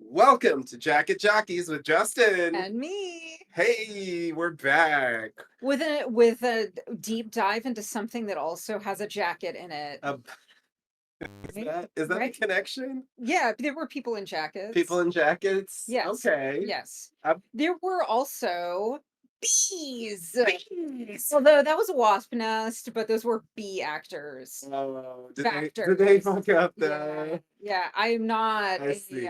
Welcome to Jacket Jockeys with Justin. And me Hey, we're back. with a deep dive into something that also has a jacket in it. Uh, Right? is that the Right? connection? Yeah, there were people in People jackets. in jackets? Yes. Okay. Yes. Uh, There were also bees. Bees. Although that was a wasp nest, but those were bee actors. Oh, did they Factors. fuck up Yeah. the? Yeah. I'm not I a see.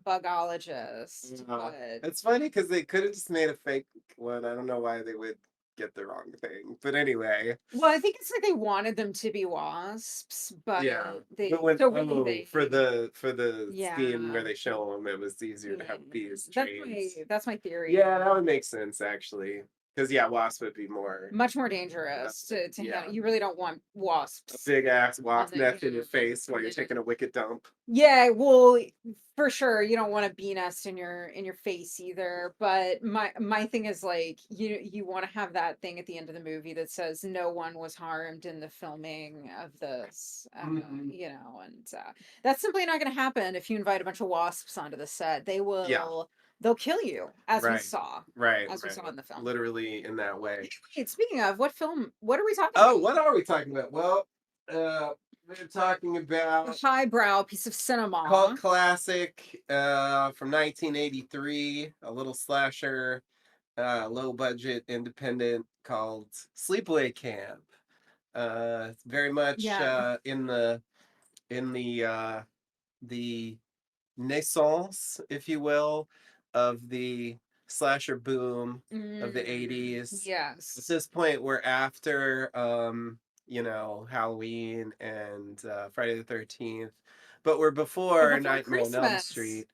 bugologist, Uh, but it's funny because they could have just made a fake one. I don't know why they would get the wrong thing, but anyway. well, I think it's like they wanted them to be wasps, but Yeah, but they when so really for they the scene yeah. where they show them, it was easier to Yeah. have bees That's my trains. that's my theory. Yeah, that would make sense actually, because yeah, wasp would be more. Much more Uh, dangerous to yeah, handle. You really don't want a wasps big ass on wasp the nest in your yeah. face while you're Yeah. taking a wicked dump. Yeah, well, for sure, you don't want a bee nest in your face either. But my thing is like you want to have that thing at the end of the movie that says no one was harmed in the filming of this, Hmm. and that's simply not going to happen if you invite a bunch of wasps onto the set. Yeah, They'll kill you, right, right, as we saw right. in the film. Literally in that way. Wait, speaking of what film, what are we talking Oh, about? what are we talking about? Well, we're talking A about highbrow piece of cult cinema. classic from 1983, a little slasher, low budget independent called Sleepaway Camp. It's very much Yeah. in the naissance, if you will, of the slasher boom of the '80s. At Yes. this point, we're after Halloween and Friday the 13th, but we're Or before before Nightmare on Elm Christmas. Street.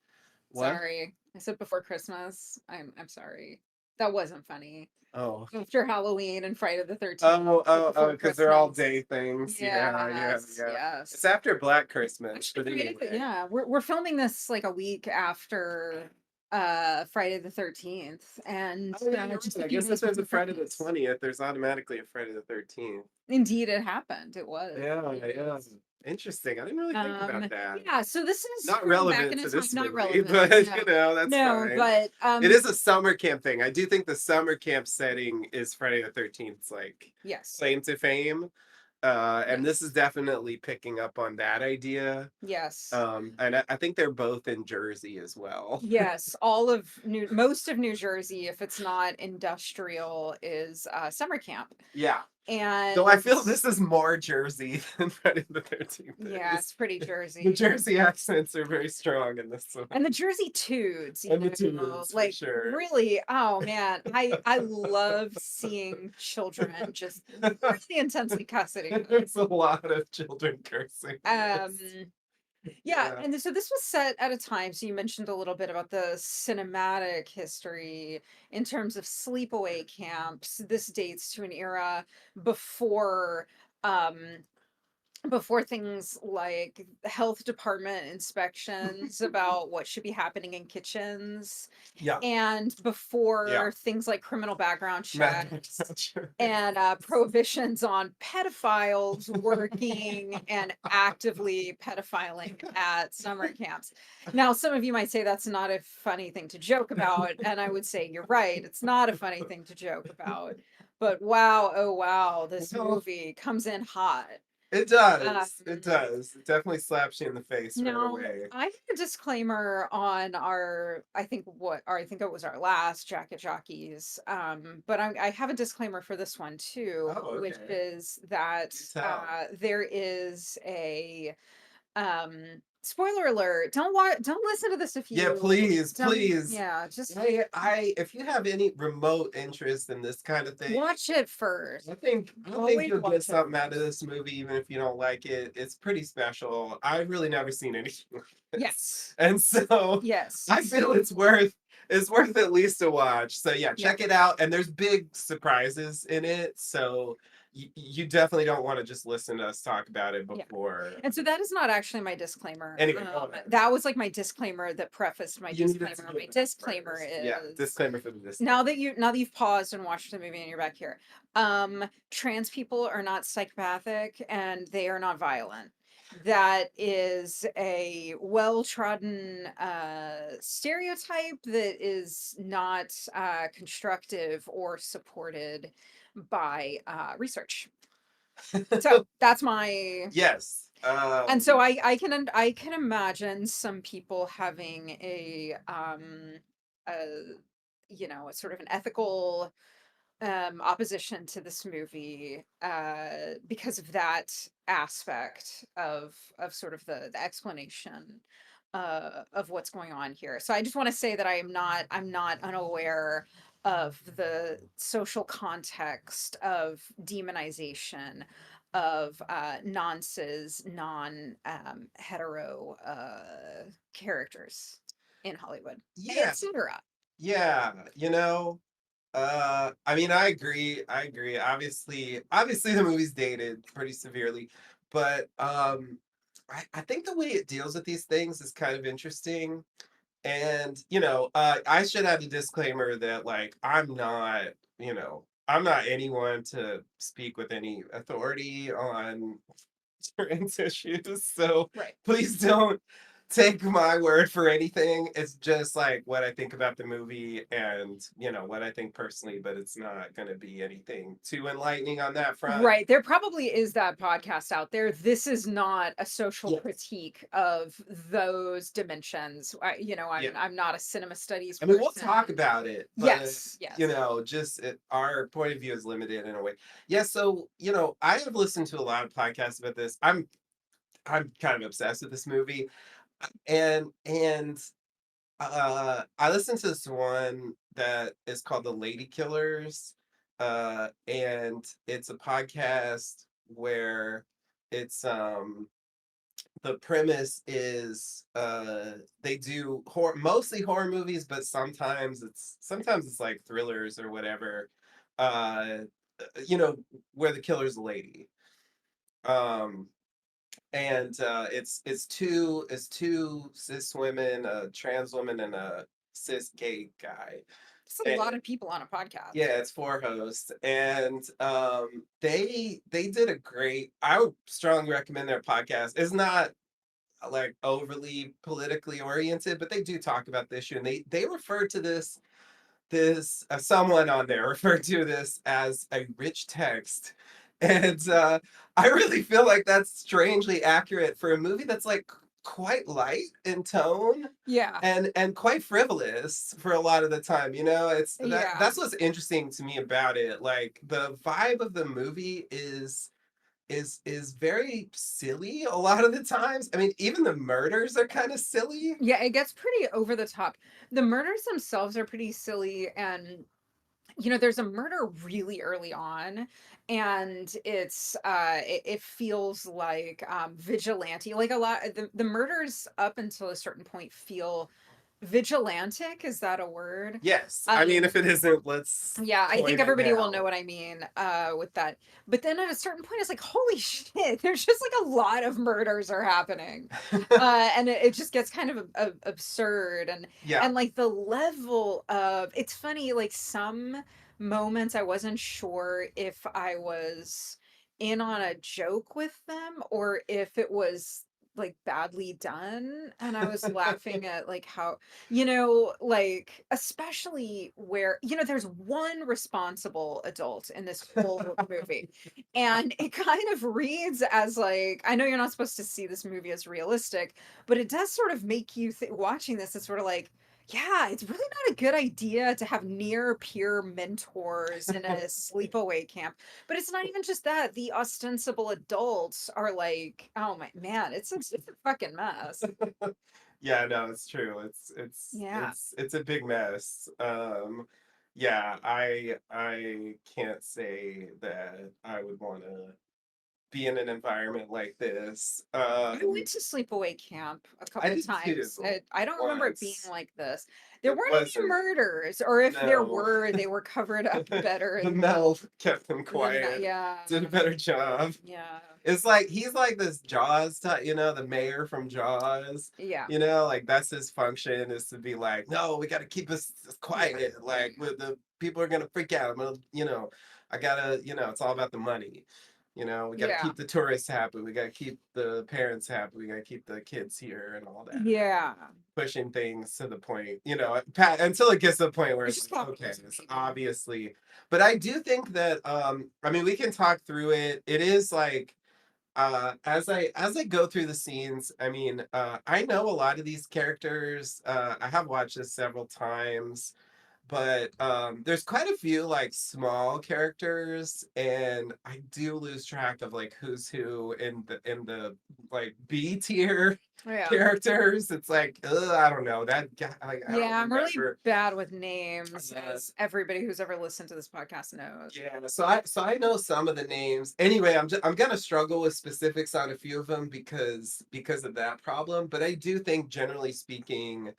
What? Sorry. I said before Christmas. I'm sorry. That wasn't funny. Oh, After Halloween and Friday the 13th, but oh, before because they're all Christmas. day things. Yeah, yeah, Yes, yeah. It's yes. after Black Christmas, Actually, but anyway. yeah, we're filming this like a week after Friday the 13th and Oh yeah, you're just right. a I few guess if days there's a before Friday the Christmas. 20th, there's automatically a Friday the 13th. Indeed, it happened. It was. Yeah, It yeah. is. Interesting. I didn't really think about that. Yeah, so this is Not from back in relevant a to time, this not movie, relevant. but No. that's No, fine. but It is a summer camp thing. I do think the summer camp setting is Friday the 13th's like yes. claim to fame. And this is Yes. definitely picking up on that idea. Yes. And I think they're both in Jersey as well. Yes, most of New Jersey, if it's not industrial, is summer camp. Yeah. Though I And feel this is more Jersey than Friday the 13th yeah, is. it's pretty The Jersey. Jersey accents are very strong in this one. And the Jersey Toots, And the tunes, for like sure. really, oh man, I love seeing children just really intensely cuss at each other. There's a lot of children cursing in Um, this. Yeah, Yeah. and so this was set at a time. So you mentioned a little bit about the cinematic history in terms of sleepaway camps. This dates to an era before um before things like health department inspections about what should be happening in kitchens Yeah. and Yeah. before things like criminal background Magic checks Toucher. and prohibitions on pedophiles working and actively pedophiling at summer camps. Now, some of you might say that's not a funny thing to joke about, and I would say you're right. It's not a funny thing to joke about. But wow, oh wow, this Well, movie comes in hot. it Um, does. It does. It definitely slaps you in the face right Now, away. I have a disclaimer on I think it was our last Jacket Jockeys. But I have a disclaimer for this one too, Oh, which okay. is that Do tell. there is a spoiler alert. Don't listen to this if Yeah, you please, don't, please. yeah, just If you have any remote interest in this kind of thing, watch it first. I think Always you'll get watch it something out of first. this movie, even if you don't like it. It's pretty special. I've really never seen anything like this, Yes. and so I Yes. feel it's worth at least a watch. So yeah, Yeah. check it out. And there's big surprises in it, so you definitely don't want to just listen to us talk about it Yeah. before. And so that is not actually my disclaimer. Anyway, go ahead. That was like my disclaimer that prefaced my You needed to disclaimer. give My that disclaimer first. Yeah, is disclaimer for the disclaimer. now that you've paused and watched the movie and you're back here. Trans people are not psychopathic and they are not violent. that is a well-trodden stereotype that is not constructive or supported by research. So that's my Yes. and so I can imagine some people having a you know, a sort of an ethical opposition to this movie because of that aspect of sort of the explanation of what's going on here. So I just want to say that I'm not unaware of the social context of demonization of non-cis, non-hetero characters in Hollywood, Yeah. etc. Yeah. I mean, I agree. I agree. Obviously the movie's dated pretty severely, but I think the way it deals with these things is kind of interesting. And, I should add a disclaimer that like I'm not anyone to speak with any authority on trans issues. So Right. please don't take my word for anything. It's just like what I think about the movie and, what I think personally, but it's not going to be anything too enlightening on that front. Right. There probably is that podcast out there. This is not a social Yeah. critique of those dimensions. Yeah. I'm not a cinema studies I mean, we'll talk person. about it, but Yes, yes. our point of view is limited in a way. Yeah, so I have listened to a lot of podcasts about this. I'm kind of obsessed with this movie, and I listened to this one that is called The Lady Killers, and it's a podcast where it's the premise is they do mostly horror movies, but sometimes it's like thrillers or whatever. Uh, you know, where the killer's a lady. Um, and it's two cis women, a trans woman, and a cis gay guy. It's a And lot of people on a podcast. yeah, it's four hosts, and they did a great. I would strongly recommend their podcast. It's not like overly politically oriented, but they do talk about the issue, and they refer to this someone on there referred to this as a rich text, and I really feel like that's strangely accurate for a movie that's like quite light in tone Yeah. and quite frivolous for a lot of the time. It's Yeah. that's what's interesting to me about it. Like the vibe of the movie is very silly a lot of the times. I mean, even the murders are kind of silly. Yeah, it gets pretty over the top. The murders themselves are pretty silly, and there's a murder really early on, and it feels like vigilante. Like a lot the murders up until a certain point feel vigilantic. Is that a word? Yes. I mean, Um if it isn't, let's Yeah, I think coin it everybody will know now. what I mean with that. But then at a certain point, it's like, holy shit, there's just like a lot of murders are happening. And it just gets kind of absurd, Yeah. and like the level of it's funny, like some moments I wasn't sure if I was in on a joke with them or if it was like badly done. And I was laughing at like how like, especially where, there's one responsible adult in this whole movie. And it kind of reads as like, I know you're not supposed to see this movie as realistic, but it does sort of make you watching this, it's sort of like, yeah, it's really not a good idea to have near peer mentors in a sleepaway camp. But it's not even just that. The ostensible adults are like, oh my man, it's a fucking mess. Yeah, no, it's true. Yeah. It's a big mess. Yeah, I can't say that I would want to be in an environment like this. I went to sleepaway camp a I couple did too times. I don't remember it being once. like this. There It weren't any wasn't. murders, or if there No. were, they were covered up better The Mel kept them than that. quiet. Yeah. Did a better job. Yeah. It's like he's like this Jaws type, the mayor from Jaws. Yeah. Like that's his function is to be like, no, we got to keep us Yeah. quiet. Like with the people are gonna freak out. I gotta, it's all about the money. You know, we got to Yeah. keep the tourists happy. We got to keep the parents happy. We got to keep the kids here and all that. Yeah. Pushing things to the point, you know, until it gets to the point where It's it's just like, okay, capitalism, it's people. obviously. But I do think that, I mean, we can talk through it. It is like, as I go through the scenes, I mean, I know a lot of these characters. I have watched this several times, but there's quite a few like small characters, and I do lose track of like who's who in the like B tier Yeah. characters. It's like, ugh, I don't know that guy. Like, I don't Yeah, I'm really remember. bad with names, Uh, as everybody who's ever listened to this podcast knows. yeah, so I know some of the names. Anyway, I'm gonna struggle with specifics on a few of them because of that problem. But I do think, generally speaking,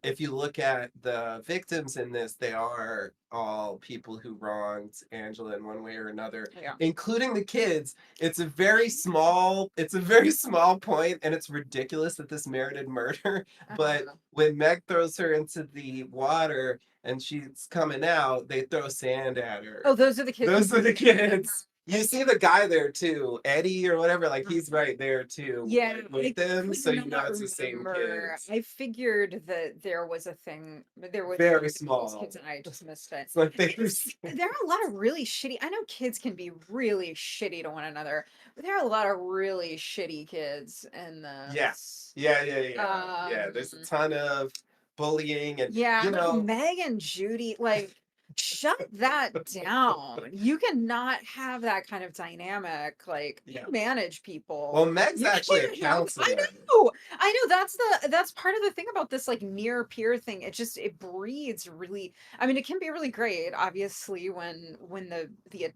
if you look at the victims in this, they are all people who wronged Angela in one way or another, Yeah. including the kids. It's a very small point, and it's ridiculous that this merited murder. But Uh, when Meg throws her into the water and she's coming out, they throw sand at oh, her. those are the kids who Those are threw the sand at kids. You see the guy there too, Eddie or whatever, like her. he's right there too, Yeah, like with I them, could so you know not it's the same remember. kids. I figured that there was a thing, but there was Very something with those kids, small. and I just missed it. It's like they were. There are a lot of really shitty. I know kids can be really shitty to one another, but there are a lot of really shitty kids in Yeah, this. yeah, yeah, yeah, Um, yeah. There's a ton of bullying, and yeah, you like know, Meg and Judy, like shut that down. You cannot have that kind of dynamic. Like you yeah. manage people. Well, Meg's You actually a can't have. counselor. I know. That's part of the thing about this like near peer thing. It breeds really. I mean, it can be really great, obviously, when the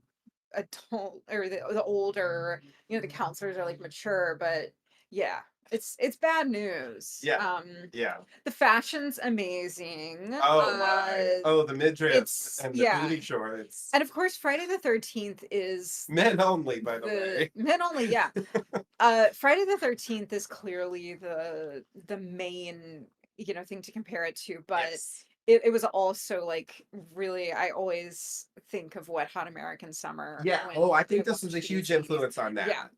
adult or the older, the counselors are like mature, but yeah, it's bad news. Yeah, yeah. The fashion's amazing. Oh my. Oh, the midriffs It's and the yeah. booty shorts. And of course, Friday the 13th is Men only, by the the way. men only, yeah. Friday the 13th is clearly the main, thing to compare it to, but Yes. it was also like really, I always think of Wet Hot American Summer Yeah. when Oh, I I think this was a watch huge these movies. influence on Yeah. that.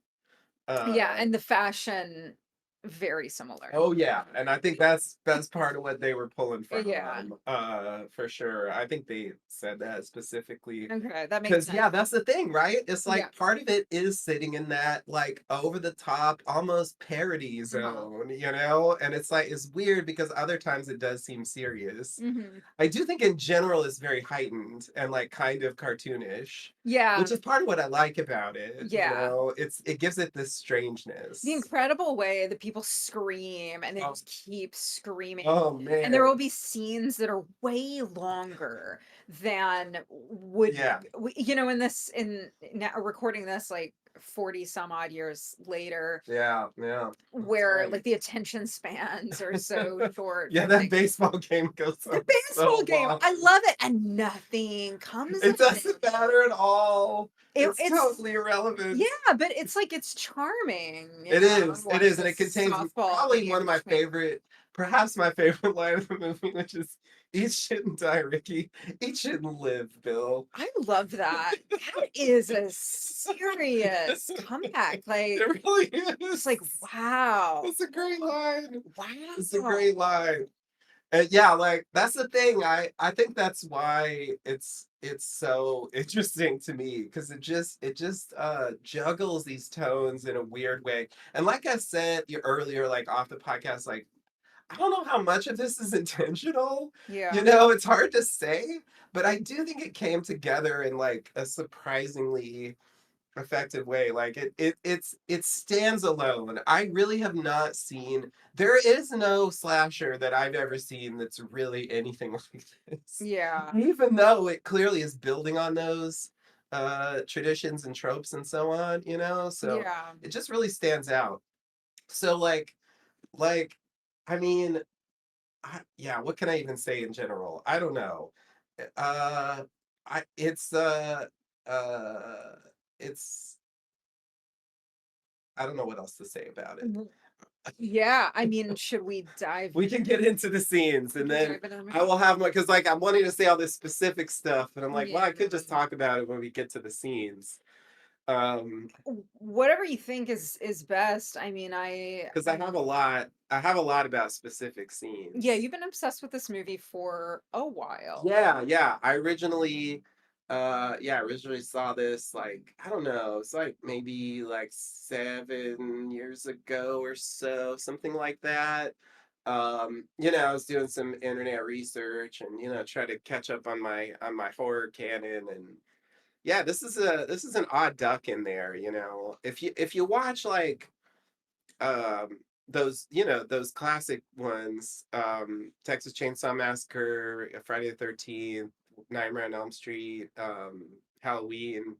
Yeah, Um, and the fashion very similar. Oh yeah, and I think that's part of what they were pulling Yeah. from, for sure. I think they said that specifically Okay, that makes because sense. yeah, that's the thing, right? It's Yeah. like part of it is sitting in that like over the top, almost parody Uh-huh. zone, you know? And it's like it's weird because other times it does seem serious. Hmm. I do think in general it's very heightened and like kind of cartoonish, Yeah. which is part of what I like about it, you Yeah. know? It gives it this The strangeness. incredible way that people scream and they Oh, just keep screaming. oh And there will man. be scenes that are way longer than would, Yeah. in this, in now recording this like 40 some odd years later, Yeah, yeah, that's where right. like the attention spans are so short. Yeah, But that like baseball game goes the on baseball so game, long. I love it. And nothing comes of It doesn't it. matter at all. It's It's totally irrelevant. yeah, but it's like it's charming, It watching is, and this it contains softball probably one game of my between. favorite, perhaps my favorite line of the movie, which is "Eat shouldn't die, Ricky. Eat shouldn't live, Bill." I love that. That is a serious comeback. Like, It really it's like, is. wow. It's a great line. It's a Wow. great line. And yeah, like that's the thing. I think that's why it's so interesting to me because it just juggles these tones in a weird way. And like I said earlier, like off the podcast, like I don't know how much of this is intentional. You Yeah. know, it's hard to say, but I do think it came together in like a surprisingly effective way. Like it stands alone. I really have not seen there is no slasher that I've ever seen that's really anything like this. Yeah. Even though it clearly is building on those traditions and tropes and so on, you know? So Yeah. it just really stands out. So like I mean, yeah, what can I even say in general? I don't know. Uh I uh it's I don't know what else to say about it. Mhm. Yeah. I mean, should we dive We can get into the scenes we and could then dive into the I movie? will have my because like I'm wanting to say all this specific stuff and I'm like, well, Yeah. I could just talk about it when we get to the scenes. Um, Whatever you think is best. I mean, because I I have a lot about specific yeah, scenes. you've been obsessed with this movie for a while. Yeah, yeah. I originally saw this like, I don't know, it's like maybe like 7 years ago or so, something like that. I was doing some internet research and try to catch up on my horror canon. And yeah, this is an odd duck in there. If you watch like those those classic ones, Texas Chainsaw Massacre, Friday the 13th, Nightmare on Elm Street, Halloween,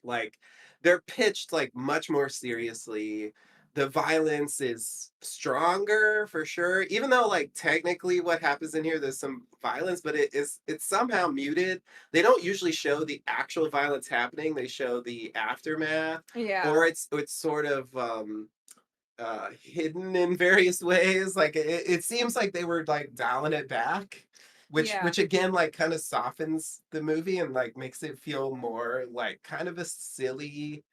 like they're pitched like much more seriously. The violence is stronger for sure, even though like technically what happens in here, there's some violence, but it's somehow muted. They don't usually show the actual violence happening, they show the aftermath, Yeah. or it's sort of hidden in various ways. Like it seems like they were like dialing it back, Yeah. which again like kind of softens the movie and like makes it feel more like kind of a silly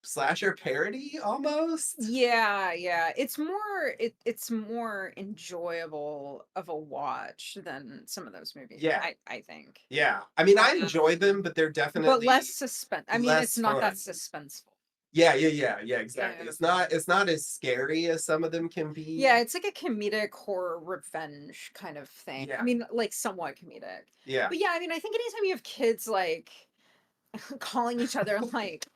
slasher parody almost. Yeah, yeah. It's more enjoyable of a watch than some of those movies, Yeah, I think. yeah. I mean, I Um, enjoy them, but they're but less definitely suspense. I mean, it's less not that fun. suspenseful. Yeah, yeah, yeah, yeah. Exactly. Um, It's not as scary as some of them can yeah, be. it's like a comedic horror revenge kind of thing. I Yeah, mean, like somewhat comedic. yeah. But yeah, I mean, I think anytime you have kids like calling each other like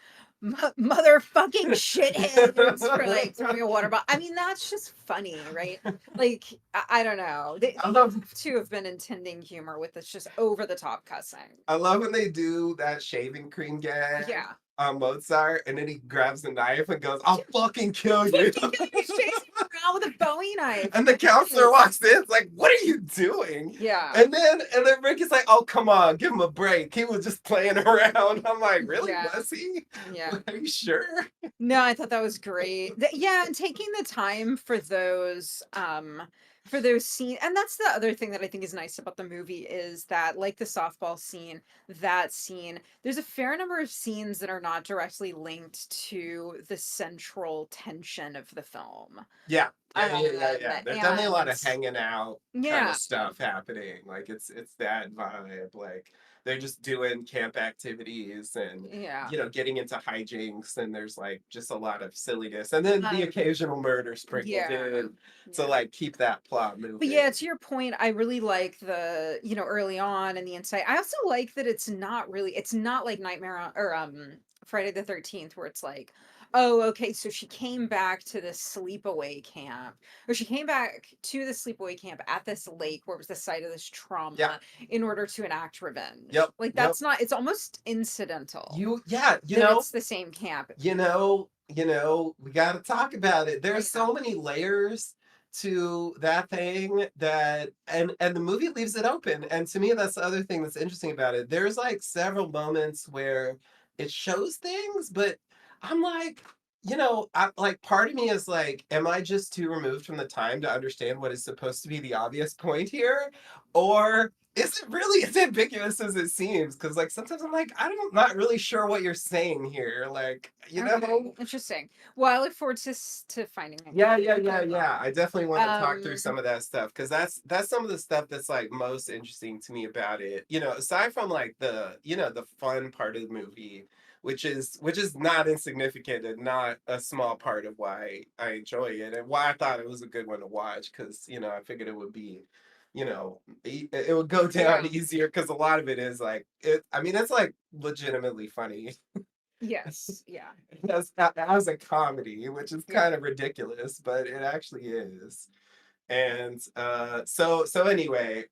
motherfucking shitheads for like throwing a water bottle. I mean, that's just funny, right? Like, I don't know. I They love have to have been intending humor with this just over the top cussing. I love when they do that shaving cream gag Yeah. on Mozart, and then he grabs the knife and goes, "I'll Fucking fucking kill you." chasing around with a Bowie knife. And the counselor Yes. walks in, it's like, "What are you doing?" Yeah. And then Rick is like, "Oh, come on, give him a break. He was just playing around." I'm like, "Really? Yeah. Was he? Yeah. Are you sure?" No, I thought that was great. Yeah, and taking the time for those scenes, and that's the other thing that I think is nice about the movie is that like the softball scene, that scene, there's a fair number of scenes that are not directly linked to the central tension of the film. Yeah. Yeah, yeah, yeah, Um, yeah. There's definitely a lot and of hanging out kind of yeah, stuff happening. Like it's that vibe. Like they're just doing camp activities and yeah. getting into hijinks, and there's like just a lot of silliness. And then the Um, occasional murder sprinkled yeah. in to Yeah. like keep that plot But yeah, moving. to your point, I really like early on and the insight. I also like that it's not like Friday the 13th where it's like, oh, okay, so she came back to this sleepaway camp, or she came back to the sleepaway camp at this lake where it was the site of this Yeah. trauma in order to enact revenge. Yep. Like Yep. that's not, it's almost incidental Yeah, that it's the same camp. we got to talk about it. There's Yeah. so many layers to that thing that and the movie leaves it open. And to me, that's the other thing that's interesting about it. There's like several moments where it shows things, but I'm like, like part of me is like, am I just too removed from the time to understand what is supposed to be the obvious point here? Or is it really as ambiguous as it seems? Because like sometimes I'm like, I'm not really sure what you're saying here. Like, Okay, interesting. Well, I look forward to finding Yeah, yeah, out yeah, yeah. more. I definitely want to talk through Um, some of that stuff because that's some of the stuff that's like most interesting to me about it. Aside from like the fun part of the movie, which is not insignificant and not a small part of why I enjoy it and why I thought it was a good one to watch because I figured it would be, it would go down yeah. easier because a lot of it is like it. I mean, it's like legitimately funny Yes. Yeah. as a comedy, which is Yeah. kind of ridiculous, but it actually is. And so anyway,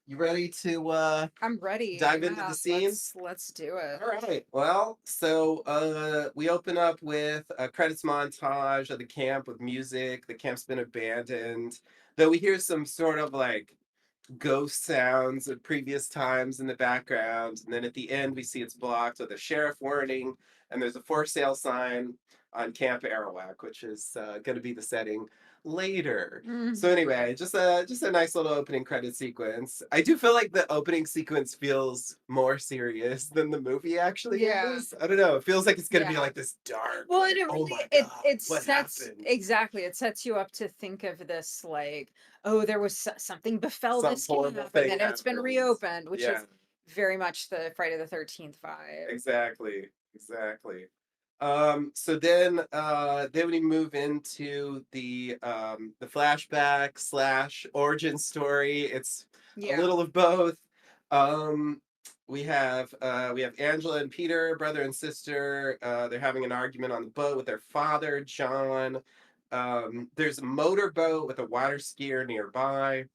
you ready to I'm ready. dive into Yeah. the scenes? Let's do it. All right. Well, so we open up with a credits montage of the camp with music. The camp's been abandoned, though we hear some sort of like ghost sounds of previous times in the background. And then at the end, we see it's blocked with a sheriff warning, and there's a for sale sign on Camp Arawak, which is going to be the setting. later. So Mhm. anyway, just a nice little opening credit sequence. I do feel like the opening sequence feels more serious than the movie actually Yeah. is. I don't know. It feels like it's gonna be Yeah. like this dark, Well, and like, it oh really my it god, it what sets happened? exactly, it sets you up to think of this like, "Oh, there was something befell Some this horrible camp, and thing then it's been happens. reopened," which Yeah, is very much the Friday the 13th vibe. exactly, exactly. So then we move into the flashback slash origin story. It's a Yeah. little of both. Um, we have Angela and Peter, brother and sister. They're having an argument on the boat with their father, John. There's a motorboat with a water skier nearby.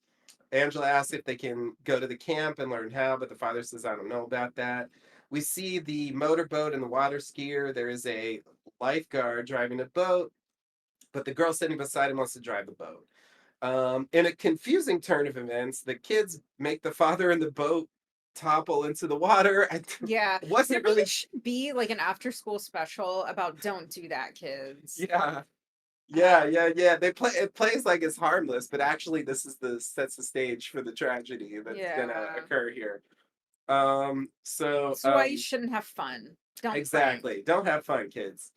Angela asks if they can go to the camp and learn how, but the father says, I don't know about that. We see the motorboat and the water skier. There is a lifeguard driving a boat, but the girl sitting beside him wants to drive the boat. In a confusing turn of events, the kids make the father in the boat topple into the water. I Yeah. There wasn't really really, should be like an after school special about don't do that, kids. yeah, Uh, yeah. They play it plays like it's harmless, but actually, this is the sets the stage for the tragedy that's gonna yeah. occur here. So It's why you shouldn't have fun. Don't prank. exactly. Don't have fun, kids.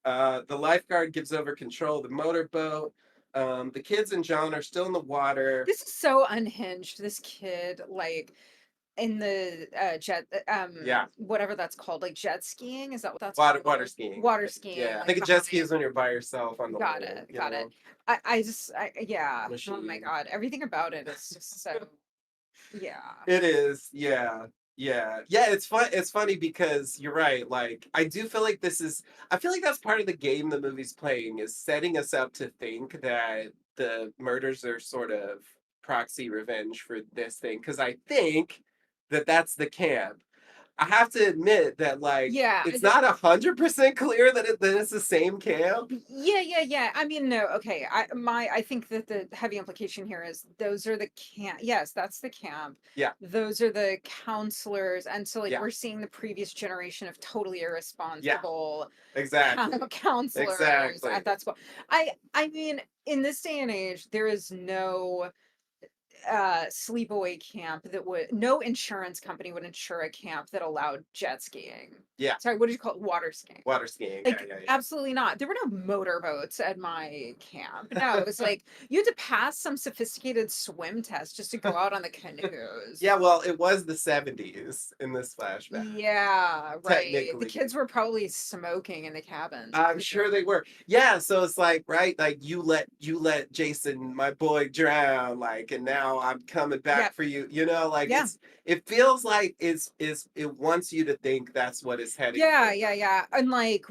The lifeguard gives over control of the motorboat. The kids and John are still in the water. This is so unhinged. This kid, like in the jet, Yeah, whatever that's called, like jet skiing. Is that what that's water called? skiing. Water skiing, Yeah, I like think a jet behind. ski is when you're by yourself on the Got little, it. Got it. Yeah. Oh my machine. God. Everything about it is just so, yeah. It is, yeah. Yeah, it's fun. It's funny because you're right. Like, I do feel like this is. I feel like that's part of the game the movie's playing is setting us up to think that the murders are sort of proxy revenge for this thing. Because I think that that's the camp. I have to admit that like Yeah. it's not 100% clear that it's the same camp. Yeah. I mean, no, okay. I think that the heavy implication here is those are the camp. Yes, that's the camp. Yeah, Those are the counselors, and so like yeah, we're seeing the previous generation of totally yeah. irresponsible Exactly, counselors exactly. at that school. I mean, in this day and age, there is no sleepaway camp that would no insurance company would insure a camp that allowed jet skiing. Yeah, Sorry, what did you call it? Water skiing. water skiing. Yeah, Like, yeah. absolutely not. There were no motorboats at my camp. No, it was like you had to pass some sophisticated swim test just to go out on the Yeah, canoes. well, it was the 70s in this flashback, Yeah, right. The technically. kids were probably smoking in the cabins I'm too. sure they were. Yeah, so it's like, right, like you let Jason, my boy, drown, like, and now I'm coming back Yep. for you. You know, like Yeah. it feels like it wants you to think that's what it's heading for. Yeah. And like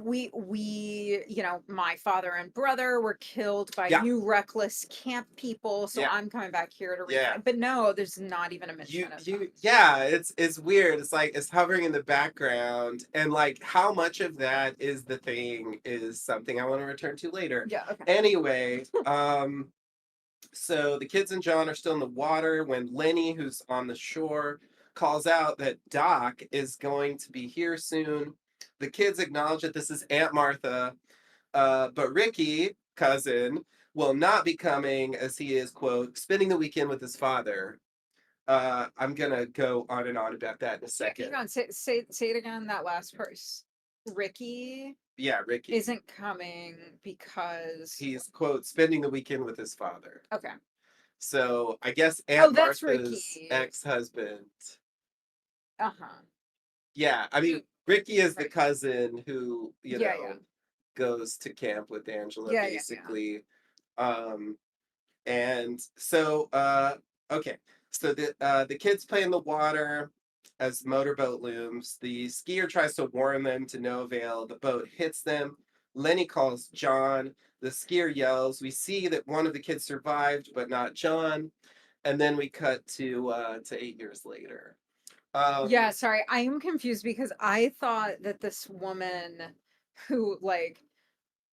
my father and brother were killed by Yeah, you reckless camp people, so yeah, I'm coming back here to yeah. refight. But no, there's not even a mention of that. Yeah, it's weird. It's like it's hovering in the background, and like how much of that is the thing is something I want to return to later. Yeah, okay. Anyway, so the kids and John are still in the water when Lenny, who's on the shore, calls out that Doc is going to be here soon. The kids acknowledge that this is Aunt Martha, but Ricky, cousin, will not be coming as he is, quote, spending the weekend with his father. I'm gonna go on and on about that in a Hang second. on, say it again, that last verse. Ricky Yeah, Ricky. isn't coming because He's, quote, spending the weekend with his father. okay. So I guess Oh, Aunt that's Martha's Ricky. ex-husband. Uh-huh. Yeah, I So mean, Ricky is the right. cousin who, Yeah. goes to camp with Angela, Yeah. basically. Um, and so, okay, so the kids play in the water as the motorboat looms. The skier tries to warn them to no avail. The boat hits them. Lenny calls John. The skier yells. We see that one of the kids survived, but not John. And then we cut to 8 years later. Yeah, Um, sorry. I am confused because I thought that this woman who like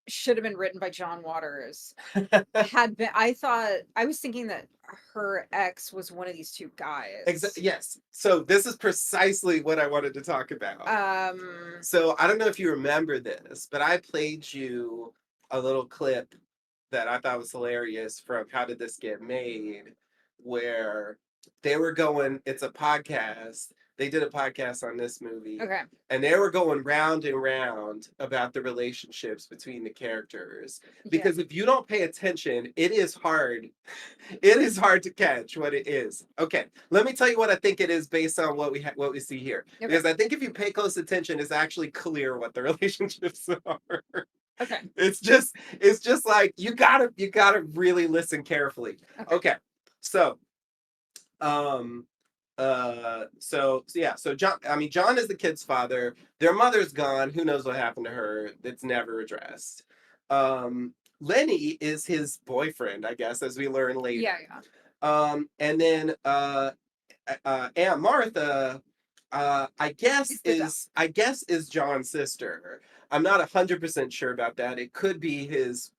should have been written by John Waters had been I was thinking that her ex was one of these two guys. yes. So this is precisely what I wanted to talk about. Um So I don't know if you remember this, but I played you a little clip that I thought was hilarious from How Did This Get Made, where they were going, it's a podcast. They did a podcast on this movie, Okay. and they were going round and round about the relationships between the characters. Yeah. Because if you don't pay attention, it is hard. It is hard to catch what it is. Okay, let me tell you what I think it is based on what we see here. Okay. Because I think if you pay close attention, it's actually clear what the relationships are. Okay. It's just like you gotta really listen carefully. Okay. Okay. So um so John, I mean, John is the kid's father. Their mother's gone. Who knows what happened to her? It's never addressed. Lenny is his boyfriend, I guess, as we learn Yeah. later. Yeah. And then Aunt Martha, It's the dog. I guess is John's sister. I'm not 100% sure about that. It could be his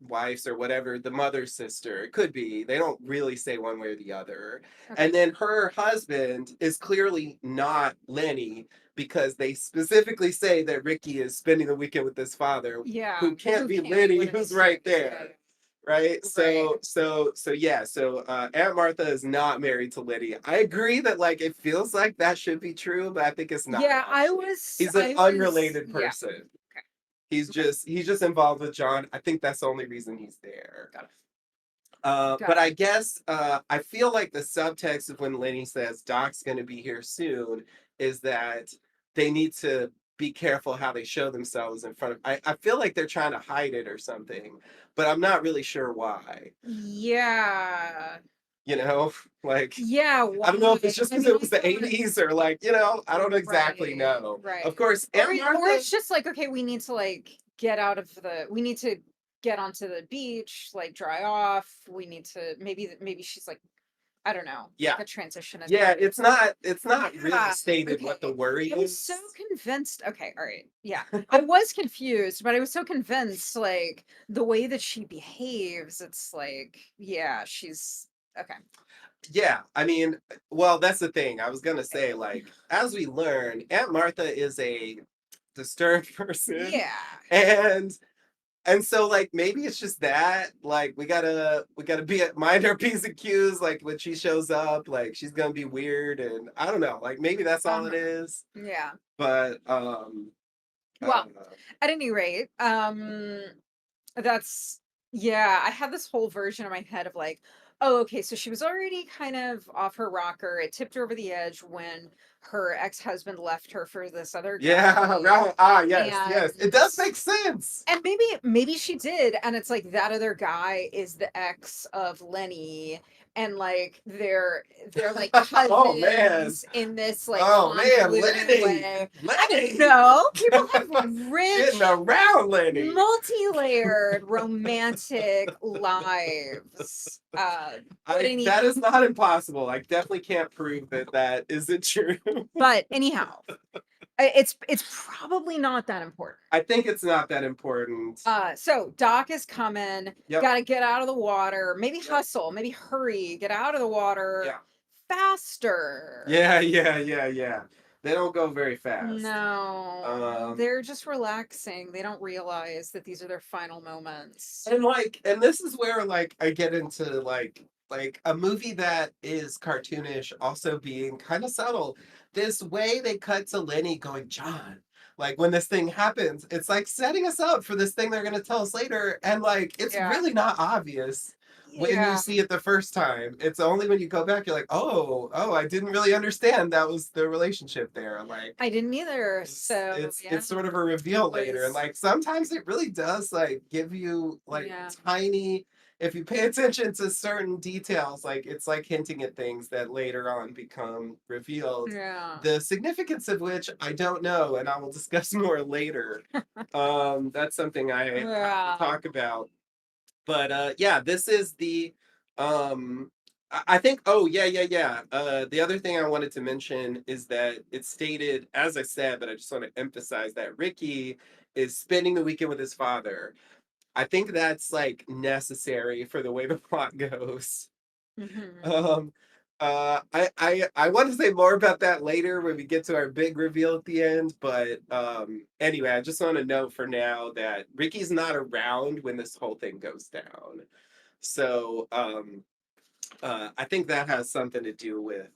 wife's or whatever, the mother's sister. It could be. They don't really say one way or the other. Okay. And then her husband is clearly not Lenny because they specifically say that Ricky is spending the weekend with his father, Yeah. who can't Who be can't be Lenny, Lenny's who's right face? Yeah. there, right? Right. So Aunt Martha is not married to Liddy. I agree that like it feels like that should be true, but I think it's not Yeah. actually. He's an unrelated Yeah. person. Okay. He's Okay. just involved with John. I think that's the only reason he's there. Got it. But Got I guess I feel like the subtext of when Lenny says Doc's going to be here soon is that they need to be careful how they show themselves in front of. I feel like they're trying to hide it or something, but I'm not really sure why. it. Yeah. You know, like Yeah. I don't know if it's Why? just I because mean, it I was the thought. '80s or like I don't exactly Right. know. Of Right. course, Or Aunt or Martha. it's just like, okay, we need to like get out of the. We need to get onto the beach, like dry off. We need to maybe she's like, I don't know, Yeah, like a transition is yeah. happening. It's not really Yeah. stated what the Okay. worry I was so is. convinced. Okay. All right. Yeah. I was confused, but I was so convinced, like the way that she behaves, it's like, yeah, she's okay. Yeah, I mean, well, that's the thing. I was gonna say, like, as we learn, Aunt Martha is a disturbed person, Yeah. and so like maybe it's just that like we gotta be at mind our p's and q's like when she shows up like she's gonna be weird and I don't know like maybe that's all it Uh-huh. is, Yeah. but uh Well, at any rate, that's yeah, I had this whole version in my head of like, oh, okay, so she was already kind of off her rocker. It tipped her over the edge when her ex-husband left her for this other yeah, guy. right, yes, And yes, it does make sense. maybe she did, and it's like that other guy is the ex of Lenny, and like they're like Oh man, cousins in this like oh man, convoluted Lenny, way. I don't Lenny. know. People have Getting rich, around Lenny. multi-layered romantic lives. But That anyhow, is not impossible. I definitely can't prove that that isn't true. but anyhow, it's probably not that important. I think it's not that important. So Doc is coming. Yep. Got to get out of the water. Maybe Yep. hustle. Maybe hurry. Get out of the water Yeah. faster. Yeah. They don't go very fast. No, Um, they're just relaxing. They don't realize that these are their final moments. and this is where like I get into like a movie that is cartoonish also being kind of subtle. This way they cut to Lenny going, John, like when this thing happens, it's like setting us up for this thing they're gonna tell us later, and like it's Yeah. really not obvious when you Yeah. see it the first time. It's only when you go back, you're like, oh, I didn't really understand that was the relationship there. Like I didn't either. it's So it's yeah, it's sort of a reveal it later, and was like sometimes it really does like give you like yeah. tiny, if you pay attention to certain details, like it's like hinting at things that later on become revealed, Yeah. the significance of which I don't know, and I will discuss more later. That's something I have to Yeah. talk about, but yeah, this is the I think, oh yeah. The other thing I wanted to mention is that it's stated, as I said, but I just want to emphasize that Ricky is spending the weekend with his father. I think that's like necessary for the way the plot goes. Hmm. Um I want to say more about that later when we get to our big reveal at the end, but anyway, I just want to note for now that Ricky's not around when this whole thing goes down. So I think that has something to do with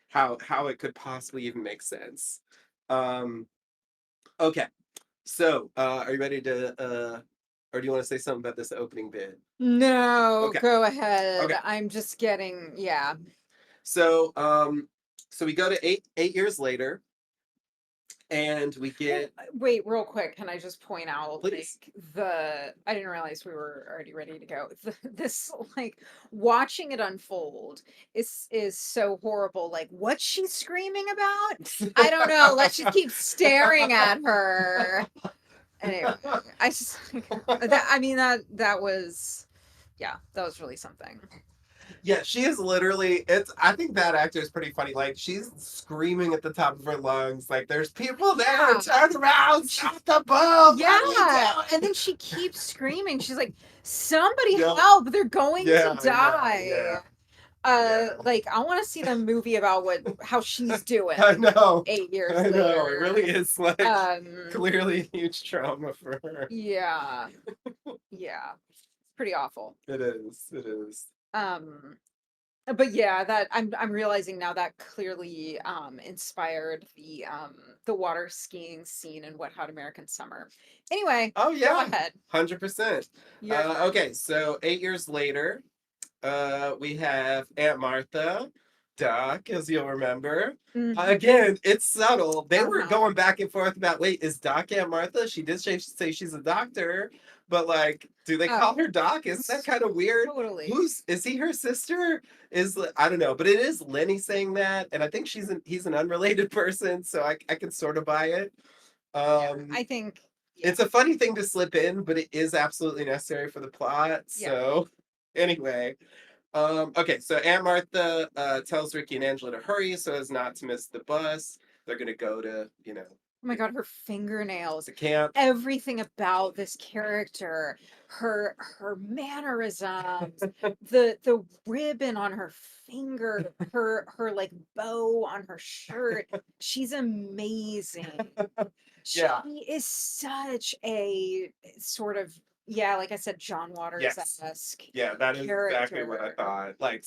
how it could possibly even make sense. Um, okay, so are you ready to or do you want to say something about this opening bit? No, Okay, go ahead. okay. I'm just getting, yeah. So so we go to eight years later, and we Oh, get wait, real quick, can I just point out, please. like, I didn't realize we were already ready to go. This, like, watching it unfold is so horrible. Like, what's she screaming about? I don't know. Let's just keep staring at her. Anyway, I just that I mean that was yeah, that was really something. Yeah, she is literally it's I think that actor is pretty funny. Like she's screaming at the top of her lungs, like there's people there, Yeah. turn around, She, stop the boom, what are you yeah. And doing? then she keeps screaming. She's like, somebody Yeah, help, they're going to yeah, yeah, die. yeah, yeah. Like I want to see the movie about how she's doing I know. 8 years I know. It really later. is like Um clearly huge trauma for her. yeah. Yeah. It's pretty awful. It is. It is. Um but yeah, that I'm realizing now that clearly inspired the water skiing scene in Wet Hot American Summer. Anyway, Oh go yeah, ahead. 100%. Your turn. Okay, so 8 years later, we have Aunt Martha, Doc, as you'll remember. Mhm. Again, it's subtle. They were Uh-huh. going back and forth about, wait, is Doc Aunt Martha? She did say she's a doctor, but like, do they Oh, call her Doc? Isn't that kind of weird? totally. Is he her sister? I don't know, but it is Lenny saying that, and I think he's an unrelated person, so I can sort of buy it. Yeah, Um, I think yeah. it's a funny thing to slip in, but it is absolutely necessary for the plot. Yeah. So anyway, okay, so Aunt Martha tells Ricky and Angela to hurry so as not to miss the bus. They're gonna go to, Oh my God, her fingernails. the camp. Everything about this character, her mannerisms, the ribbon on her finger, her like bow on her shirt. She's amazing. She Yeah, is such a sort of, yeah, like I said, John yes. Waters-esque Yeah, that is exactly what I character. thought. Like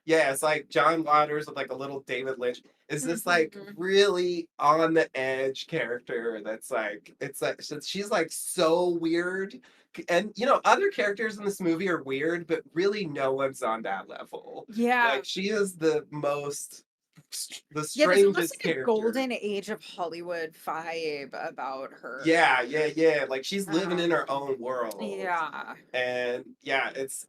yeah, it's like John Waters with like a little David Lynch. Is this like Mhm. really on the edge character that's like, it's like, she's like so weird. And other characters in this movie are weird, but really no one's on that level. Yeah. Like she is the Yeah, there's almost strangest like a character. golden age of Hollywood vibe about her. Yeah, yeah, yeah. Like she's living in her Um, own world. yeah. And yeah, it's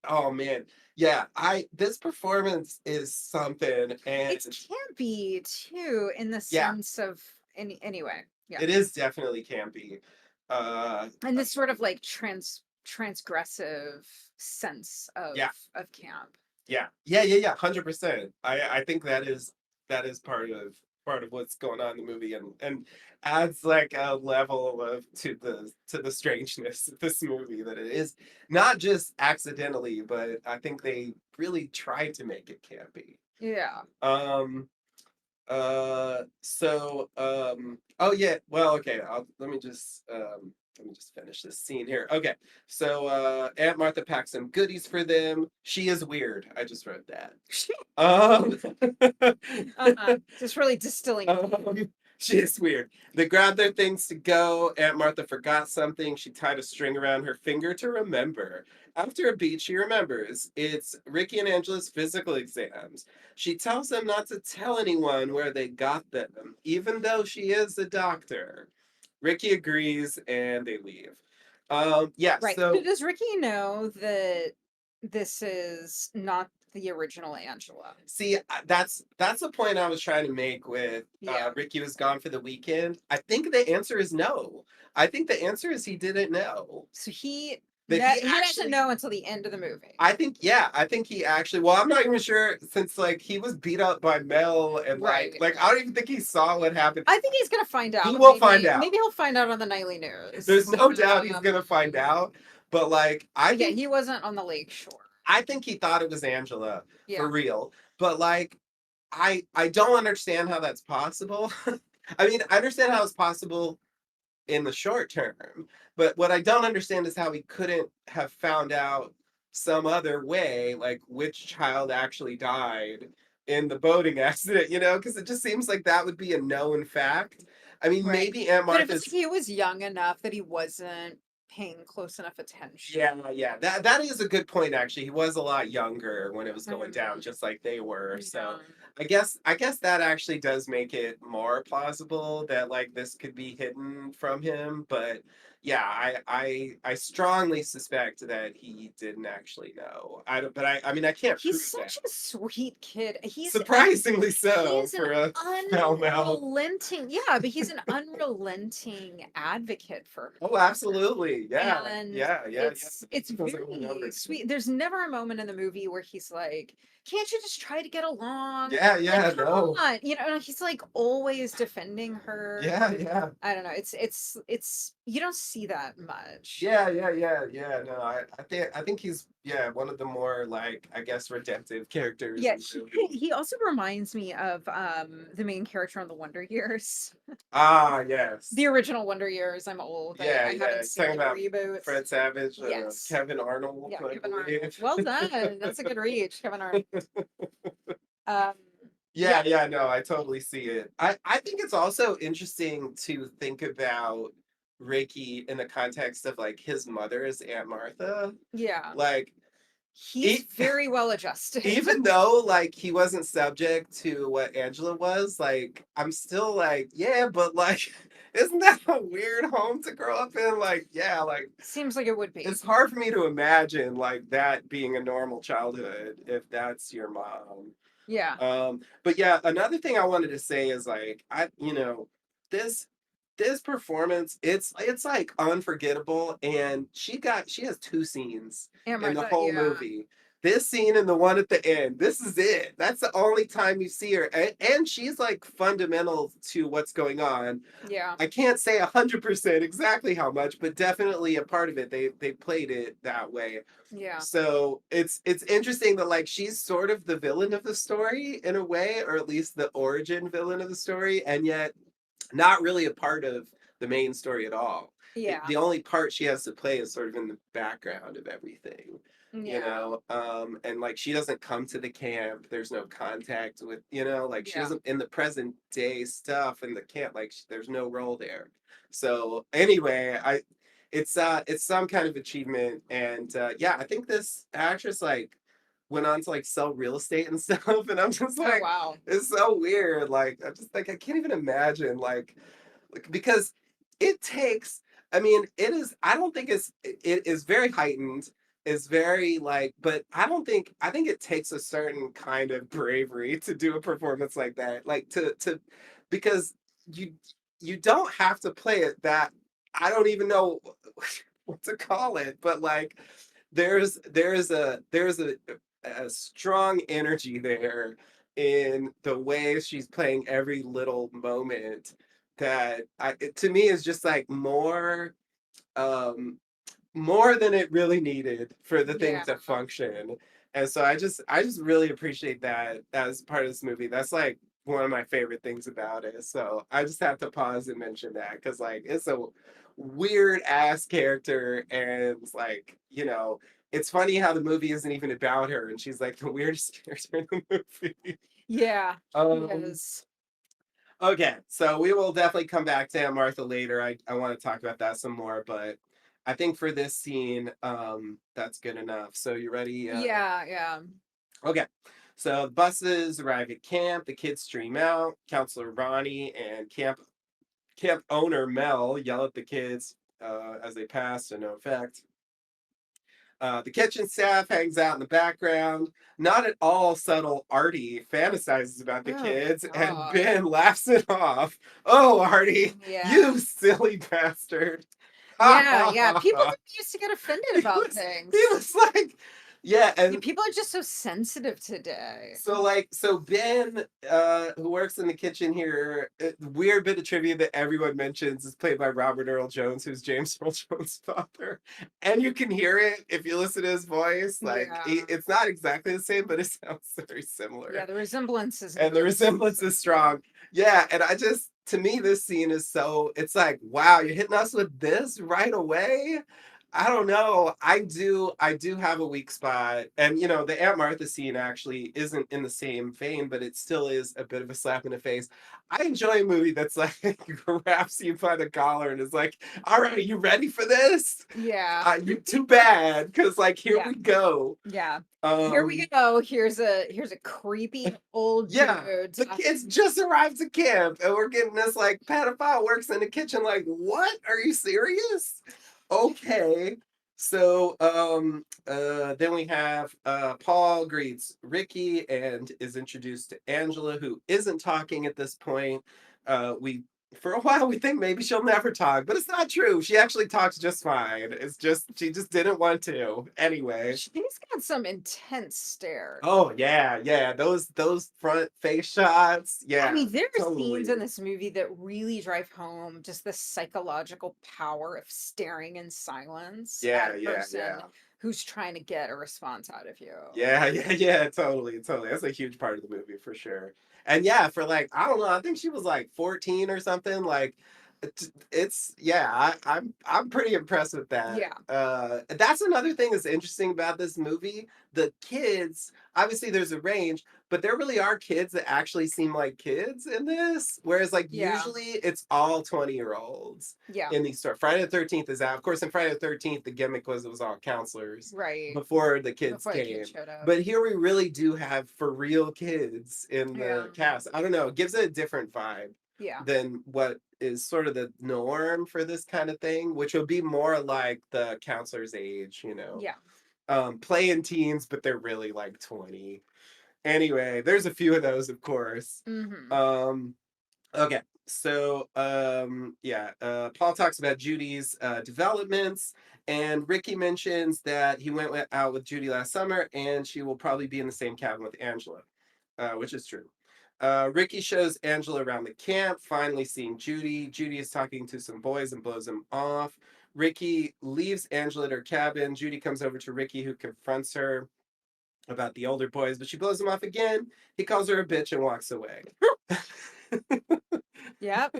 oh man. Yeah, I this performance is something, and It's campy too, in the yeah, sense of anyway. Yeah. it is definitely campy. Uh And this sort of like transgressive sense yeah, of camp. yeah. Yeah, yeah, yeah, 100%. I think that is part of what's going on in the movie, and adds like a level of to the strangeness of this movie, that it is not just accidentally, but I think they really tried to make it campy. Yeah. Um oh yeah, well, okay, let me just finish this scene here. Okay. So Aunt Martha packs some goodies for them. She is weird. I just wrote that. Um, Uh-huh. Just really distilling. she is weird. They grab their things to go. Aunt Martha forgot something. She tied a string around her finger to remember. After a beat, she remembers. It's Ricky and Angela's physical exams. She tells them not to tell anyone where they got them, even though she is a doctor. Ricky agrees and they leave. Yeah, Right. So so does Ricky know that this is not the original Angela? see, that's the point I was trying to make with Yeah. Ricky was gone for the weekend. I think the answer is no. I think the answer is he didn't know. So That he he doesn't actually know until the end of the movie. I think, yeah, I think he actually, well, I'm not even sure, since like he was beat up by Mel, and like Right. like I don't even think he saw what happened. I think he's gonna find He out. will find Maybe out. he'll find out on the nightly There's news. no doubt he's gonna find out. But like I Yeah, think he wasn't on the lake shore. I think he thought it was Angela for Yeah. real. But like I don't understand how that's possible. I mean, I understand how it's possible in the short term. But what I don't understand is how he couldn't have found out some other way, like which child actually died in the boating accident, because it just seems like that would be a known fact. I mean, Right. maybe Aunt But it was Martha's. he was young enough that he wasn't paying close enough attention. Yeah, yeah, that is a good point. Actually, he was a lot younger when it was going down, Mhm. just like they were. So, Yeah. I guess that actually does make it more plausible that like this could be hidden from him. But yeah, I strongly suspect that he didn't actually know. I don't, but I mean I can't He's prove that. such a sweet kid. Surprisingly so He's an for a foul mouth. unrelenting, yeah, but he's an unrelenting advocate for Oh, her. absolutely. Yeah, And yeah, yeah, yeah. it's Because I remember. very sweet. There's never a moment in the movie where he's like, "Can't you just try to get along? Yeah, Like, yeah, come no. on." He's like always defending her. Yeah, yeah. I don't know. It's you don't see that much. Yeah, yeah, yeah, yeah. No, I think he's one of the more like I guess redemptive characters Yeah, in the he movie. he also reminds me of the main character on the Wonder Years. Ah, The yes. original Wonder Years. I'm old. Yeah, I yeah. haven't You're seen talking the about reboots. Fred Savage, Yes. Kevin Arnold, Yeah, I Kevin Arnold. believe. Well done. That's a good reach, Kevin Arnold. Um, Yeah, yeah, yeah, no, I totally see it. I think it's also interesting to think about Ricky in the context of like his mother is Aunt Martha. yeah. Like, He's e- very well adjusted. even though like he wasn't subject to what Angela was, like I'm still like, yeah, but like isn't that a weird home to grow up in? Like, yeah, like Seems like it would be. it's hard for me to imagine like that being a normal childhood if that's your mom. Yeah. But yeah, another thing I wanted to say is like this this performance, it's like unforgettable, and she has two scenes Aunt in the Martha, whole yeah. movie. This scene and the one at the end. This is it. That's the only time you see her, and she's like fundamental to what's going on. Yeah. I can't say 100% exactly how much, but definitely a part of it. They played it that way. Yeah. So it's interesting that like she's sort of the villain of the story in a way, or at least the origin villain of the story, and yet not really a part of the main story at all. Yeah. The only part she has to play is sort of in the background of everything, Yeah. and like she doesn't come to the camp. There's no contact with, like she Yeah. doesn't in the present day stuff in the camp. Like there's no role there. So anyway, it's some kind of achievement, and yeah, I think this actress like went on to like sell real estate and stuff, and I'm just Oh like, wow. it's so weird. Like I'm just like I can't even imagine because it takes. I mean, it is. I don't think it is very heightened. It's very like, but I think it takes a certain kind of bravery to do a performance like that. Like because you you don't have to play it that. I don't even know what to call it, but like there's a strong energy there in the way she's playing every little moment that to me is just like um more than it really needed for the thing Yeah. to function. And so I just really appreciate that as part of this movie. That's like one of my favorite things about it. So I just have to pause and mention that because like it's a weird ass character, and it's like, it's funny how the movie isn't even about her and she's like the weirdest character in the movie. Yeah. He um is. Okay, so we will definitely come back to Aunt Martha later. I want to talk about that some more, but I think for this scene, that's good enough. So you ready? Yeah, yeah. Okay. So the buses arrive at camp. The kids stream out. Counselor Ronnie and camp owner Mel yell at the kids as they pass to no effect. The kitchen staff hangs out in the background. Not at all subtle, Artie fantasizes about the Oh kids, and God. Ben laughs it off. Oh, Artie, Yeah. you silly bastard. Yeah, yeah. People he used to get offended about he things. was like, Yeah, Yeah, and people are just so sensitive today. so Ben, who works in the kitchen here, weird bit of trivia that everyone mentions is played by Robert Earl Jones, who's James Earl Jones' father. And you can hear it if you listen to his voice. Like Yeah. it's not exactly the same, but it sounds very Yeah, similar. the resemblance is And the resemblance is noticeable. strong. Yeah, and I just to me this scene is so it's like, wow, you're hitting us with this right away. I don't know. I do have a weak spot. And the Aunt Martha scene actually isn't in the same vein, but it still is a bit of a slap in the face. I enjoy a movie that's like grabs you by the collar and is like, all right, you ready for this? Yeah. You too bad, because like here Yeah. we go. Yeah. Here we Um go. Here's a creepy old Yeah, dude the kids just arrived to camp and we're getting this like pedophile works in the kitchen. Like, what? Are you serious? Okay. So then we have Paul greets Ricky and is introduced to Angela, who isn't talking at this point. We For a while we think maybe she'll never talk, but it's not true. She actually talks just fine. It's just she just didn't want to. Anyway. She's got some intense stare. Oh yeah, yeah. Those front face shots. I Yeah, mean, there are scenes in totally. this movie that really drive home just the psychological power of staring in silence at Yeah, a yeah, person yeah. who's trying to get a response out of you. Yeah, yeah, yeah, totally, totally. That's a huge part of the movie for sure. And yeah, for like, I don't know, I think she was like 14 or something. Like it's yeah, I'm pretty impressed with that. Yeah. That's another thing that's interesting about this movie. The kids, obviously there's a range, but there really are kids that actually seem like kids in this. Whereas like Yeah. usually it's all 20-year-olds Yeah. in these stories. Friday the 13th is out. Of course, in Friday the 13th, the gimmick was it was all counselors Right. before the kids Before the kid came. showed up. But here we really do have for real kids in Yeah. the cast. I don't know, it gives it a different vibe Yeah. than what is sort of the norm for this kind of thing, which would be more like the counselor's age. Yeah. Playing teens, but they're really like 20. Anyway, there's a few of those, of course. Hmm. Um, Okay, so yeah, Paul talks about Judy's developments, and Ricky mentions that he went out with Judy last summer, and she will probably be in the same cabin with Angela, which is true. Ricky shows Angela around the camp, finally seeing Judy. Judy is talking to some boys and blows him off. Ricky leaves Angela at her cabin. Judy comes over to Ricky, who confronts her about the older boys, but she blows him off again. He calls her a bitch and walks away. Yep.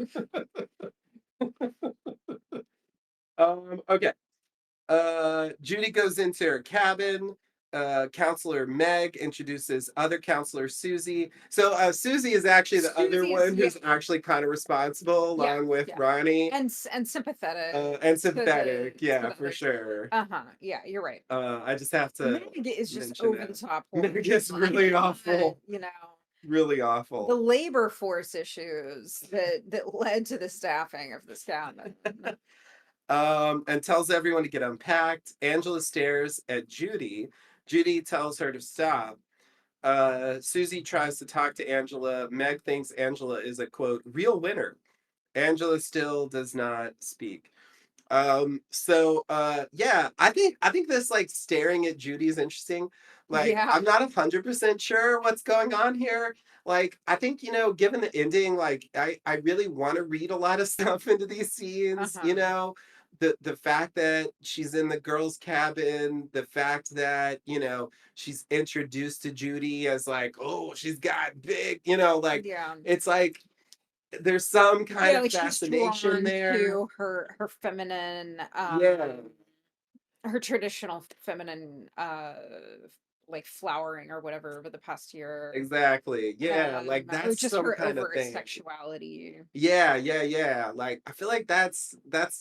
Okay. Judy goes into her cabin. Counselor Meg introduces other counselor Susie. So Susie is actually the other Susie's, one yeah. who's actually kind of responsible, Yeah. along with Yeah. Ronnie, And sympathetic and to sympathetic. the Yeah, for other. sure. Uh-huh. Yeah, you're right. I just have to Meg is just mention over the that. top Meg horrible. is I really cannot, awful. Really the awful. labor force issues that led to the staffing of this cabin. And tells everyone to get unpacked. Angela stares at Judy. Judy tells her to stop. Susie tries to talk to Angela. Meg thinks Angela is a quote, real winner. Angela still does not speak. Yeah, I think this like staring at Judy is interesting. Like, Yeah. I'm not 100% sure what's going on here. Like, I think, given the ending, like I really want to read a lot of stuff into these scenes, Uh-huh. the fact that she's in the girls' cabin, the fact that, she's introduced to Judy as like, oh, she's got big, like Yeah. it's like there's some kind Yeah, of like she's fascination drawn there. to her feminine, Yeah, her traditional feminine like flowering or whatever over the past year. exactly. Yeah, like Or that's just some her kind of overt thing. sexuality. Yeah, yeah, yeah. Like I feel like that's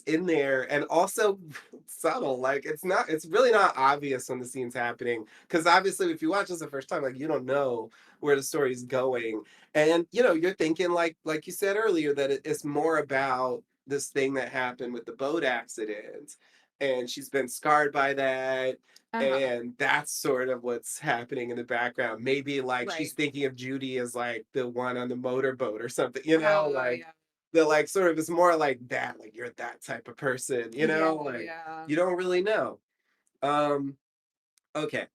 in there and also subtle. Like it's really not obvious when the scene's happening because obviously if you watch this the first time like you don't know where the story's going and you're thinking like you said earlier that it's more about this thing that happened with the boat accident and she's been scarred by that Uh-huh. and that's sort of what's happening in the background. Maybe like she's Right. thinking of Judy as like the one on the motorboat or something, Oh like yeah. the like sort of is more like that, like you're that type of person, Yeah, like yeah. you don't really know. Um, okay.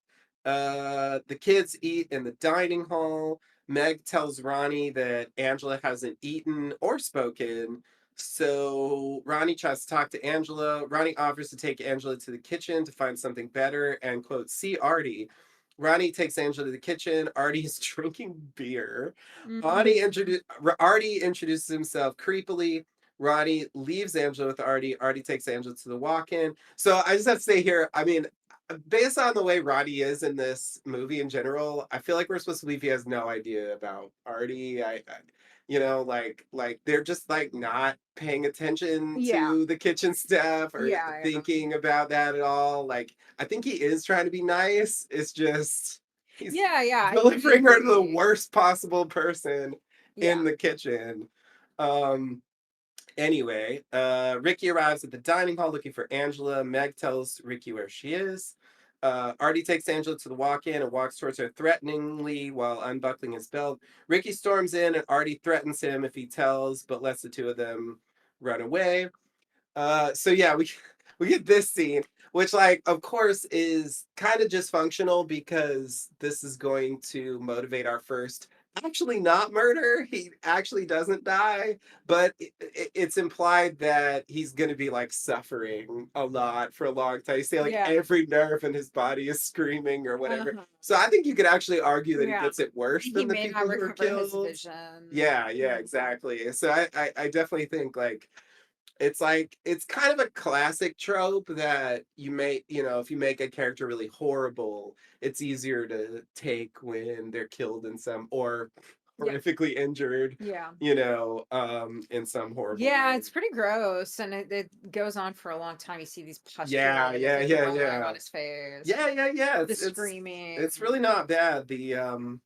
The kids eat in the dining hall. Meg tells Ronnie that Angela hasn't eaten or spoken. So Ronnie tries to talk to Angela. Ronnie offers to take Angela to the kitchen to find something better and, quote, see Artie. Ronnie takes Angela to the kitchen. Artie is drinking beer. Mhm. Artie introduces himself creepily. Ronnie leaves Angela with Artie. Artie takes Angela to the walk-in. So I just have to say here, I mean, based on the way Roddy is in this movie in general, I feel like we're supposed to believe he has no idea about Artie. Like they're just like not paying attention Yeah. to the kitchen staff or Yeah, yeah. thinking about that at all. Like I think he is trying to be nice. It's just he's Yeah, yeah, I delivering her to the agree. worst possible person in Yeah. the kitchen. Um, Anyway, Ricky arrives at the dining hall looking for Angela. Meg tells Ricky where she is. Artie takes Angela to the walk-in and walks towards her threateningly while unbuckling his belt. Ricky storms in and Artie threatens him if he tells, but lets the two of them run away. So yeah, we get this scene, which like of course is kind of just functional because this is going to motivate our first actually not murder. He actually doesn't die, but it's implied that he's going to be like suffering a lot for a long time. You say like Yeah. every nerve in his body is screaming or whatever. Uh-huh. So I think you could actually argue that he Yeah. gets it worse He than the may not people who are recover his killed. vision. Yeah, yeah, Mhm. exactly. So I definitely think like it's kind of a classic trope that you make, if you make a character really horrible, it's easier to take when they're killed in some or Yeah. horrifically injured, Yeah. in some horrible Yeah, way. it's pretty gross, and it goes on for a long time. You see these Yeah, pustules yeah, like yeah, growing yeah. on his face, Yeah, yeah, yeah. the It's screaming. really not bad. The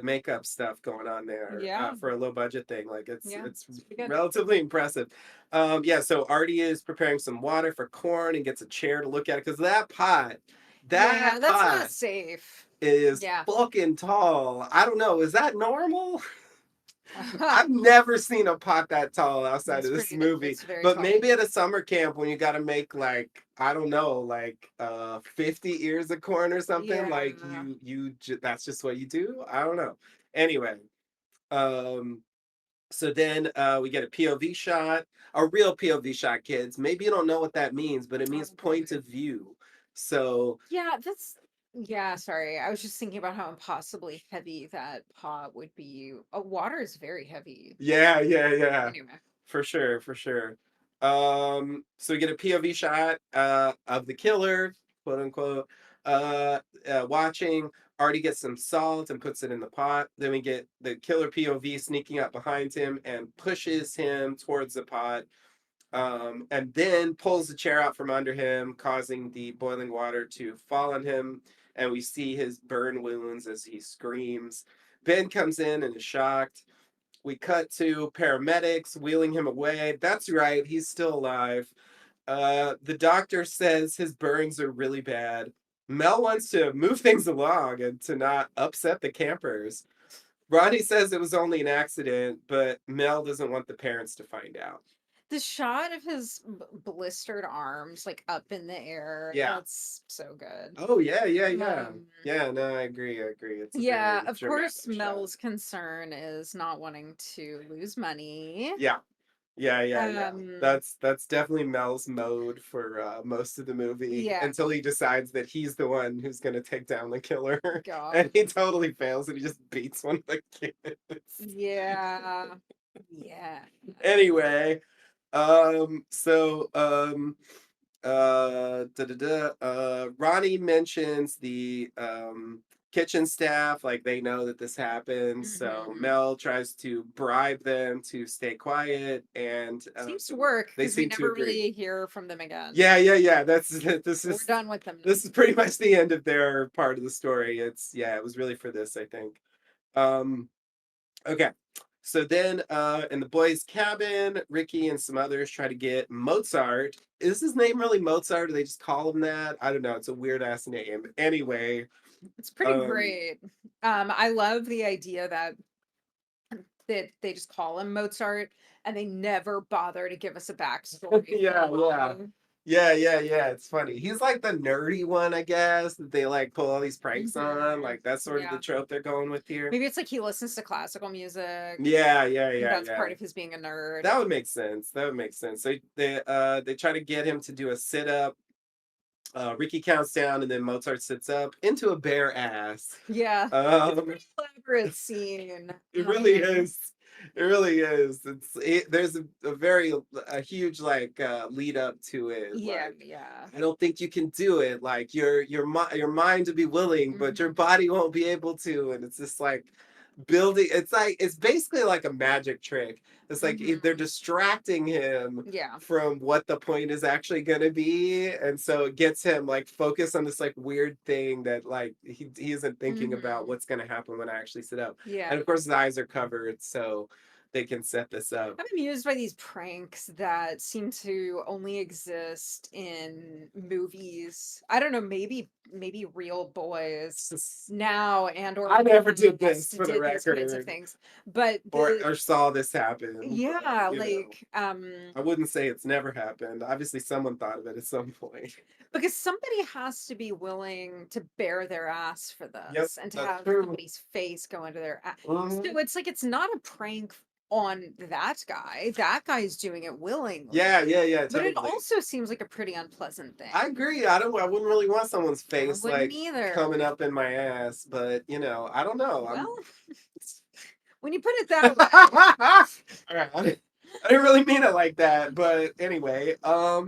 makeup stuff going on there Yeah, for a low budget thing, like yeah, it's it's pretty good. relatively impressive. Yeah, so Artie is preparing some water for corn and gets a chair to look at it because that Yeah, that's not pot safe. is Yeah. fucking tall. I don't know, is that normal? I've never seen a pot that tall outside of this movie, It's very but tall. maybe at a summer camp when you got to make like I don't know, like 50 ears of corn or something, like Yeah. that's just what you do. I don't know. Anyway, um so then we get a POV shot, a real POV shot, kids. Maybe you don't know what that means, but it Oh means point boy. of view. So Yeah, that's yeah, sorry. I was just thinking about how impossibly heavy that pot would be. Water is very heavy. yeah, yeah, yeah. Anyway. For sure, for sure. So we get a POV shot of the killer, quote unquote, watching. Artie gets some salt and puts it in the pot. Then we get the killer POV sneaking up behind him and pushes him towards the pot. And then pulls the chair out from under him, causing the boiling water to fall on him. And we see his burn wounds as he screams. Ben comes in and is shocked. We cut to paramedics wheeling him away. That's right, he's still alive. The doctor says his burns are really bad. Mel wants to move things along and to not upset the campers. Ronnie says it was only an accident, but Mel doesn't want the parents to find out. The shot of his blistered arms like up in the air, Yeah. that's so good. Oh, yeah, yeah, yeah. Um Yeah, no, I agree. I agree. It's a yeah, very of course dramatic shot. Mel's concern is not wanting to lose money. Yeah. Yeah, yeah, yeah. Um That's definitely Mel's mode for most of the movie yeah, until he decides that he's the one who's going to take down the killer, God. and he totally fails and he just beats one of the kids. Yeah. Yeah. Anyway, so Ronnie mentions the kitchen staff, like they know that this happens. So Mhm. Mel tries to bribe them to stay quiet, and Seems to work they because we seem to never agree. really hear from them again. Yeah, yeah, yeah. That's We're done with them now. this is pretty much the end of their part of the story. It's yeah, it was really for this, I think. Um, Okay. So then in the boys' cabin, Ricky and some others try to get Mozart. Is his name really Mozart? Or do they just call him that? I don't know. It's a weird ass name. Anyway, It's pretty um great. I love the idea that they just call him Mozart and they never bother to give us a backstory for yeah, yeah. why. Yeah, yeah, yeah, it's funny. He's like the nerdy one, I guess, that they like pull all these pranks on. Mhm. Like that's sort of the Yeah. trope they're going with here. Maybe it's like he listens to classical music, Yeah, yeah, and yeah, that's yeah. part of his being a nerd. That would make sense. That would make sense. They try to get him to do a sit up. Ricky counts down, and then Mozart sits up into a bare ass. Yeah. It's a Um, pretty elaborate scene. It really is. It really is. There's a very a huge like lead up to it. Yeah, Like yeah. I don't think you can do it. Like your mind to be willing, but your Mhm. body won't be able to. And it's just like building. It's like it's basically like a magic trick. It's like they're Mhm. distracting him Yeah. from what the point is actually going to be, and so it gets him like focused on this like weird thing that like he isn't thinking about Mhm. what's going to happen when I actually sit up. Yeah. And of course his eyes are covered so they can set this up. I'm amused by these pranks that seem to only exist in movies. I don't know, maybe real boys now and or I in the never did this past for the did these kinds of record, things. But or saw this happen, but yeah, like I wouldn't say it's never happened. Obviously someone thought of it at some point. because somebody has to be willing to bare their ass for Yep, this and to that's have true. somebody's face go into their ass. Mhm. So it's like it's not a prank on that guy. That guy's doing it Yeah, willingly. yeah, yeah, But it totally. also seems like a pretty unpleasant I thing. agree. I wouldn't really want someone's I face wouldn't like either. coming up in my ass, but I don't know. I'm Well, when you put it that way. all right. I didn't really mean it like that, but anyway, all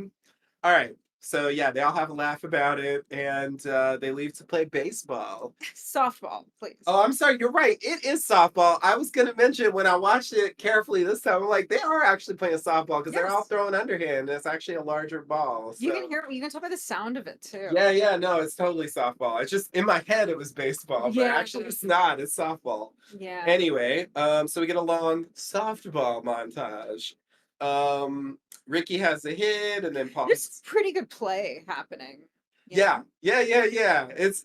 right. So yeah, they all have a laugh about it, and they leave to play baseball. Softball, please. Oh, I'm sorry. You're right. It is softball. I was gonna mention when I watched it carefully this time. I'm like, they are actually playing softball because they're all Yes. throwing underhand. It's actually a larger ball. You can So hear you can tell by the sound of it too. yeah, yeah. No, it's totally softball. It's just in my head it was baseball, but Yeah. actually it's not. It's softball. Yeah. Anyway, so we get a long softball montage. Um, Ricky has a hit, and then Paul There's hits. pretty good play happening. You Yeah, know? yeah, yeah, yeah. It's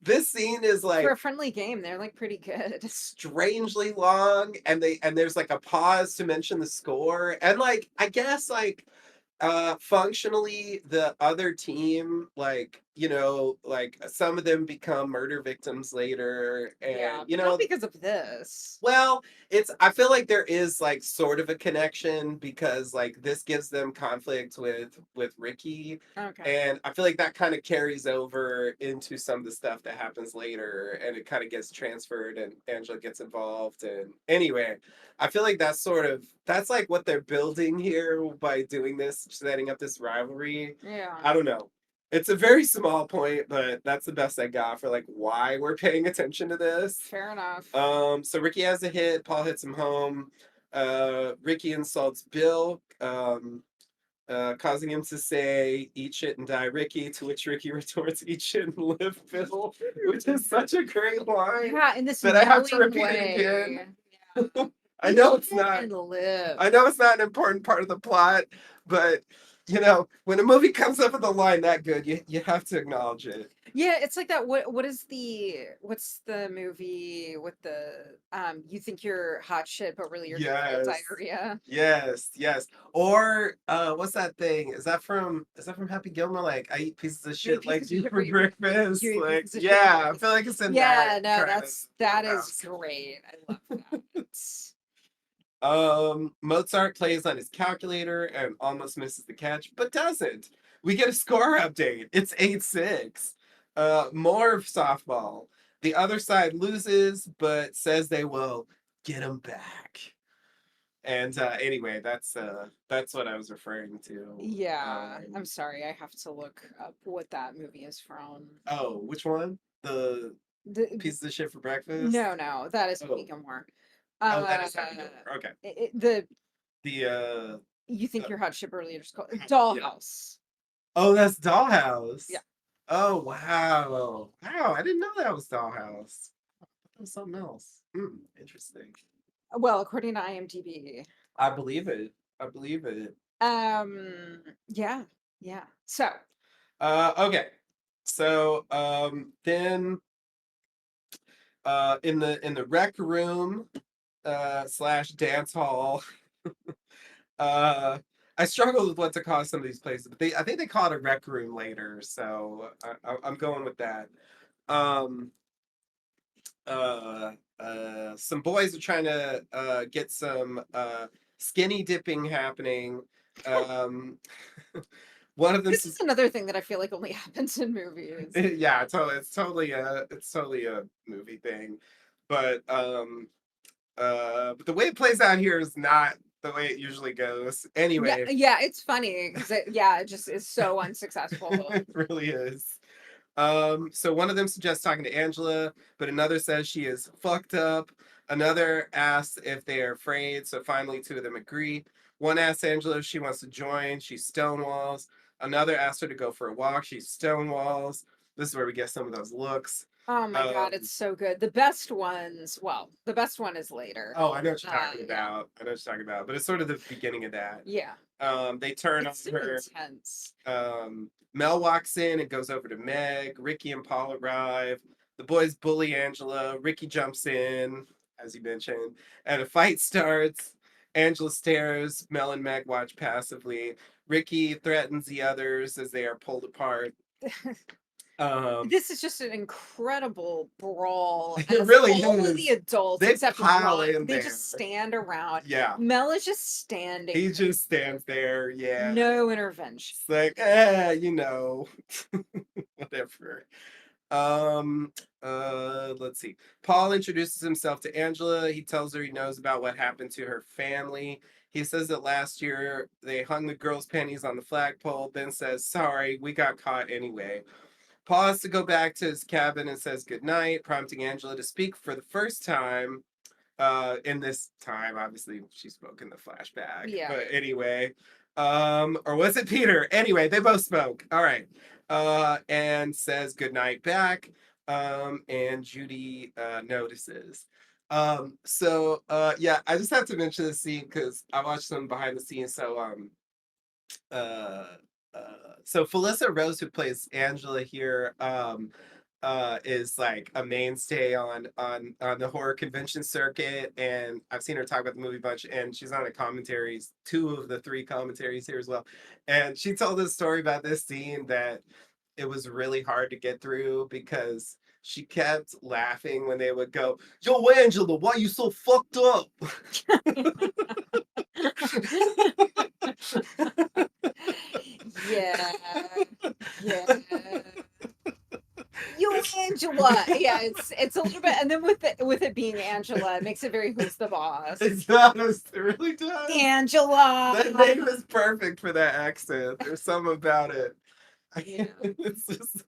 this scene is For a like friendly game, they're like pretty good. strangely long, and there's like a pause to mention the score, and like I guess like functionally, the other team, like, like some of them become murder victims later, Yeah, and but not because of this. well, I feel like there is like sort of a connection because like this gives them conflict with Ricky, Okay. and I feel like that kind of carries over into some of the stuff that happens later, and it kind of gets transferred, and Angela gets involved, and anyway, I feel like that's like what they're building here by doing this, setting up this rivalry. Yeah. I don't know. It's a very small point, but that's the best I got for like why we're paying attention to this. Fair enough. So Ricky has a hit, Paul hits him home. Ricky insults Bill, causing him to say, "Eat shit and die, Ricky," to which Ricky retorts, "Eat shit and live, Bill," which is such a great line Yeah, in this that I have to yelling repeat it again. way. Yeah. I Eat know it's shit not and live. I know it's not an important part of the plot, but when a movie comes up with a line that good, you have to acknowledge it. Yeah, it's like that. What's the movie with the you think you're hot shit, but really you're gonna get Yes. diarrhea? Yes, yes. Or what's that thing? Is that from Happy Gilmore? Like I eat pieces of You eat shit like pieces of you shit, for but you breakfast. eat Like pieces of shit for yeah, I breakfast. feel like it's in that Yeah, no, kind of that is wheelhouse. great. I love that. Mozart plays on his calculator and almost misses the catch, but doesn't. We get a score update. It's 8-6. More of softball. The other side loses, but says they will get him back. And anyway, that's what I was referring to. Yeah, I'm sorry. I have to look up what that movie is from. Oh, which one? The The pieces of shit for breakfast? no, no, that is Happy Oh, Gilmore. oh, that Uh, is Happy Gilmore. Okay. the The you think the you're hot shit, but really you're just called yeah. Dollhouse. Oh, that's Yeah. Dollhouse. Oh wow. Wow, I didn't know that was Dollhouse. That was something else. Interesting. Well, according to IMDb. I believe it. I believe it. Yeah, yeah. So, Okay. So then in the rec room slash dance hall. Uh, I struggle with what to call some of these places, but I think they call it a rec room later, so I'm going with that. Um, some boys are trying to get some skinny dipping happening. Um, one of them This is says, another thing that I feel like only happens in movies. "Yeah, totally. It's totally a movie thing." But but the way it plays out here is not the way it usually goes. Yeah, Anyway, yeah, it's funny because it just is so unsuccessful. it really is. So one of them suggests talking to Angela, but another says she is fucked up. Another asks if they are afraid, so finally two of them agree. One asks Angela if she wants to join, she stonewalls. Another asks her to go for a walk, she stonewalls. This is where we get some of those looks. Oh my God, Um, it's so good. The best ones, well, the best one is later. oh, I know what you're talking Yeah, about. I know what you're talking about, but it's sort of the beginning of that. yeah. They turn on It's so her. intense. Mel walks in and goes over to Meg. Ricky and Paul arrive. The boys bully Angela. Ricky jumps in, as you mentioned, and a fight starts. Angela stares. Mel and Meg watch passively. Ricky threatens the others as they are pulled apart. Um, This is just an incredible brawl it as really all of the is. adults They except pile Ron, in they there. just stand around. Yeah, Mel is just standing he just there. stands there. Yeah, No intervention. it's like, whatever. Um, let's see. Paul introduces himself to Angela. He tells her he knows about what happened to her family. He says that last year they hung the girls' panties on the flagpole, then says, sorry, we got caught anyway. Paul has to go back to his cabin and says goodnight, prompting Angela to speak for the first time. In this time, obviously, she spoke in the flashback. Yeah. But anyway, or was it Peter? Anyway, they both spoke. All right. And says goodnight back. And Judy notices. Yeah, I just have to mention this scene because I watched some behind the scenes. Uh so Felissa Rose, who plays Angela here, is like a mainstay on the horror convention circuit, and I've seen her talk about the movie a bunch, and she's on the commentaries, two of the three commentaries here as well. And she told this story about this scene that it was really hard to get through because she kept laughing when they would go, "Yo, Angela, why you so fucked up?" Yeah. Yeah. You Angela. Yeah, it's a little bit, and then with it being Angela, it makes it very who's the boss. It does. It really does. Angela. That name is perfect for that accent. There's something about it. Yeah. It's just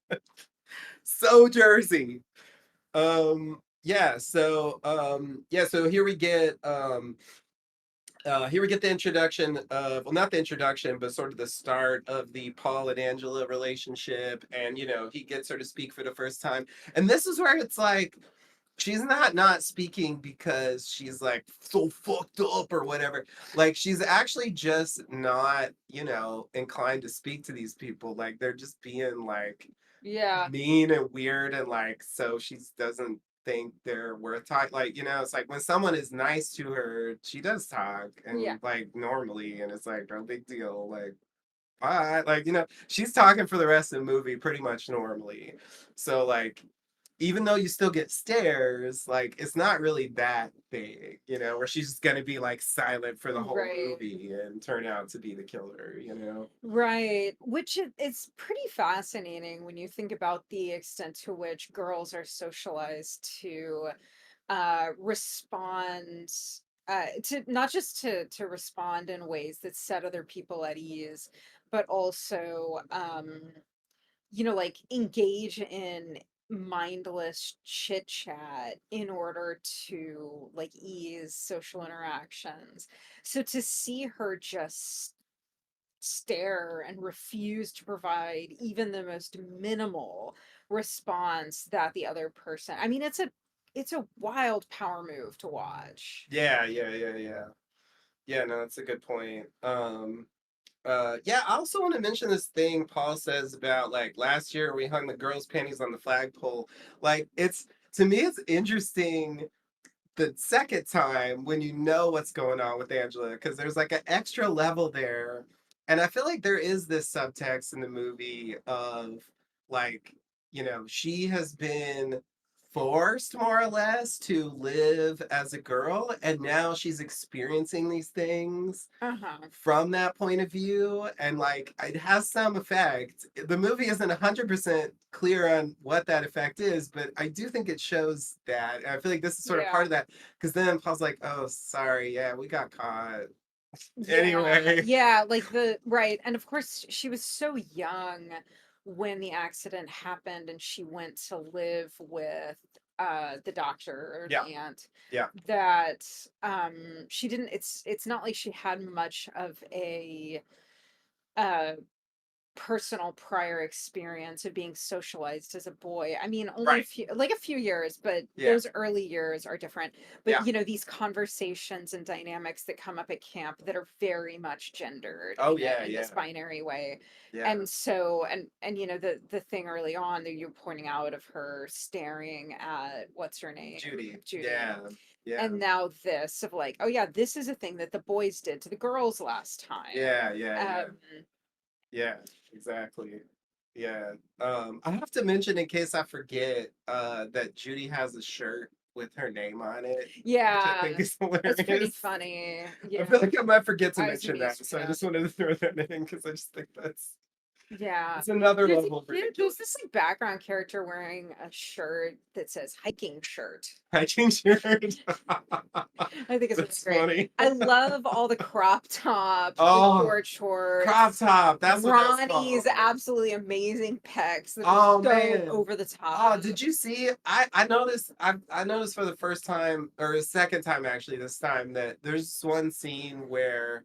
so Jersey. So here we get the introduction of, well, not the introduction, but sort of the start of the Paul and Angela relationship, and he gets her to speak for the first time, and this is where it's like she's not speaking because she's like so fucked up or whatever. Like she's actually just not inclined to speak to these people. Like they're just being like Yeah. mean and weird, and like so she doesn't think they're worth talking. Like it's like when someone is nice to her, she does talk Yeah. and like normally, and it's like no big deal. Like bye. Like she's talking for the rest of the movie pretty much normally. So like even though you still get stares, like it's not really that big, where she's just gonna be like silent for the whole Right. movie and turn out to be the killer. Right. Which it's pretty fascinating when you think about the extent to which girls are socialized to respond to not just to respond in ways that set other people at ease, but also like engage in mindless chit chat in order to like ease social interactions. So to see her just stare and refuse to provide even the most minimal response that the other person, I mean, it's a wild power move to watch. Yeah. Yeah, no, that's a good point. Yeah, I also want to mention this thing Paul says about like last year we hung the girls' panties on the flagpole. Like it's to me it's interesting the second time when you know what's going on with Angela, because there's like an extra level there And I feel like there is this subtext in the movie of like, she has been forced more or less to live as a girl, and now she's experiencing these things Uh-huh. from that point of view, and like it has some effect. The movie isn't 100% clear on what that effect is, but I do think it shows that. And I feel like this is sort of part Yeah. of that, because then Paul's like, oh, sorry, yeah, we got caught. Yeah. Anyway. Yeah, like the right. And of course, she was so young when the accident happened and she went to live with the doctor or Yeah, the aunt yeah, that she didn't it's not like she had much of a uh personal prior experience of being socialized as a boy. I mean, only right. a few years, but Yeah, those early years are different. But yeah. these conversations and dynamics that come up at camp that are very much gendered Oh, yeah, in yeah, this binary way. yeah. And so and the thing early on that you're pointing out of her staring at what's her name? Judy. Judy. Yeah, yeah, And now this of like, oh yeah, this is a thing that the boys did to the girls last time. yeah, yeah, yeah, Um yeah, exactly. Yeah. I have to mention in case I forget, that Judy has a shirt with her name on it, which I think Yeah, is that's pretty hilarious. funny. I Yeah, feel like I might forget to I was mention that, amused so I too. just wanted to throw that in because I just think Yeah. it's another There's a level of kid, there's this ridiculous. like background character wearing a shirt that says hiking shirt. Hiking shirt. I think it's really That's great. funny. I love all the crop tops, the Oh, short crop shorts, top. That's what that's Ronnie's called. absolutely amazing pecs that are Oh so man. over the top. Oh, did you see? I noticed. I noticed for the first time or the second time actually this time that there's one scene where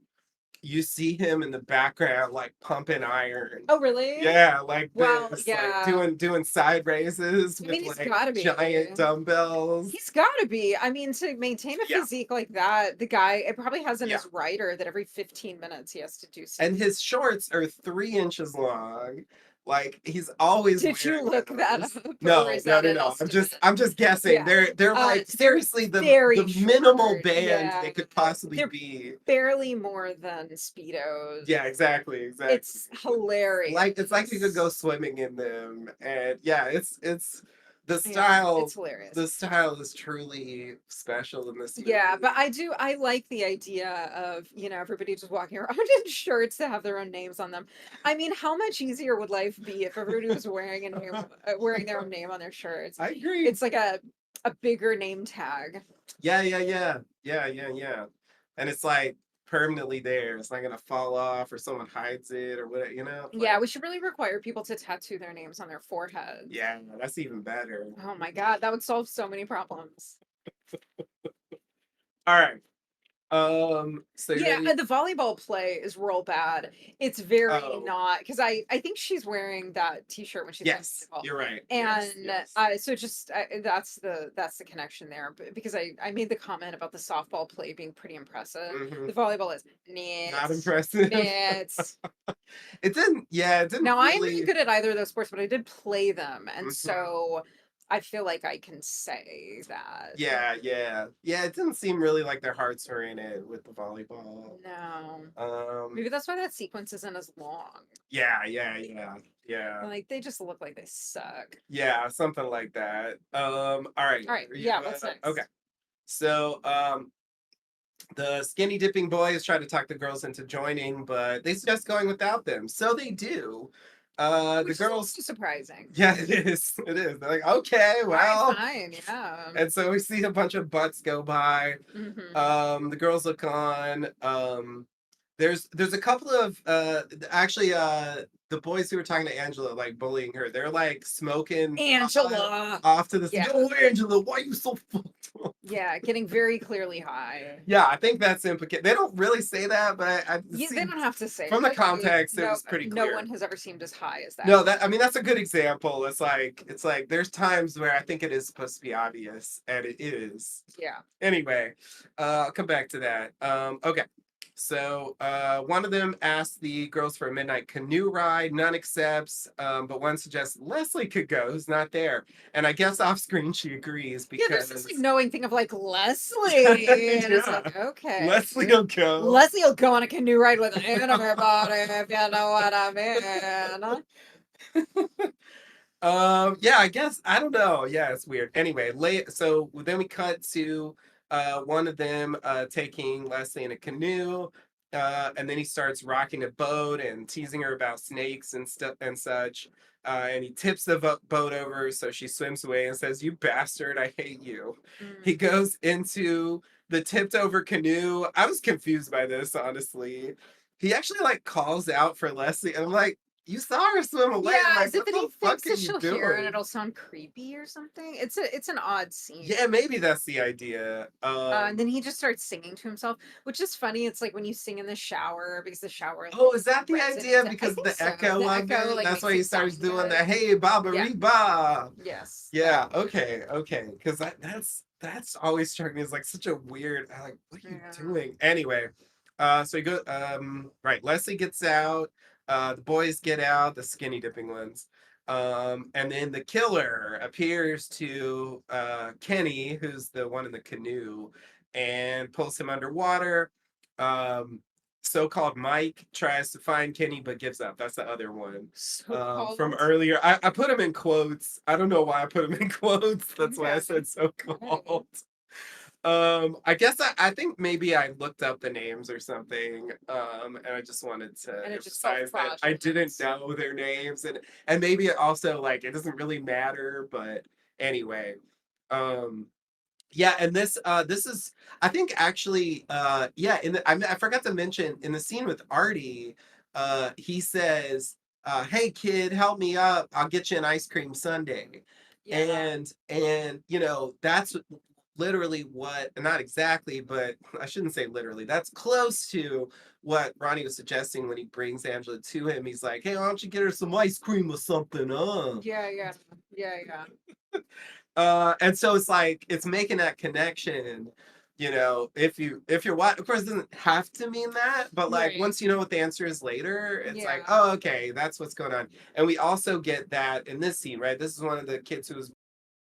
you see him in the background like pumping iron. Oh, really? Yeah, like Well, this, like yeah. doing side raises I mean, with he's like gotta be. giant dumbbells. He's gotta be. I mean, to maintain a Yeah, physique like that, the guy it probably has in yeah. his rider that every 15 minutes he has to do And something. his shorts are 3 inches long. Like he's always Did you wearing look that those. up, or No, is no, that no, an no. estimate? I'm just guessing. Yeah. They're like They're seriously the very minimal short. band Yeah. they could possibly They're be. barely more than Speedos. Yeah, exactly, exactly. It's hilarious. It's like you could go swimming in them, and yeah, it's the Yeah, style. it's hilarious. The style is truly special in this Yeah, but movie. I like the idea of, everybody just walking around in shirts that have their own names on them. I mean, how much easier would life be if everybody was wearing their own name on their shirts? I agree. It's like a bigger name tag. Yeah, yeah, yeah, yeah, yeah, yeah. And it's like permanently there. It's not gonna fall off or someone hides it or whatever. It's Yeah, like, we should really require people to tattoo their names on their foreheads. yeah, that's even better. Oh my God, that would solve so many problems. All right. So you Yeah, ready? the volleyball play is real bad. It's very Oh, not because I think she's wearing that t-shirt when she's playing yes, volleyball. you're right. Yes, And yes. so just that's the connection there because I made the comment about the softball play being pretty impressive. Hmm. The volleyball is Not nits, impressive. nits. It didn't, yeah, it didn't Now I'm not really. good at either of those sports, but I did play them, and Mhm. so I feel like I can say that. Yeah, yeah, yeah. It didn't seem really like their hearts were in it with the volleyball. No. Um, Maybe that's why that sequence isn't as long. yeah, yeah, yeah, yeah. Like they just look like they suck. Yeah, something like that. All right. All right, Are yeah, you what's okay. next? So the skinny dipping boys try to talk the girls into joining, but they suggest going without them. So they do. The Which is girls also surprising. yeah, it is. It is. They're like, okay, All right, well. fine, yeah. And so we see a bunch of butts go by. Hmm. The girls look on. There's a couple of actually the boys who were talking to Angela like bullying her. They're like smoking pot Angela. off to the Yeah, yo Angela, why are you so fucked up? yeah, getting very clearly high. Yeah, I think that's implicated. They don't really say that, but I Yeah, they see don't have to say from the it. context it No, was pretty no clear. one has ever seemed as high as that. No, that I mean that's a good example. It's like there's times where I think it is supposed to be obvious, and it is. Yeah. Anyway, I'll come back to that. Okay. So one of them asks the girls for a midnight canoe ride. None accepts, but one suggests Leslie could go, who's not there. And I guess off screen she agrees Yeah, there's this like because knowing thing of like Leslie, and it's yeah, like okay, Leslie will go. Leslie will go on a canoe ride with anybody if you know what I mean. Yeah, I guess I don't know. Yeah, it's weird. Anyway, so then we cut to one of them taking Leslie in a canoe. And then he starts rocking a boat and teasing her about snakes and stuff and such. And he tips the boat over so she swims away and says, "You bastard, I hate you." He Mm. goes into the tipped over canoe. I was confused by this, honestly. He actually like calls out for Leslie, and I'm like, you saw her swim away. I'm Yeah, like, is it what that he the fuck thinks are that you she'll hear and doing? it'll sound creepy or something? It's an odd scene. Yeah, maybe that's the idea. And then he just starts singing to himself, which is funny. It's like when you sing in the shower because the shower Oh, is that the idea? resonates. I Because think the so. echo The of echo it? like That's why makes he it starts sound doing the good. hey Baba Yeah. Reba. Yes. Yeah. Yeah, okay. Because that's always struck me as like such a weird. I'm like, what are you Yeah. doing? Anyway, so you go. Right. Leslie gets out. The boys get out. The skinny dipping ones. And then the killer appears to Kenny, who's the one in the canoe, and pulls him underwater. Um, So-called Mike tries to find Kenny but gives up. That's the other one So from called. earlier. I put him in quotes. I don't know why I put him in quotes. That's why I Okay. said so Okay. called. I guess I think maybe I looked up the names or something. And I just wanted to And it just felt emphasize that I didn't fraudulent. know their names, and maybe it also like it doesn't really matter, but anyway. Um, yeah, and this is I think actually yeah, I forgot to mention in the scene with Artie, he says, "Hey kid, help me up. I'll get you an ice cream sundae." Yeah. And you know, that's literally what not exactly, but I shouldn't say literally. That's close to what Ronnie was suggesting when he brings Angela to him. He's like, "Hey, why don't you get her some ice cream or something, huh?" Yeah. Yeah. Yeah. Yeah. And so it's like it's making that connection, you know, if you're what of course it doesn't have to mean that, but like Right. once you know what the answer is later, it's like, Yeah. oh, okay, that's what's going on. And we also get that in this scene, right? This is one of the kids who was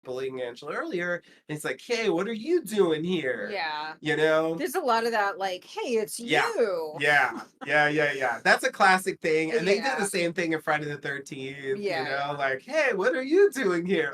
bullying Angela earlier, and it's like, hey, what are you doing here? Yeah. You know? There's a lot of that, like, hey, it's Yeah. you. Yeah. That's a classic thing. And they did the Yeah. same thing in Friday the 13th, you Yeah. know, Yeah. like, hey, what are you doing here?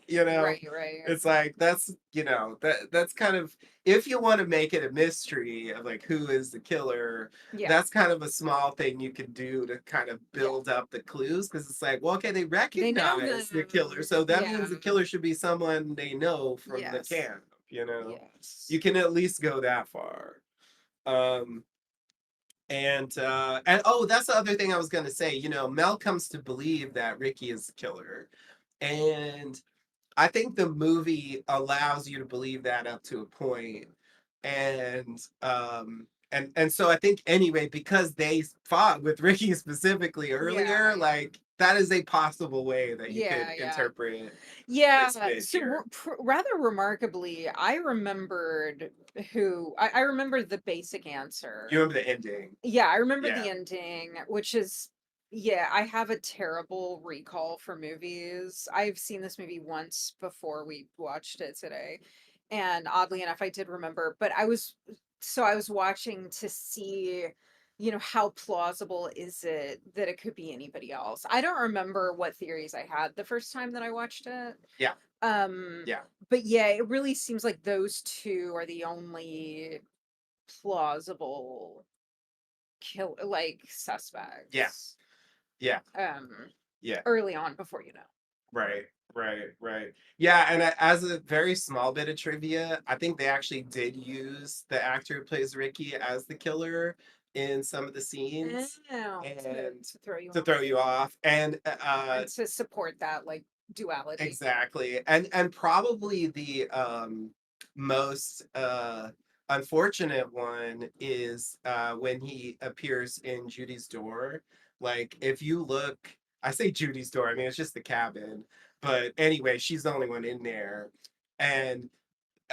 You know, Right. Right. it's like that's you know, that's kind of if you want to make it a mystery of like who is the killer, Yeah. that's kind of a small thing you could do to kind of Yeah. build up the clues because it's like, well, okay, they They know recognize the killer, them. so that Yeah. means the killer should be someone they know from the Yes. camp, you know. You Yes. can at least go that far. Um, and oh, that's the other thing I was gonna say. You know, Mel comes to believe that Ricky is the killer, and I think the movie allows you to believe that up to a point, and so I think anyway because they fought with Ricky specifically Yeah. earlier, Yeah. like that is a possible way that you could Yeah. Yeah. interpret Yeah, this bit so here. rather remarkably, I remembered I remembered the basic answer. You remember the ending? Yeah, I remember Yeah. the ending, which is yeah, I have a terrible recall for movies. I've seen this movie once before we watched it today. And oddly enough, I did remember, but I was watching to see, how plausible is it that it could be anybody else. I don't remember what theories I had the first time that I watched it. Yeah. Um, Yeah. but yeah, it really seems like those two are the only plausible kill like Yeah. suspects Yeah. um Yeah. early on before you know. Right. Yeah, and as a very small bit of trivia, I think they actually did use the actor who plays Ricky as the killer in some of the scenes, Oh, and to throw you to off throw you off. And and to support that like duality. exactly. And probably the most unfortunate one is when he appears in Judy's door. Like if you look, I say Judy's door, I mean it's just the cabin. But anyway, she's the only one in there. And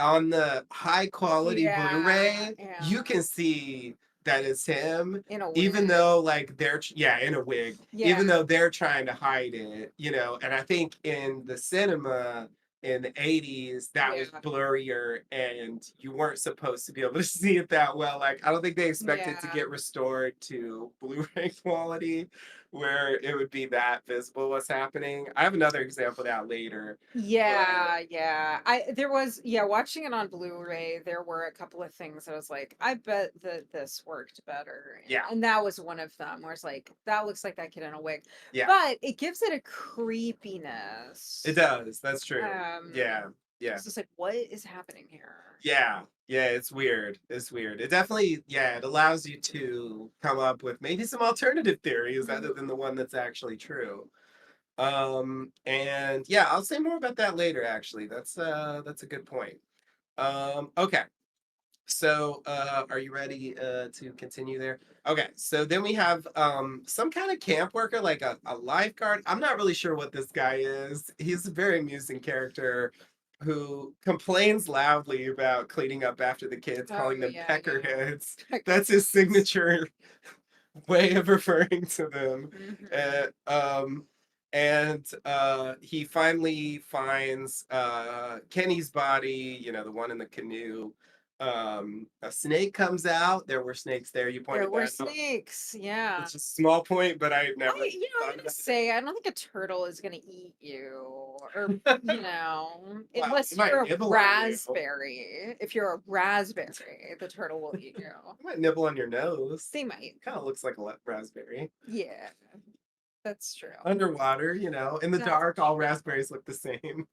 on the high quality Yeah, Blu-ray, you yeah. can see that is him, in a even wig. though like yeah, in a wig, Yeah, even though they're trying to hide it, you know. And I think in the cinema in the 80s that was yeah, blurrier and you weren't supposed to be able to see it that well. Like I don't think they expected to yeah. get restored to Blu-ray quality where it would be that visible what's happening. I have another example of that later, but Yeah, yeah. There was, yeah, watching it on Blu-ray, there were a couple of things that I was like, I bet that this worked better. yeah, And that was one of them where it's like, that looks like that kid in a wig. yeah, But it gives it a it creepiness. does. That's true. Um, Yeah, yeah. it's just like, what is happening here? Yeah, yeah, it's weird. It's weird. It definitely, yeah, it allows you to come up with maybe some alternative theories other than Mhm. the one that's actually true. And yeah, I'll say more about that later, actually. That's a good point. Okay. So, are you ready to continue there? Okay, so then we have some kind of camp worker, like a lifeguard. I'm not really sure what this guy is. He's a very amusing character who complains loudly about cleaning up after the kids, Oh, calling them yeah, yeah. peckerheads. That's his Peckerheads. signature way of referring to them. Hmm. Uh, um, and he finally finds Kenny's body, you know, the one in the canoe. A snake comes out. There were snakes there. You There pointed were that out. snakes. Yeah. It's a small point, but I never I'm thought gonna about say I don't think a turtle is gonna eat you, or it. Well, it unless might you're a nibble on you. raspberry. If you're a raspberry, the turtle will eat you. It might nibble on your nose. They might. Kind of looks like a raspberry. Yeah, that's true. Underwater, you know, in the That's dark, all raspberries look the same.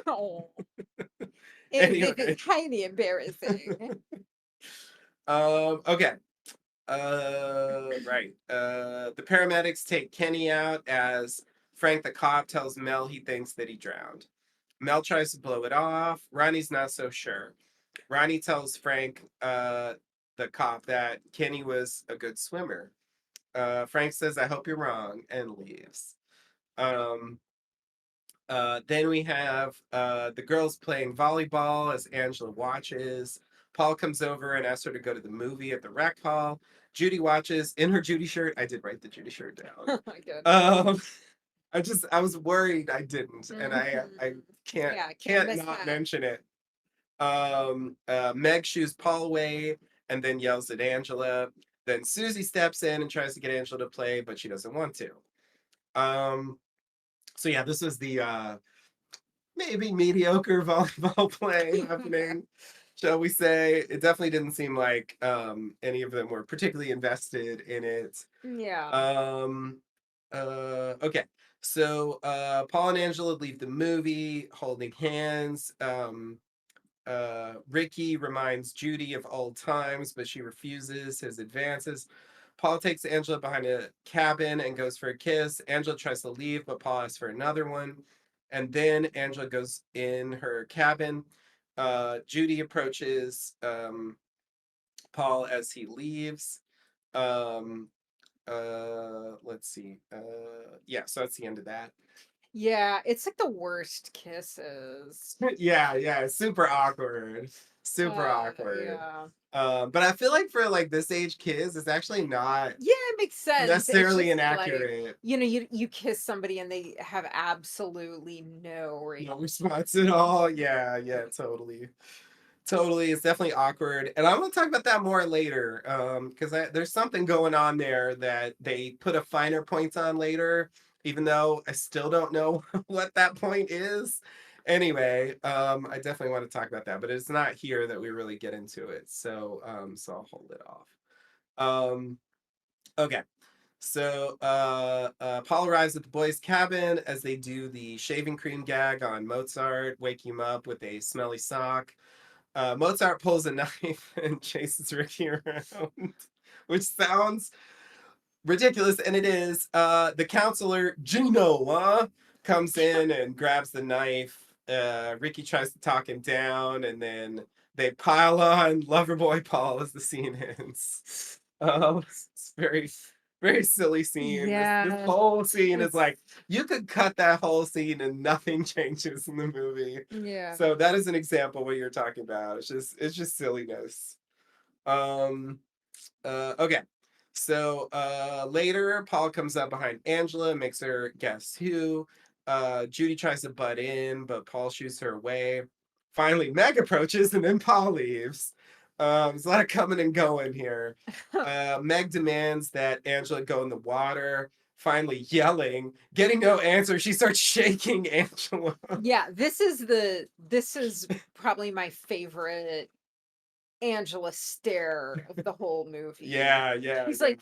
oh, it's Anyway, highly embarrassing. okay. Right. The paramedics take Kenny out as Frank the cop tells Mel he thinks that he drowned. Mel tries to blow it off. Ronnie's not so sure. Ronnie tells Frank, the cop, that Kenny was a good swimmer. Frank says, I hope you're wrong, and leaves. Um, then we have the girls playing volleyball as Angela watches. Paul comes over and asks her to go to the movie at the rec hall. Judy watches in her Judy shirt. I did write the Judy shirt down. Oh my goodness. Um, I was worried I didn't, and I Hmm. can't Yeah, can't can't miss not that. mention it. Meg shoos Paul away and then yells at Angela. Then Susie steps in and tries to get Angela to play, but she doesn't want to. Um, so yeah, this was the maybe mediocre volleyball play happening, shall we say. It definitely didn't seem like any of them were particularly invested in it. Yeah. Um, okay. So Paul and Angela leave the movie holding hands. Ricky reminds Judy of old times, but she refuses his advances. Paul takes Angela behind a cabin and goes for a kiss. Angela tries to leave, but Paul asks for another one. And then Angela goes in her cabin. Judy approaches Paul as he leaves. Um, let's see. Yeah, so that's the end of that. Yeah, it's like the worst kisses. Yeah, yeah, super awkward. Super awkward. Yeah. But I feel like for like this age kids, it's actually not Yeah, it makes sense. It's necessarily just like, inaccurate. you kiss somebody and they have absolutely no No reaction. response at all. Yeah, yeah, totally. Totally. It's definitely awkward. And I'm gonna talk about that more later. Because there's something going on there that they put a finer point on later, even though I still don't know what that point is. Anyway, I definitely want to talk about that, but it's not here that we really get into it. So I'll hold it off. Um, okay. So Paul arrives at the boys' cabin as they do the shaving cream gag on Mozart, wake him up with a smelly sock. Mozart pulls a knife and chases Ricky around, which sounds ridiculous, and it is. The counselor, Gino, comes in and grabs the knife. Ricky tries to talk him down, and then they pile on Loverboy Paul as the scene ends. It's very, very silly scene. This Yeah, whole scene is it's like you could cut that whole scene and nothing changes in the movie. yeah. So that is an example of what you're talking about. It's just silliness. Um, Okay. So later, Paul comes up behind Angela, makes her guess who. Judy tries to butt in, but Paul shoots her away. Finally, Meg approaches, and then Paul leaves. There's a lot of coming and going here. Meg demands that Angela go in the water. Finally, yelling, getting no answer, she starts shaking Angela. Yeah, this is probably my favorite Angela stare of the whole movie. Yeah, yeah, He's like,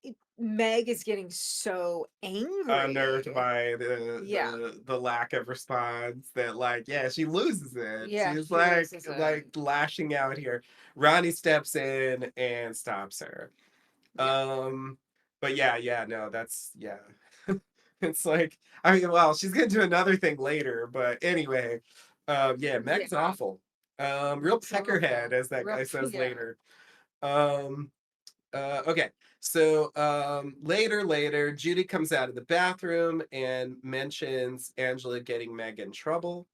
yeah. Meg is getting so Unnerved angry. by Yeah, the lack of response that like yeah she loses it, yeah, she's she loses like it. lashing out here. Ronnie steps in and stops her. Yeah, um but yeah, no, that's yeah. It's like, I mean, well, she's gonna do another thing later, but anyway. Yeah, Meg's yeah, awful. Real it's peckerhead, awful. as that guy Rough, says yeah. later. um okay. So later, Judy comes out of the bathroom and mentions Angela getting Meg in trouble.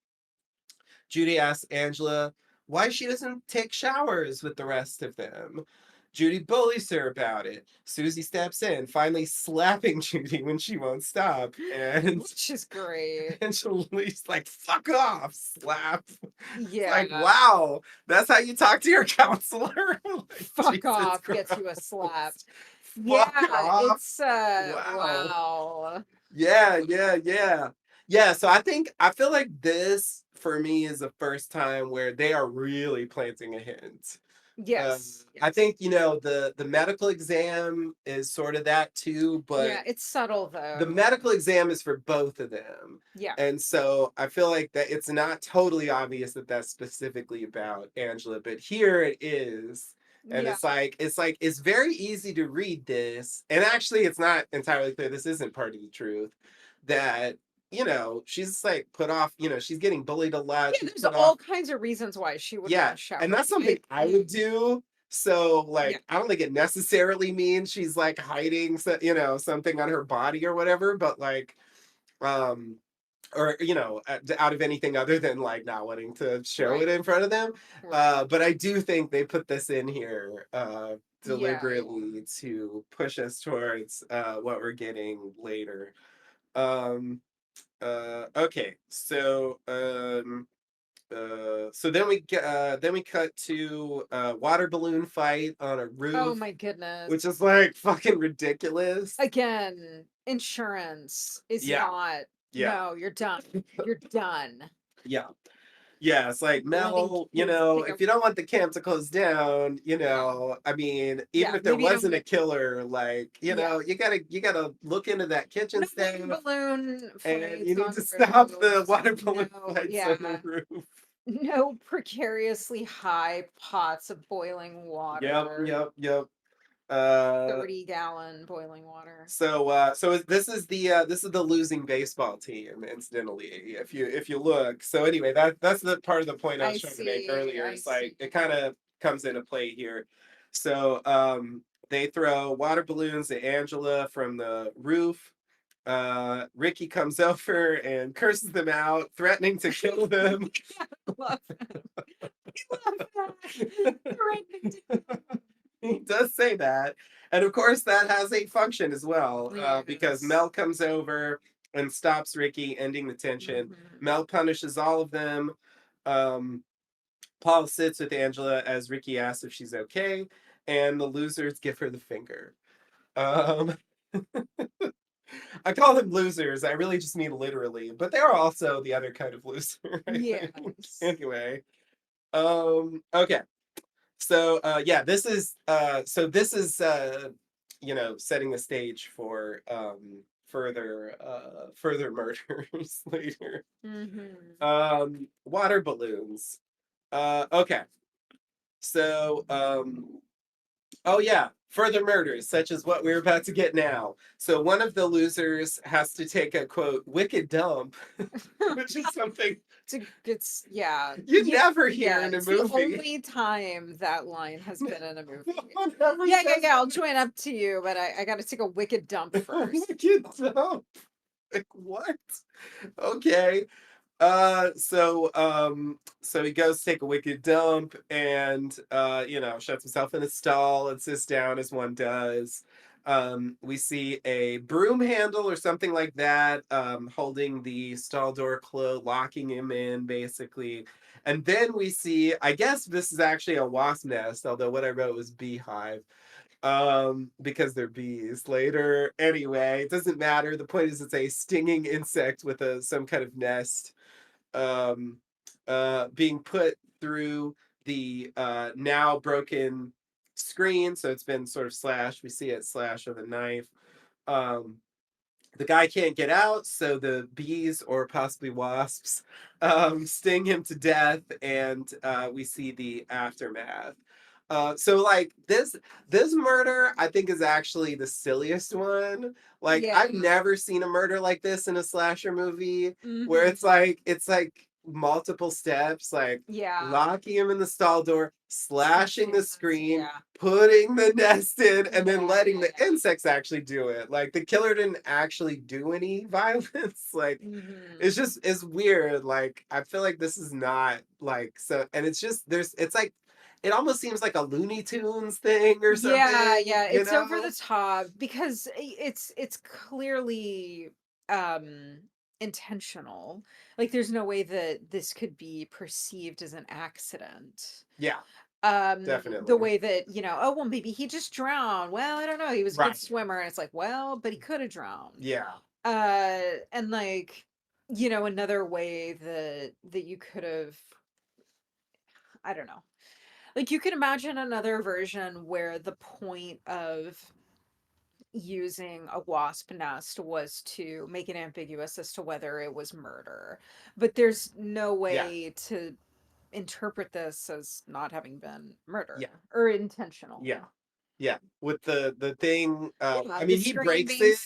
Judy asks Angela why she doesn't take showers with the rest of them. Judy bullies her about it. Susie steps in, finally slapping Judy when she won't stop. And Which is great. Angela's like, fuck off, slap. It's like, Yeah. wow, that's how you talk to your counselor? Like, Fuck Jesus off gets you a slap. Christ. Fuck Yeah, off. it's Wow. wow. Yeah. Yeah, so I feel like this for me is the first time where they are really planting a hint. Yes, I yes. think, you know, the medical exam is sort of that too, but Yeah, it's subtle the though. medical exam is for both of them. Yeah. And so I feel like that it's not totally obvious that that's specifically about Angela, but here it is. And Yeah. it's very easy to read this. And actually it's not entirely clear, this isn't part of the truth, that you know, she's like put off, you know, she's getting bullied a lot. Yeah, She's there's put off. all kinds of reasons why she wouldn't Yeah. want to shower. And that's something I would do. So Yeah. like I don't think it necessarily means she's like hiding you know, something on her body or whatever, but like um or you know, out of anything other than like not wanting to show Right. it in front of them. Right. But I do think they put this in here Yeah, yeah. deliberately to push us towards what we're getting later. um okay, so then we cut to water balloon fight on a Oh roof, my goodness. which is like fucking ridiculous. Again, insurance is Yeah, not, yeah, no, you're done. You're done. yeah. Yeah, it's like, Letting Mel, you kids know, take a, if you don't want the camp to close down, you yeah. know, I mean, even Yeah, if there maybe don't wasn't a get, killer, like, you yeah. know, you gotta look into that kitchen No water staff, balloon and you fights need on to stop the roofs. water balloon No, fights on the yeah. roof. No precariously high pots of boiling Yep, water. yep, yep. Uh, 30-gallon boiling water. so this is the losing baseball team, incidentally, if you look. So anyway, that's the part of the point I was I trying to make see, earlier. I It's like see. it kind of comes into play here. So they throw water balloons at Angela from the roof. Ricky comes over and curses them out, threatening to kill them. I love that. I love that. Threatening to, He does say that. And of course, that has a function as well, because yes. Mel comes over and stops Ricky, ending the tension. Mhm. Mel punishes all of them. Um, Paul sits with Angela as Ricky asks if she's okay, and the losers give her the finger. Um, I call them losers. I really just mean literally, but they're also the other kind of loser, I think. Yes. Anyway, okay. So yeah, this is you know, setting the stage for further murders later. Mhm. Water balloons. Okay. So oh yeah, further murders, such as what we're about to get now. So one of the losers has to take a quote wicked dump, which is something It's yeah. you Yeah, never hear yeah. in a It's the movie. only time that line has been in a No movie. one ever Yeah, yeah, says yeah. I'll that. join up to you, but I gotta take a wicked dump first. Wicked dump. Like what? Okay. So he goes to take a wicked dump and shuts himself in a stall and sits down as one does. We see a broom handle or something like that, holding the stall door closed, locking him in basically. And then we see, I guess this is actually a wasp nest, although what I wrote was beehive, because they're bees later. Anyway, it doesn't matter. The point is it's a stinging insect with some kind of nest, um, being put through the now broken screen. So it's been sort of slashed. We see it slash with a knife. Um, the guy can't get out, so the bees or possibly wasps sting him to death, and we see the aftermath. So like this murder, I think is actually the silliest one. Like Yeah. I've never seen a murder like this in a slasher movie, where Mhm. it's like multiple steps, like Yeah. locking him in the stall door, slashing the screen, Yeah. putting the nest in, and then Yeah, letting yeah, the insects actually do it. Like the killer didn't actually do any violence. Like Mhm. it's weird. Like I feel like this is not like so, and it's just it's like it almost seems like a Looney Tunes thing or Yeah, something, yeah, you it's over the know? top because it's clearly intentional. Like there's no way that this could be perceived as an accident. Yeah, The definitely. way that, oh well maybe he just drowned. Well, I don't know. He was a good Right. swimmer and it's like, well, but he could have drowned. Yeah. And like, another way that you could have, I don't know. Like you could imagine another version where the point of using a wasp nest was to make it ambiguous as to whether it was murder. But there's no Yeah. way to interpret this as not having been Yeah. murder or Yeah. intentional. Yeah, with the thing, Yeah, I the mean, he screen breaks being it,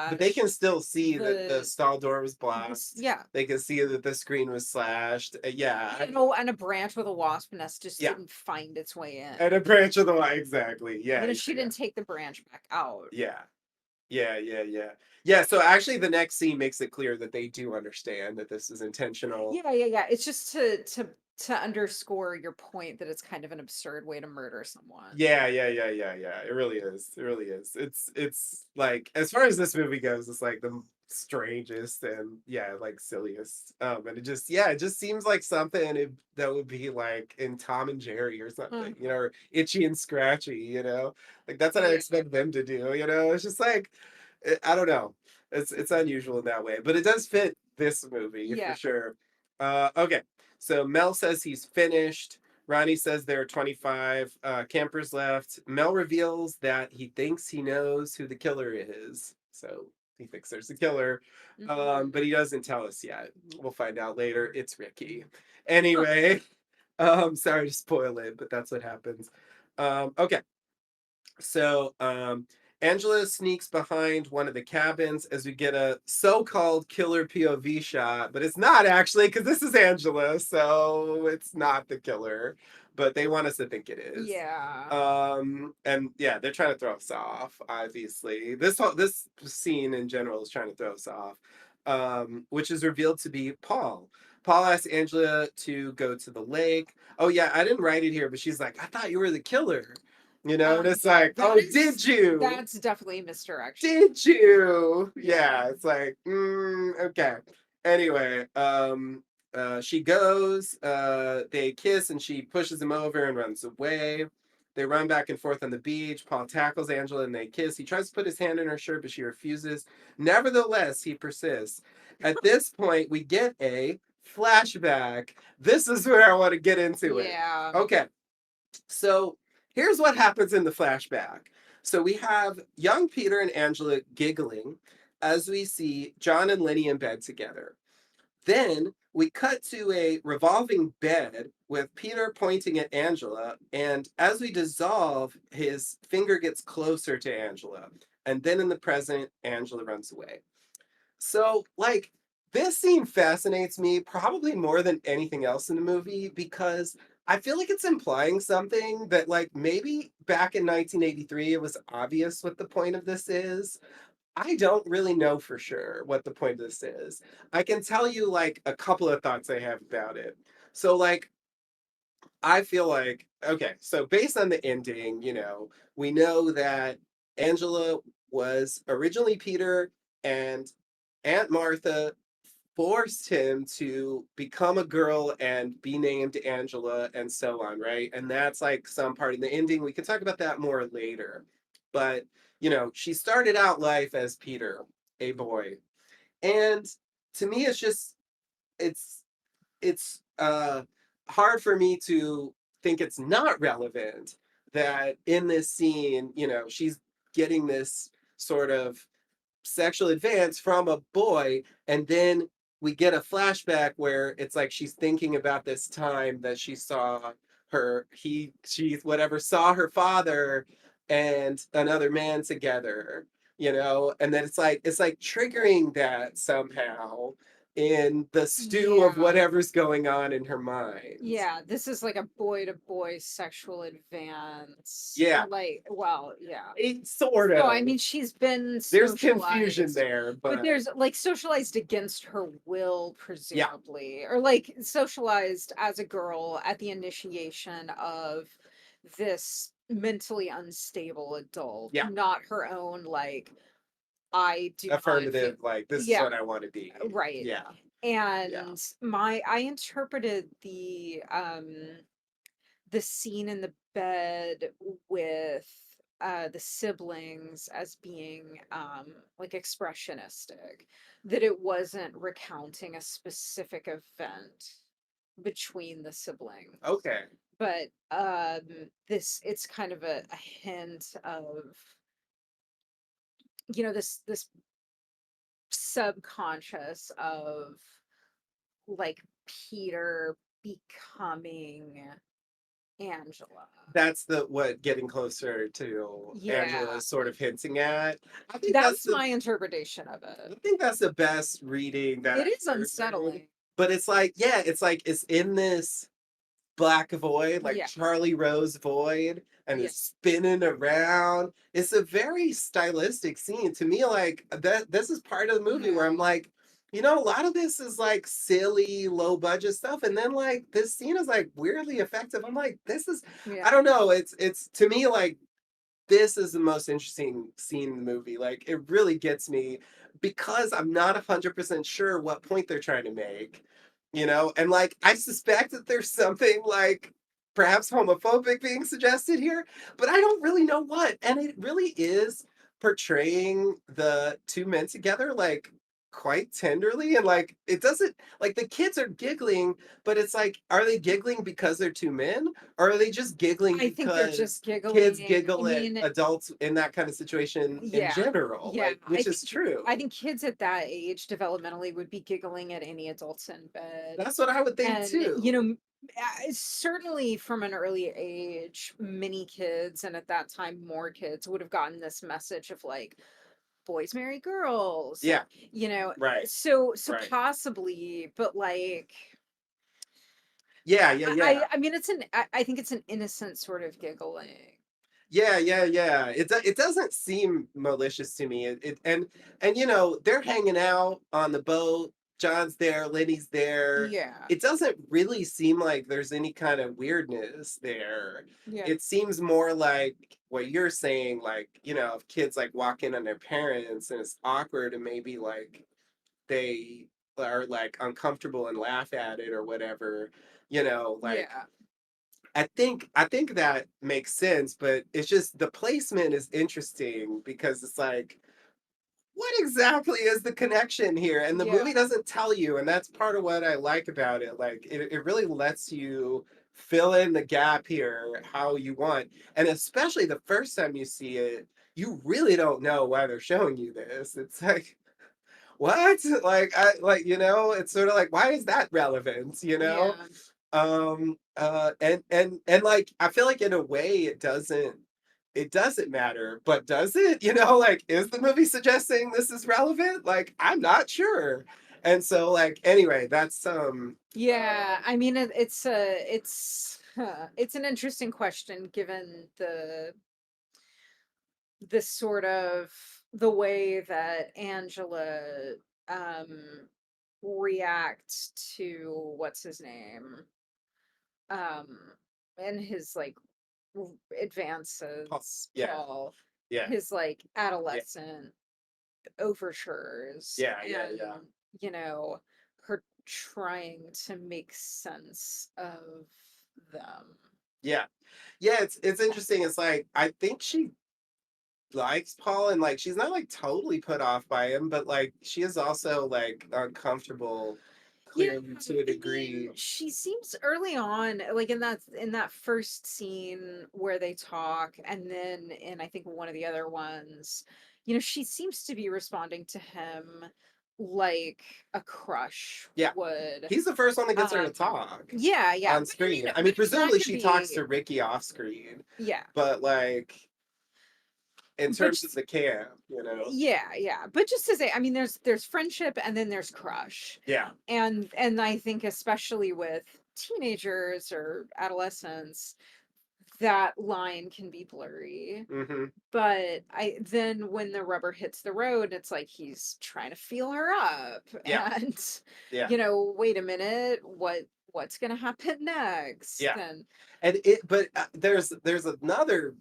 but they can slashed, still see that the the stall door was this blocked. yeah. They can see that the screen was slashed. Yeah, And a branch with a wasp nest just yeah, didn't find its way and a in. branch of the line, exactly. Yeah, yeah, She yeah, didn't take the branch back out. yeah, yeah, yeah, yeah. Yeah, so actually, the next scene makes it clear that they do understand that this is intentional. Yeah, yeah, yeah. It's just to underscore your point that it's kind of an absurd way to murder someone. Yeah, yeah, yeah, yeah, yeah. It really is. It really is. It's like as far as this movie goes, it's like the strangest and yeah, like silliest. And it just seems like something that would be like in Tom and Jerry or something, Mhm. or Itchy and Scratchy, Like that's what I Yeah. expect them to do. It's just like I don't know. It's unusual in that way, but it does fit this movie for Yeah. sure. Okay. So Mel says he's finished. Ronnie says there are 25 campers left. Mel reveals that he thinks he knows who the killer is. So he thinks there's a killer, Mhm. but he doesn't tell us yet. We'll find out later. It's Ricky. Huh. Anyway, sorry to spoil it, but that's what happens. Okay, so Angela sneaks behind one of the cabins as we get a so-called killer POV shot, but it's not actually because this is Angela, so it's not the killer, but they want us to think it is. Yeah. And yeah, they're trying to throw us off. Obviously, this scene in general is trying to throw us off, which is revealed to be Paul. Paul asks Angela to go to the lake. Oh yeah, I didn't write it here, but she's like, "I thought you were the killer." And it's Yeah, like, oh, did you? that's definitely misdirection. Did you? Yeah. Yeah, it's like, okay. Anyway, she goes, they kiss, and she pushes him over and runs away. They run back and forth on the beach. Paul tackles Angela and they kiss. He tries to put his hand in her shirt, but she refuses. Nevertheless, he persists. At this point, we get a flashback. This is where I want to get into it. Yeah. Okay, so here's what happens in the flashback. So we have young Peter and Angela giggling as we see John and Lenny in bed together. Then we cut to a revolving bed with Peter pointing at Angela, and as we dissolve, his finger gets closer to Angela. And then in the present, Angela runs away. So, like, this scene fascinates me probably more than anything else in the movie because I feel like it's implying something that, like, maybe back in 1983, it was obvious what the point of this is. I don't really know for sure what the point of this is. I can tell you like a couple of thoughts I have about it. So like I feel like okay, so based on the ending, we know that Angela was originally Peter and Aunt Martha forced him to become a girl and be named Angela and so on, right? And that's like some part in the ending. We can talk about that more later. But, she started out life as Peter, a boy. And to me it's it's hard for me to think it's not relevant that in this scene, she's getting this sort of sexual advance from a boy, and then we get a flashback where it's like she's thinking about this time that she saw she whatever saw her father and another man together, and then it's like triggering that somehow in the stew of Yeah. whatever's going on in her mind. Yeah, this is like a boy to boy sexual advance. Yeah, Like, well, yeah. it sort So, I of. mean, she's been There's confusion socialized, there, but but there's like socialized against her will, yeah, presumably, or like socialized as a girl at the initiation of this mentally unstable adult, yeah. not her own, like, I do not feel, Affirmative, like this is yeah, what I want to be. right. Yeah, yeah. And I interpreted the scene in the bed with the siblings as being like expressionistic, that it wasn't recounting a specific event between the siblings, Okay. but this it's kind of a hint of, this subconscious of like Peter becoming Angela. That's the what getting closer to Angela Yeah, is sort of hinting at. I think that's that's the my interpretation of it. I think that's the best reading that It I've is heard. unsettling. But it's like, yeah, it's like it's in this black void, like Yeah, Charlie Rose void, and yeah, it's spinning around. It's a very stylistic scene. To me, like that this is part of the movie where I'm yeah, like, a lot of this is like silly, low budget stuff. And then like this scene is like weirdly effective. I'm like, this is yeah, I don't know. It's to me like this is the most interesting scene in the movie. Like it really gets me because I'm not 100% sure what point they're trying to make, and like I suspect that there's something like perhaps homophobic being suggested here, but I don't really know what. And it really is portraying the two men together like quite tenderly, and like it doesn't like the kids are giggling, but it's like are they giggling because they're two men, or are they just giggling I think they're because just kids giggling. I giggle at mean, adults in that kind of situation in yeah, general, yeah. like which is I true. think kids at that age developmentally would be giggling at any adults in bed. That's what I would think And, too. certainly from an early age, many kids, and at that time more kids, would have gotten this message of like, boys marry girls, Yeah, right, so right. possibly, but like, Yeah, yeah, yeah. I mean, I think it's an innocent sort of giggling. Yeah, yeah, yeah. It doesn't seem malicious to me. And they're hanging out on the boat. John's there, Lenny's there. Yeah, It doesn't really seem like there's any kind of weirdness there. yeah, It seems more like what you're saying, like, if kids like walk in on their parents and it's awkward and maybe like they are like uncomfortable and laugh at it or whatever, like yeah, I think that makes sense, but it's just the placement is interesting because it's like, what exactly is the connection here? And the yeah, movie doesn't tell you, and that's part of what I like about it. Like it really lets you fill in the gap here how you want. And especially the first time you see it, you really don't know why they're showing you this. It's like, what? Like it's sort of like, why is that relevant? yeah, And like I feel like in a way it doesn't matter, but does it? Like is the movie suggesting this is relevant? Like I'm not sure. And so like anyway, that's yeah. I mean, it's it's an interesting question given this sort of the way that Angela um reacts to what's his name? Um and his like Paul, advances, yeah, Paul, yeah, his like yeah, adolescent overtures, yeah, yeah, and yeah, you know, her trying to make sense of them. yeah, yeah. It's interesting. It's like I think she likes Paul, and like she's not like totally put off by him, but like she is also like uncomfortable, Yeah, clearly to a I mean, degree. she seems early on, like in that first scene where they talk, and then in I think one of the other ones, she seems to be responding to him like a crush Yeah, would. he's the first one that gets her to Um, talk yeah, yeah, on but I mean, screen. I mean, but that presumably could she talks be, to Ricky off screen, yeah, but like in but terms of just the camp, you know. yeah, but just to say, I mean, there's friendship and then there's crush, Yeah. and I think especially with teenagers or adolescents that line can be blurry. Hmm. But I then when the rubber hits the road, it's like he's trying to feel her up Yeah. and Yeah. wait a minute, what's gonna happen next? Yeah. And And it, but there's another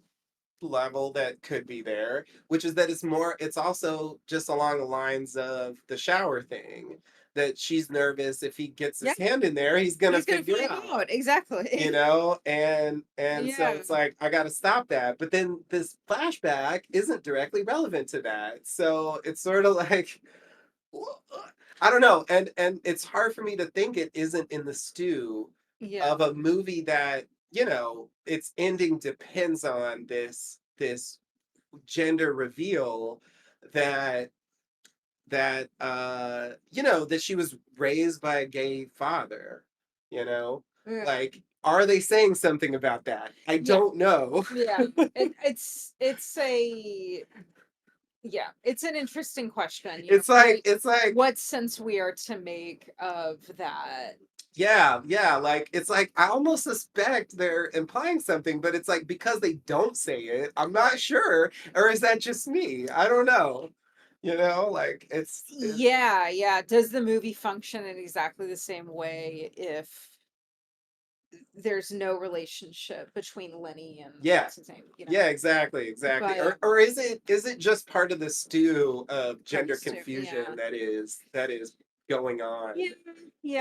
level that could be there, which is that it's also just along the lines of the shower thing, that she's nervous if he gets yeah, his hand in there, he's gonna he's gonna figure it find out. out exactly. And so Yeah. it's like I got to stop that, but then this flashback isn't directly relevant to that, so it's sort of like I don't know, and it's hard for me to think it isn't in the stew Yeah. of a movie that its ending depends on this gender reveal that that she was raised by a gay father, you know Yeah. like are they saying something about that? I Yeah. don't know. Yeah. It's a yeah, it's an interesting question, It's like what sense we are to make of that. yeah, like it's like I almost suspect they're implying something, but it's like because they don't say it, I'm not sure. Or is that just me? I don't know. Like it's Yeah, yeah. Does the movie function in exactly the same way if there's no relationship between Lenny and yeah. what's his name, Yeah, exactly, exactly. But Or is it just part of the stew of part of the gender story, yeah. confusion that is going on Yeah,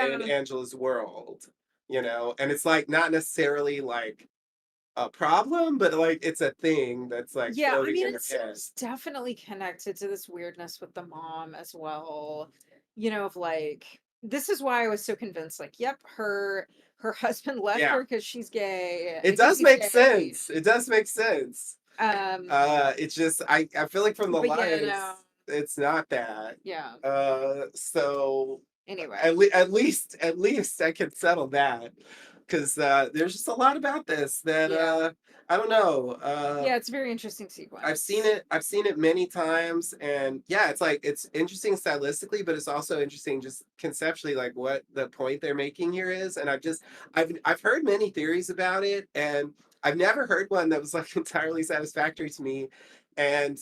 in yeah. Angela's world? And it's like not necessarily like a problem, but like it's a thing that's like Yeah, I floating mean, in it her head. seems definitely connected to this weirdness with the mom as well. Of like, this is why I was so convinced, like, yep, her husband left Yeah. her because she's gay, It because does he's make gay. sense. It does make sense. It's just I feel like from the But yeah, no, lines, it's not that. yeah. So Anyway, at least I can settle that because there's just a lot about this that yeah. I don't know. Yeah, it's a very interesting I've seen sequence. it. I've seen it many times, and yeah, it's like it's interesting stylistically, but it's also interesting just conceptually, like what the point they're making here is. And I've heard many theories about it, and I've never heard one that was like entirely satisfactory to me. And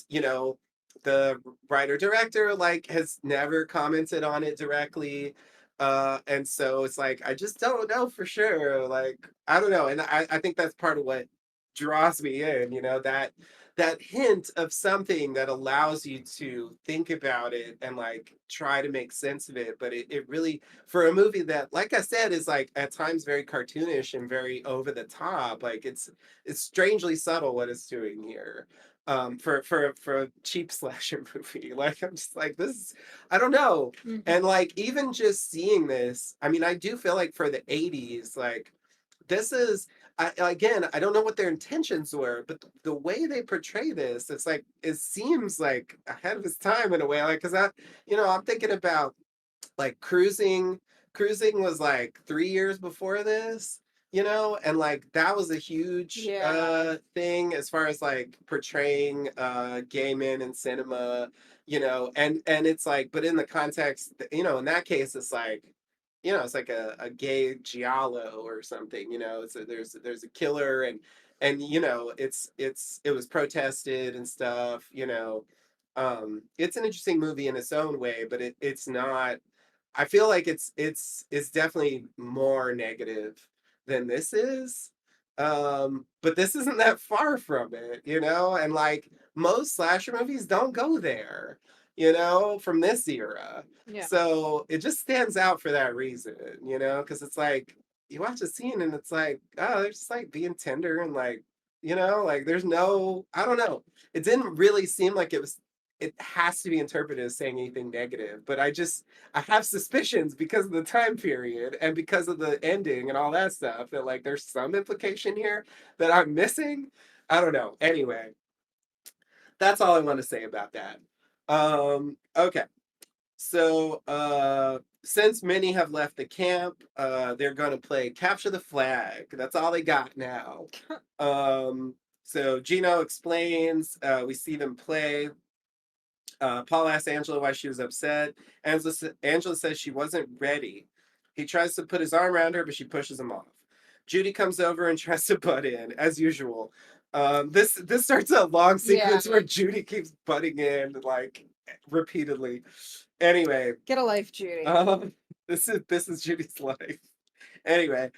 the writer director like has never commented on it directly. And so it's like I just don't know for sure. Like I don't know, and I think that's part of what draws me in. That hint of something that allows you to think about it and like try to make sense of it. But it really, for a movie that, like I said, is like at times very cartoonish and very over the top, like it's strangely subtle what it's doing here. For a cheap slasher movie. Like I'm just like this I don't know. Mhm. And like even just seeing this, I mean, I do feel like for the 80s, like this is again, I don't know what their intentions were, but the way they portray this, it's like it seems like ahead of its time in a way. Like, cause I'm thinking about like cruising. Cruising was like 3 years before this, and like that was a huge Yeah. thing as far as like portraying gay men in cinema, and it's like, but in the context, in that case, it's like it's like a gay giallo or something. There's a killer, and it was protested and stuff. It's an interesting movie in its own way, but it's not. I feel like it's definitely more negative than this is. But this isn't that far from it, and like most slasher movies don't go there, from this era. Yeah. So it just stands out for that reason, because it's like you watch a scene and it's like, oh, they're just like being tender and like, like there's no, I don't know. It didn't really seem like it has to be interpreted as saying anything negative, but I have suspicions because of the time period and because of the ending and all that stuff that like there's some implication here that I'm missing. I don't know. Anyway, that's all I want to say about that. Okay. So since many have left the camp, they're gonna play capture the flag. That's all they got now. So Gino explains, we see them play. Paul asks Angela why she was upset. Angela says she wasn't ready. He tries to put his arm around her, but she pushes him off. Judy comes over and tries to butt in, as usual. This starts a long Yeah. sequence where Judy keeps butting in like repeatedly. Anyway, Get a life, Judy. um, this is Judy's life. Anyway,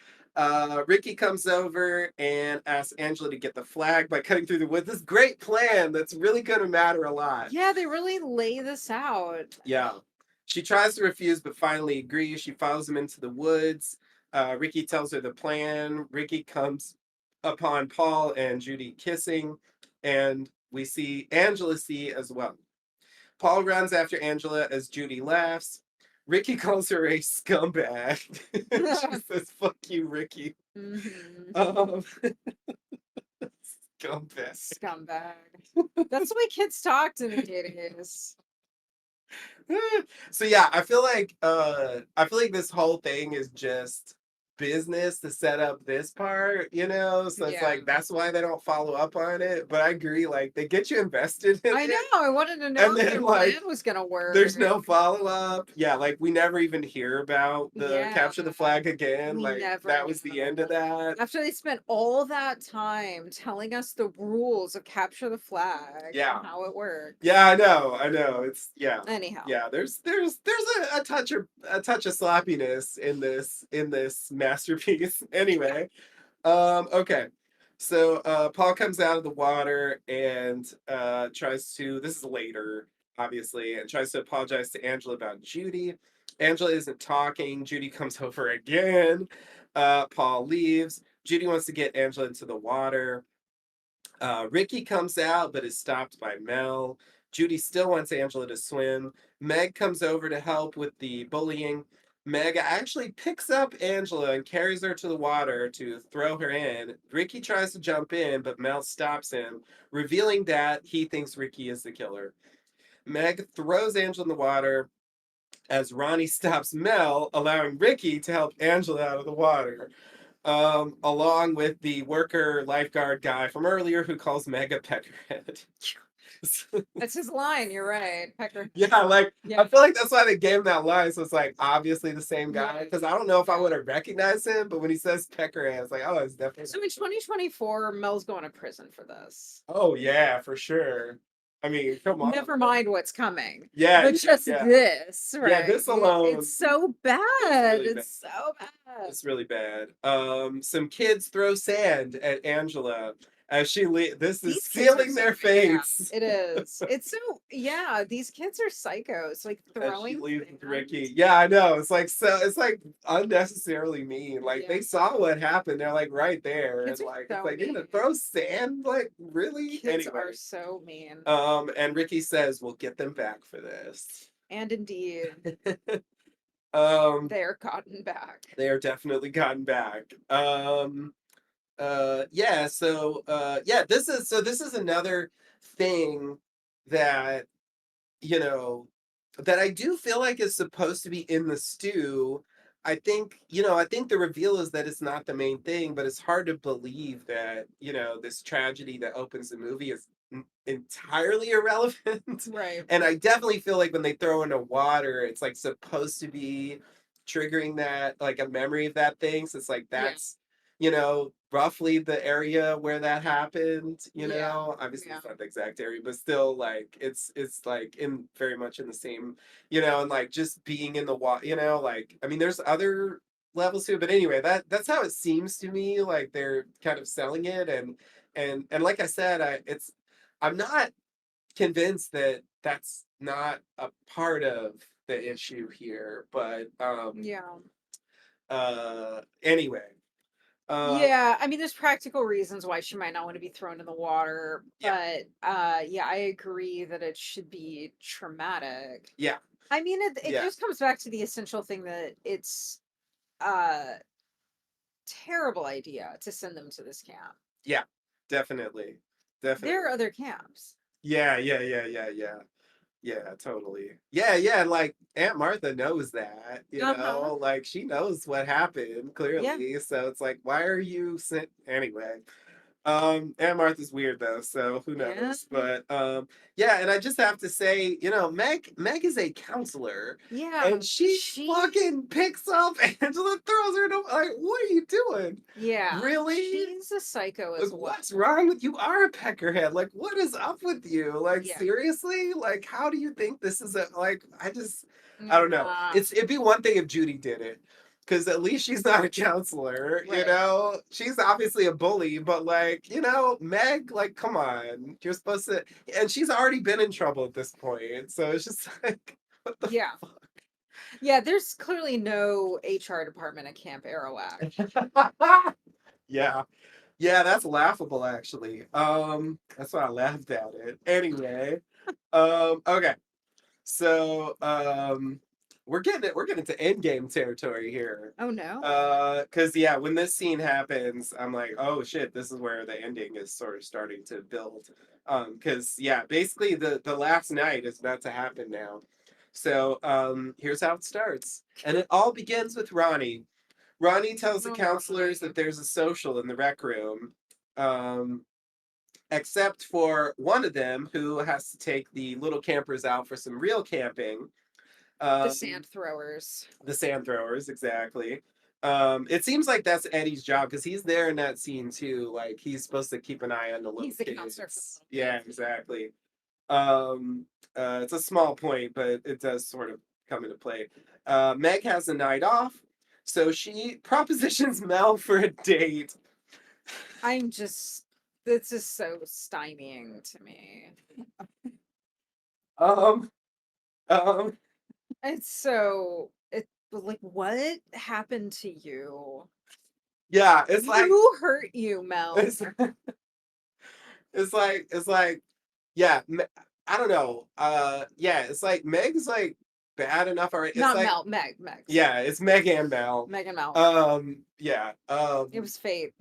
Ricky comes over and asks Angela to get the flag by cutting through the woods. This great plan that's really going to matter a lot. Yeah, they really lay this out. Yeah. She tries to refuse, but finally agrees. She follows him into the woods. Ricky tells her the plan. Ricky comes upon Paul and Judy kissing, and we see Angela see as well. Paul runs after Angela as Judy laughs. Ricky calls her a scumbag. She says, "Fuck you, Ricky." Hmm. Um, scumbag. Scumbag. That's the way kids talk to me days. So yeah, I feel like this whole thing is just business to set up this part. So it's Yeah. like that's why they don't follow up on it. But I agree, like they get you invested in I know. it, I wanted to know and if their then like plan was gonna there's work. no follow up. Yeah, like we never even hear about the Yeah. capture the flag again. We Like never that was the end of know. that. After they spent all that time telling us the rules of capture the flag and Yeah. how it works. Yeah, I know. It's yeah. Anyhow. Yeah, there's a touch of sloppiness in this masterpiece. Anyway, okay. So Paul comes out of the water and tries to, this is later, obviously, and tries to apologize to Angela about Judy. Angela isn't talking. Judy comes over again. Paul leaves. Judy wants to get Angela into the water. Ricky comes out, but is stopped by Mel. Judy still wants Angela to swim. Meg comes over to help with the bullying. Meg actually picks up Angela and carries her to the water to throw her in. Ricky tries to jump in, but Mel stops him, revealing that he thinks Ricky is the killer. Meg throws Angela in the water as Ronnie stops Mel, allowing Ricky to help Angela out of the water, along with the worker lifeguard guy from earlier who calls Meg a peckerhead. That's his line, you're right. Pecker. Yeah, like I Yeah. feel like that's why they gave him that line. So it's like obviously the same guy. Yeah. Because I don't know if I would have recognized him, but when he says peckerhead, it's like, oh, it's definitely. So in 2024, Mel's going to prison for this. Oh yeah, for sure. I mean, come on. Never mind what's coming. Yeah, But just yeah, this, yeah. right? This alone, It's so it's bad. really bad. It's so bad. It's really bad. Some kids throw sand at Angela as this is These kids are sealing so their yeah, fates. it is. It's so yeah, these kids are psychos, like As she throwing leaves with sand. Ricky. Yeah, I know. It's like unnecessarily mean. Like Yeah. they saw what happened. They're like right there. And Kids are like it's so like you're mean. gonna throw sand? Like, really? Kids Anyway. are so mean. And Ricky says we'll get them back for this. And indeed, um they're gotten back. they are definitely gotten back. Yeah, so this is another thing that you know, that I do feel like is supposed to be in the stew. I think the reveal is that it's not the main thing, but it's hard to believe that, this tragedy that opens the movie is entirely irrelevant. Right. And I definitely feel like when they throw into water, it's like supposed to be triggering that, like a memory of that thing. So it's like Yeah. that's, roughly the area where that happened, Yeah. Obviously Yeah. it's not the exact area, but still like it's like in very much in the same, and like just being in the water, like I mean there's other levels to it, but anyway, that's how it seems to me, like they're kind of selling it. And like I said, I'm not convinced that that's not a part of the issue here, but Yeah. anyway, uh Yeah, I mean, there's practical reasons why she might not want to be thrown in the water, yeah, but yeah, I agree that it should be traumatic. yeah, I mean, it yeah, just comes back to the essential thing that it's a terrible idea to send them to this camp. yeah, definitely, There are definitely. other camps. Yeah, yeah, yeah, yeah, yeah. Yeah, totally. Yeah, yeah, and like Aunt Martha knows that, Uh-huh. like she knows what happened Yeah. clearly. So it's like, why are you sent anyway? Aunt Martha's weird though, so who Yeah. knows? But yeah, and I just have to say, Meg is a counselor, Yeah. and she She fucking picks up Angela, throws her in like, what are you doing? yeah, Really? she's a psycho Like, as what's well. wrong with you? Are a peckerhead? Like, what is up with you? Like, Yeah. seriously? Like, how do you think this is a like? I don't know. Yeah. It'd be one thing if Judy did it, because at least she's not a counselor. Right. She's obviously a bully, but like, Meg, like, come on, you're supposed to, and she's already been in trouble at this point, so it's just like, what the Yeah. Yeah, there's clearly no HR department at Camp Arawak. fuck? Yeah. Yeah, that's laughable actually. That's why I laughed at it. Anyway, okay. So, we're getting to endgame territory here. Oh no. Cause yeah, when this scene happens, I'm like, oh shit, this is where the ending is sort of starting to build. Cause yeah, basically the last night is about to happen now. So, here's how it starts. And it all begins with Ronnie. Ronnie tells the Oh, counselors Ronnie. that there's a social in the rec room, um, except for one of them who has to take the little campers out for some real camping. The Um, sand throwers. the sand throwers, exactly. It seems like that's Eddie's job because he's there in that scene too. Like he's supposed to keep an eye on the little He's the counselor for kids. the little Yeah, kids. exactly. Um, it's a small point, but it does sort of come into play. Meg has a night off, so she propositions Mel for a date. I'm just this is so stymieing to me. Um, um, It's so it like what happened to you? yeah, it's like Who hurt you, Mel? it's it's like yeah, I don't know. Yeah, it's like Meg's like bad enough already. It's Not like Mel, Meg, yeah, sorry. it's Meg and Mel. Megan Mel. Yeah. It was fate.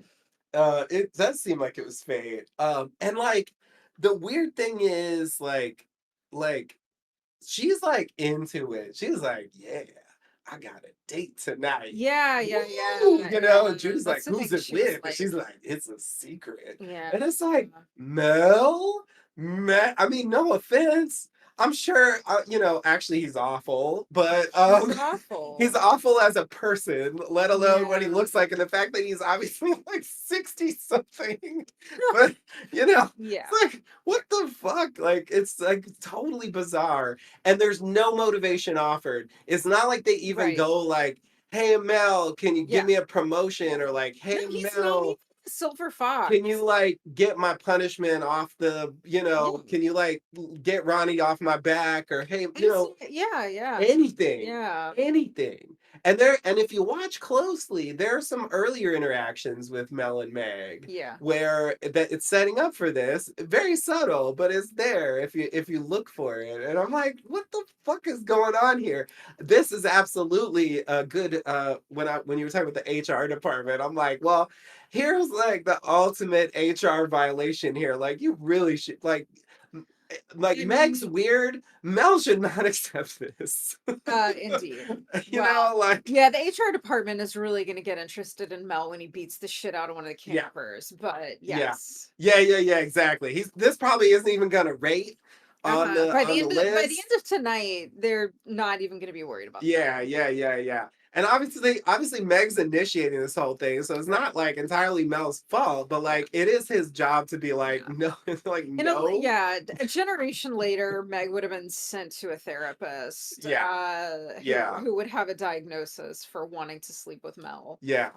It does seem like it was fate. And like the weird thing is like she's like into it. She's like, yeah, I got a date tonight. Yeah, yeah, Woo! yeah, And yeah. Judy's That's like, the thing. who's it She was with? And like, she's like, it's a secret. yeah. And it's like, Mel? I mean, no offense. I'm sure, actually he's awful, but He's he's awful. awful as a person, let alone what he Yeah. looks like, and the fact that he's obviously like 60 something. But it's Yeah. like, what the fuck? Like, it's like totally bizarre. And there's no motivation offered. It's not like they even Right. go like, hey Mel, can you give Yeah. me a promotion? Or like, No, hey he's not even Mel, a silver can you fox. like get my punishment off Yeah. can you like get Ronnie off my back? Or hey, Yeah, yeah. anything, Yeah. anything. And if you watch closely, there are some earlier interactions with Mel and Meg Yeah. where that it's setting up for this. Very subtle, but it's there if you look for it. And I'm like, what the fuck is going on here? This is absolutely a good when you were talking about the HR department, I'm like, well, here's like the ultimate HR violation here. Like you really should like I Meg's mean, weird. Mel should not accept this. indeed. you know, Well, like yeah, the HR department is really going to get interested in Mel when he beats the shit out of one of the yeah, campers. But yeah, yes. yeah, exactly. This probably isn't even gonna rate on Uh-huh. the on the By the end list. of tonight, they're not even going to be worried about that. Yeah. And obviously Meg's initiating this whole thing, so it's Right. not like entirely Mel's fault, but Yeah. like it is his job to be like, Yeah. no, like In a no. yeah, a generation later, Meg would have been sent to a therapist, Yeah, yeah. who would have a diagnosis for wanting to sleep with Mel. Yeah,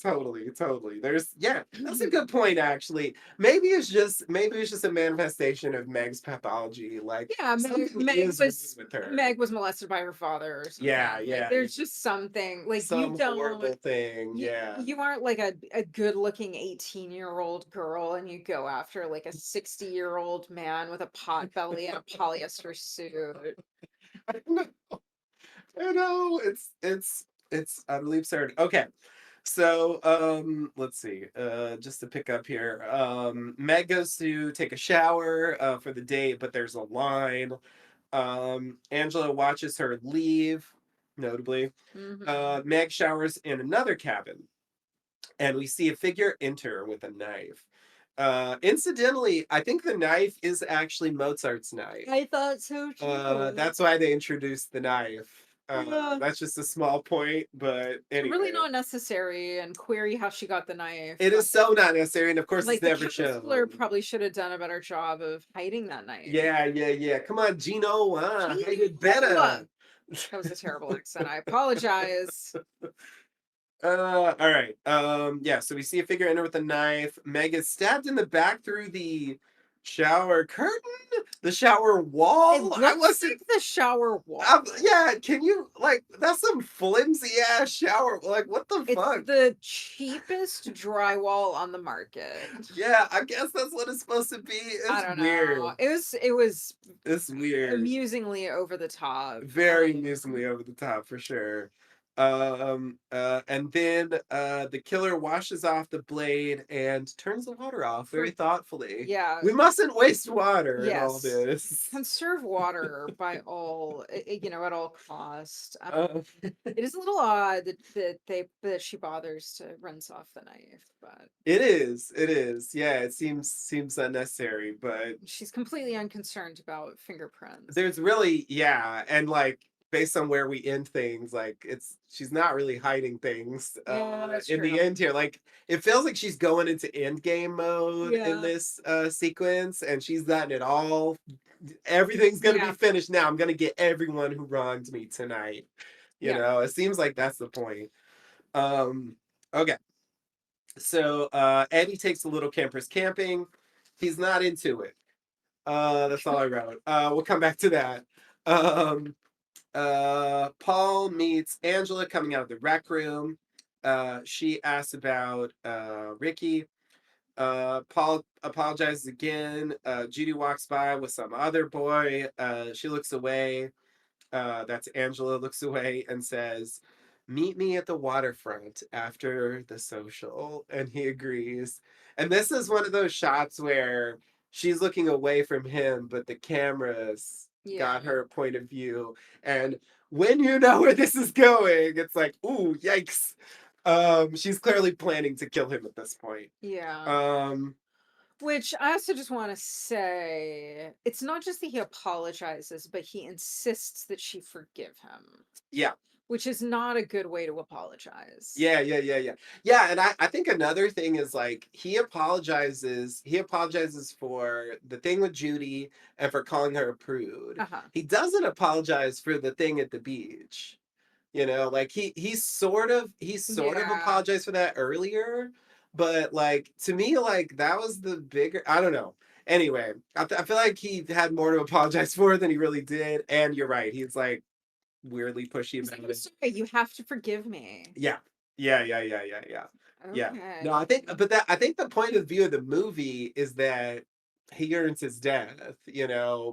totally, totally. Yeah, that's a good point actually. Maybe it's just a manifestation of Meg's pathology. Like Yeah, something is wrong with her. Meg was molested by her father or Yeah, something. Like, yeah, there's just something, like, some horrible thing. you Yeah. you aren't like a good-looking 18-year-old girl and you go after like a 60-year-old man with a pot belly and a polyester suit. I know. I know. It's utterly absurd. Okay. So, let's see. Just to pick up here, Meg goes to take a shower for the date, but there's a line. Angela watches her leave, notably. Mhm. Meg showers in another cabin, and we see a figure enter with a knife. Incidentally, I think the knife is actually Mozart's knife. I thought so too. That's why they introduced the knife. Yeah. That's just a small point, but Really anyway. not necessary, and query how she got the knife. It is so not necessary, and of course, it's Like, the never counselor shown. probably should have done a better job of hiding that knife. Yeah. Come on, Gino, hide it Gino! better. That was a terrible accent, I apologize. All right. Yeah, so we see a figure enter with a knife. Meg is stabbed in the back through the shower curtain, the shower It wall. I looks wasn't. like the shower wall. Yeah, can you like? That's some flimsy ass shower. Like, what the It's fuck? the cheapest drywall on the market. Yeah, I guess that's what it's supposed to be. I It's don't know. weird. It was It's weird. amusingly over the top. Very amusingly over the top for sure. And then the killer washes off the blade and turns the water off very For thoughtfully. yeah, We mustn't waste water in all yes. this. Conserve water by all, at all cost. Uh, It is a little odd that she bothers to rinse off the knife, but it is. Yeah, it seems unnecessary, but she's completely unconcerned about fingerprints. there's really, yeah, and like based on where we end things, like it's she's not really hiding things Yeah, that's in true. the end here. Like it feels like she's going into end game mode in Yeah. this sequence, and she's gotten it all. Everything's gonna be Yeah. finished now. I'm gonna get everyone who wronged me tonight. Yeah. It seems like that's the point. Um, okay. So Eddie takes the little campers camping. He's not into it. That's all I wrote. We'll come back to that. Um, Paul meets Angela coming out of the rec room. She asks about Ricky. Paul apologizes again. Judy walks by with some other boy. She looks away. That's Angela looks away and says, "Meet me at the waterfront after the social." And he agrees. And this is one of those shots where she's looking away from him, but the camera's Yeah. got her point of view. And when you know where this is going, it's like, ooh, yikes. She's clearly planning to kill him at this point. Yeah. Um, Which I also just want to say, it's not just that he apologizes, but he insists that she forgive him, yeah, which is not a good way to apologize. Yeah. Yeah, and I think another thing is like he apologizes for the thing with Judy and for calling her a prude. Uh-huh. He doesn't apologize for the thing at the beach. Like he sort of Yeah. apologized for that earlier, but like to me, like that was the bigger I don't know. Anyway, I feel like he had more to apologize for than he really did. And you're right, he's like weirdly pushy He's like, about I'm it. sorry, you have to forgive me. Yeah. Yeah. Yeah. No, Okay. I think the point of view of the movie is that he earns his death,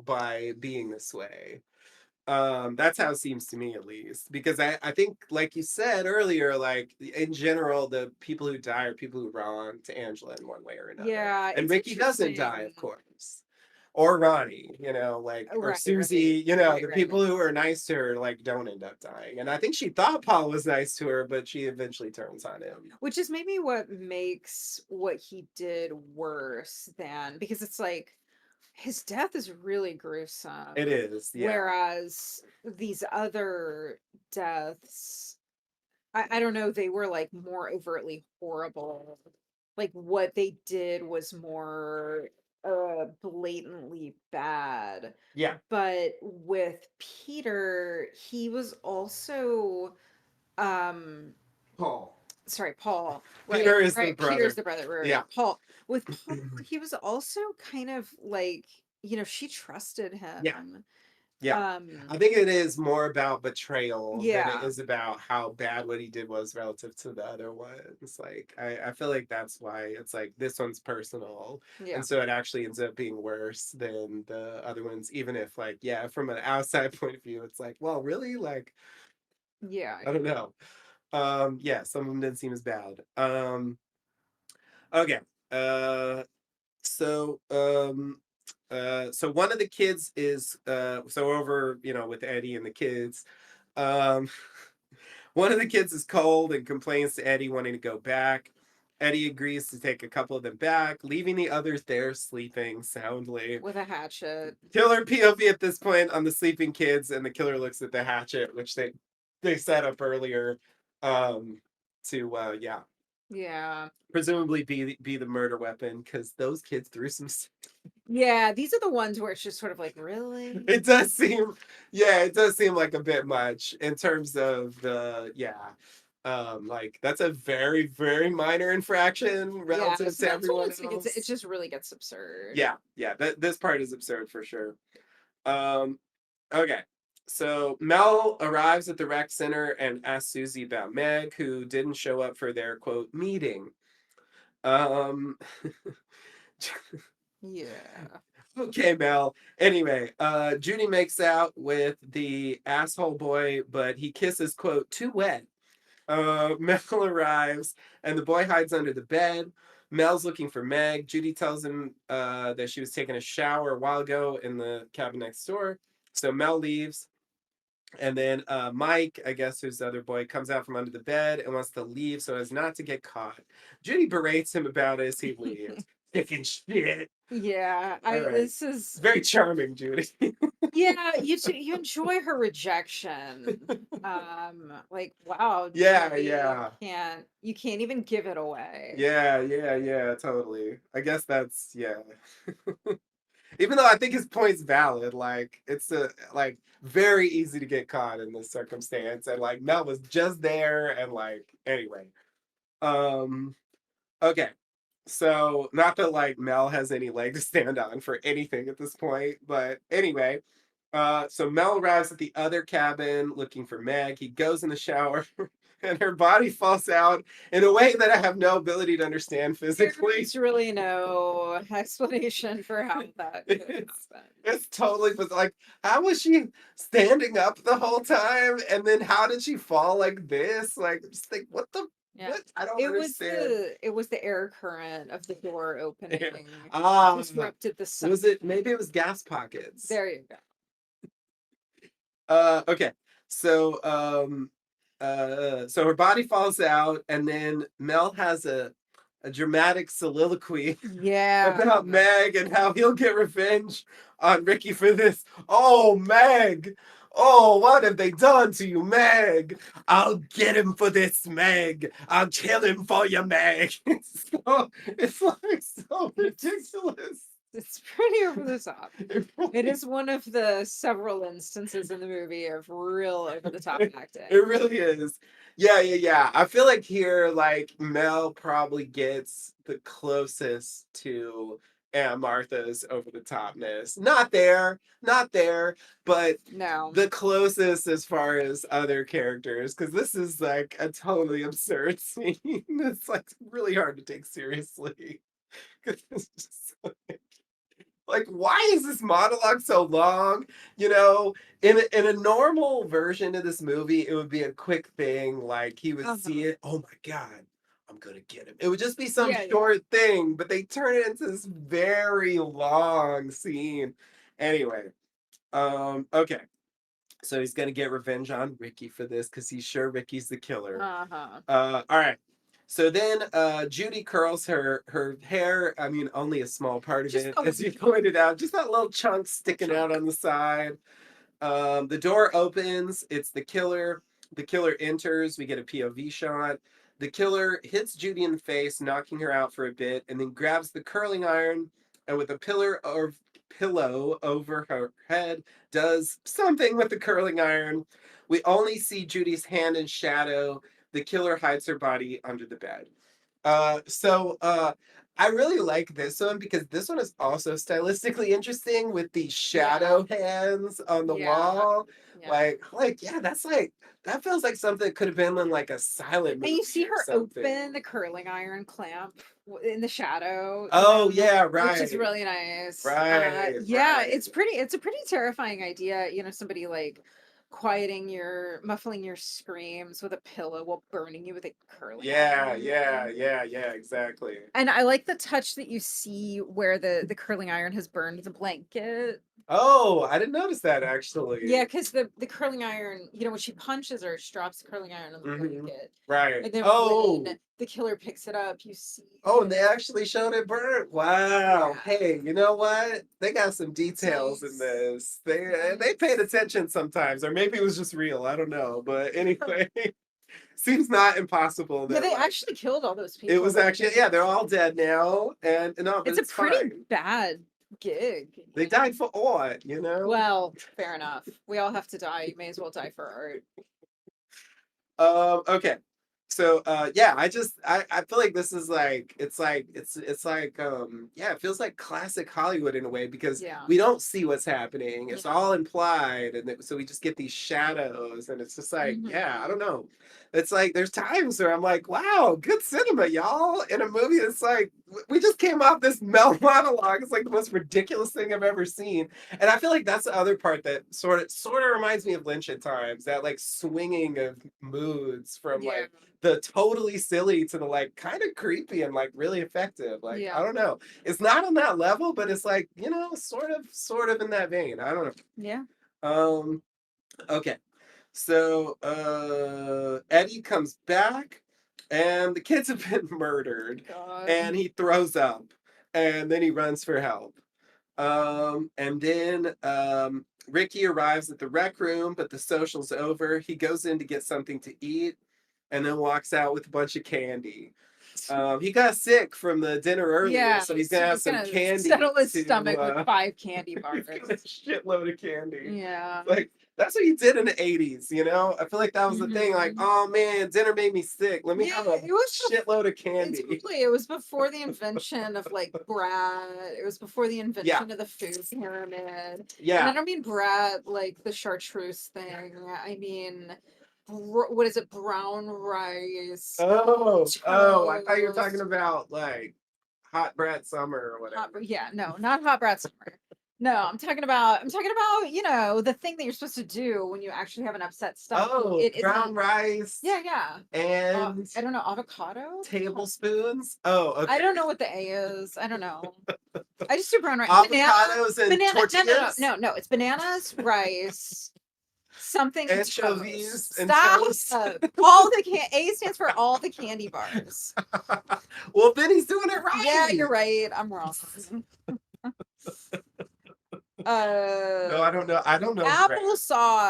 by being this way. That's how it seems to me at least. Because I think like you said earlier, like in general, the people who die are people who wronged Angela in one way or another. Yeah, And it's Ricky doesn't die, interesting. of course. Or Ronnie, Oh, or right, Susie, the right. people who are nice to her like don't end up dying. And I think she thought Paul was nice to her, but she eventually turns on him. Which is maybe what makes what he did worse than, because it's like his death is really gruesome. It is, yeah. Whereas these other deaths I don't know, they were, like, more overtly horrible. Like, what they did was more, blatantly bad. Yeah, But with Peter, he was also, um Paul. sorry, Paul, right, Peter is the right, Peter's brother. the brother, right, Yeah. right, Paul. With Paul, he was also kind of like, she trusted Yeah. him. Yeah. Um, I think it is more about betrayal than it yeah, is about how bad what he did was relative to the other ones. Like, I feel like that's why it's like this one's personal. yeah, And so it actually ends up being worse than the other ones, even if, like, yeah, from an outside point of view, it's like, well, really? Like, yeah, I don't know. Yeah, some of them didn't seem as bad. Okay. Uh, so so one of the kids is so over, with Eddie and the kids. Um one of the kids is cold and complains to Eddie wanting to go back. Eddie agrees to take a couple of them back, leaving the others there sleeping soundly. with a hatchet. Killer POV at this point on the sleeping kids, and the killer looks at the hatchet, which they set up earlier, um to yeah, Yeah. presumably be the murder weapon, because those kids threw some. Yeah, these are the ones where it's just sort of like, "Really?" It does seem, yeah, it does seem like a bit much in terms of the, yeah. Like that's a very, very minor infraction Yeah, relative so to that's when everyone it else. just really gets absurd. Yeah, yeah, this part is absurd for sure. Um, okay. So Mel arrives at the rec center and asks Susie about Meg, who didn't show up for their quote meeting. Um Yeah. Okay, Mel. Anyway, Judy makes out with the asshole boy, but he kisses, quote, too wet. Mel arrives, and the boy hides under the bed. Mel's looking for Meg. Judy tells him that she was taking a shower a while ago in the cabin next door. So Mel leaves, and then Mike, I guess, who's the other boy, comes out from under the bed and wants to leave so as not to get caught. Judy berates him about it as he leaves. Sticking shit. Yeah, All I right. this is Very charming, Judy. yeah, you enjoy her rejection. Like, wow, Yeah, Judy yeah. you can't even give it away. Yeah, yeah, yeah, totally. I guess that's, yeah. Even though I think his point's valid, like it's like very easy to get caught in this circumstance, and like Mel was just there, and like anyway. Um, okay. So not that like Mel has any leg to stand on for anything at this point, but anyway, so Mel arrives at the other cabin looking for Meg. He goes in the shower and her body falls out in a way that I have no ability to understand physically. There's really no explanation for how that could It's happen. it's totally but like how was she standing up the whole time, and then how did she fall like this? Like just think Yeah. what? I don't understand. It was the air current of the door opening Ah, disrupted the was sun. it maybe it was gas pockets? There you go. Okay. So so her body falls out, and then Mel has a dramatic soliloquy Yeah. about Meg and how he'll get revenge on Ricky for this. Oh, Meg. Oh, what have they done to you, Meg? I'll get him for this, Meg. I'll kill him for you, Meg. It's like so It's ridiculous. it's pretty over the top. It It really is one of the several instances in the movie of real over the top it acting. really is. Yeah, yeah, yeah. I feel like here, like Mel probably gets the closest to Aunt Martha's over the topness. Not there, not there, but No. the closest as far as other characters, because this is like a totally absurd scene. It's like really hard to take seriously. 'Cause it's just like why is this monologue so long? you know in a normal version of this movie, it would be a quick thing, like he would see Uh-huh. it, oh my god, I'm gonna get him. It would just be some Yeah, yeah. short thing, but they turn it into this very long scene. Anyway, okay, so he's gonna get revenge on Ricky for this because he's sure Ricky's the killer. Uh-huh. All right. So then Judy curls her hair. I mean, only a small part of Just it, a as you pointed out, just that little chunk little sticking out chunk. on the side. The door opens. It's the killer. The killer enters. We get a POV shot. The killer hits Judy in the face, knocking her out for a bit, and then grabs the curling iron and with a pillow over her head, does something with the curling iron. We only see Judy's hand in shadow. The killer hides her body under the bed. So I really like this one because this one is also stylistically interesting with these Yeah. shadow hands on the Yeah. wall. Yeah. Yeah, that's like that feels like something that could have been in like a silent And you movie see or her something. open the curling iron clamp in the shadow, Oh yeah, which is right, really nice. Yeah, right. it's a pretty terrifying idea, somebody like muffling your screams with a pillow while burning you with a curling Yeah, yeah, iron. yeah, yeah, exactly. And I like the touch that you see where the curling iron has burned the blanket. Oh, I didn't notice that Yeah, actually. because the curling iron, when she punches her, she drops the curling iron on the Hmm. blanket. Right. And then when Oh, the killer picks it up, you see oh, and they actually showed it burnt. Wow. yeah. Hey, you know what? They got some It's details in nice. this. It's They paid nice. attention sometimes, or maybe it was just real. I don't know. But anyway, seems not impossible Yeah, that they like actually killed all those it people. was actually, yeah, they're all dead now, and no, but It's a it's pretty fine. bad gig, They died for art, you know. Well, fair enough. We all have to die. You may as well die for art. Okay. So yeah, I feel like this is like it's like yeah, it feels like classic Hollywood in a way because Yeah. we don't see what's happening. It's Yeah. all implied so we just get these shadows and it's just like, yeah, I Hmm. don't know. It's like there's times where I'm like, wow, good cinema, y'all. In a movie that's like we just came off this Mel monologue. It's like the most ridiculous thing I've ever seen. And I feel like that's the other part that sort of reminds me of Lynch at times, that like swinging of moods from Yeah. like the totally silly to the like kind of creepy and like really effective. Like, I Yeah. don't know. It's not on that level, but it's like, sort of in that vein. I don't Yeah. know. Okay. So Eddie comes back and the kids have been murdered God. and he throws up and then he runs for help. And then Ricky arrives at the rec room, but the social's over. He goes in to get something to eat and then walks out with a bunch of candy. He got sick from the dinner earlier, Yeah. so he's So gonna have he's some gonna candy settle his to stomach with 5 candy he's got a bars. shitload of candy. Yeah. Like that's what you did in the 80s, you know? I feel like that was the thing, like, Hmm. oh man, dinner made me sick. Let me Yeah, have a it was shitload of candy. totally. It was before the invention of like Brat. It was before the Yeah, invention of the food pyramid. And I yeah. don't mean Brat like the chartreuse thing. I mean, what is it? Brown rice, Oh, I thought you were talking toast, about like hot brat summer or hot. whatever. Yeah, no, not hot Brat summer. No, I'm talking about, the thing that you're supposed to do when you actually have an upset stomach. Oh, It brown isn't. rice Yeah, yeah. and I don't know, avocado? tablespoons. Oh, I okay. don't know what the A is. I don't know. I just do brown rice. Avocados and No, no, no, tortillas, no, no. It's bananas, rice, something, and anchovies toast. and Stop. toast. All the A stands for all the candy bars. Well, then he's doing it Yeah, you're right. right. I'm wrong. No, Uh, I don't know. I don't know bread.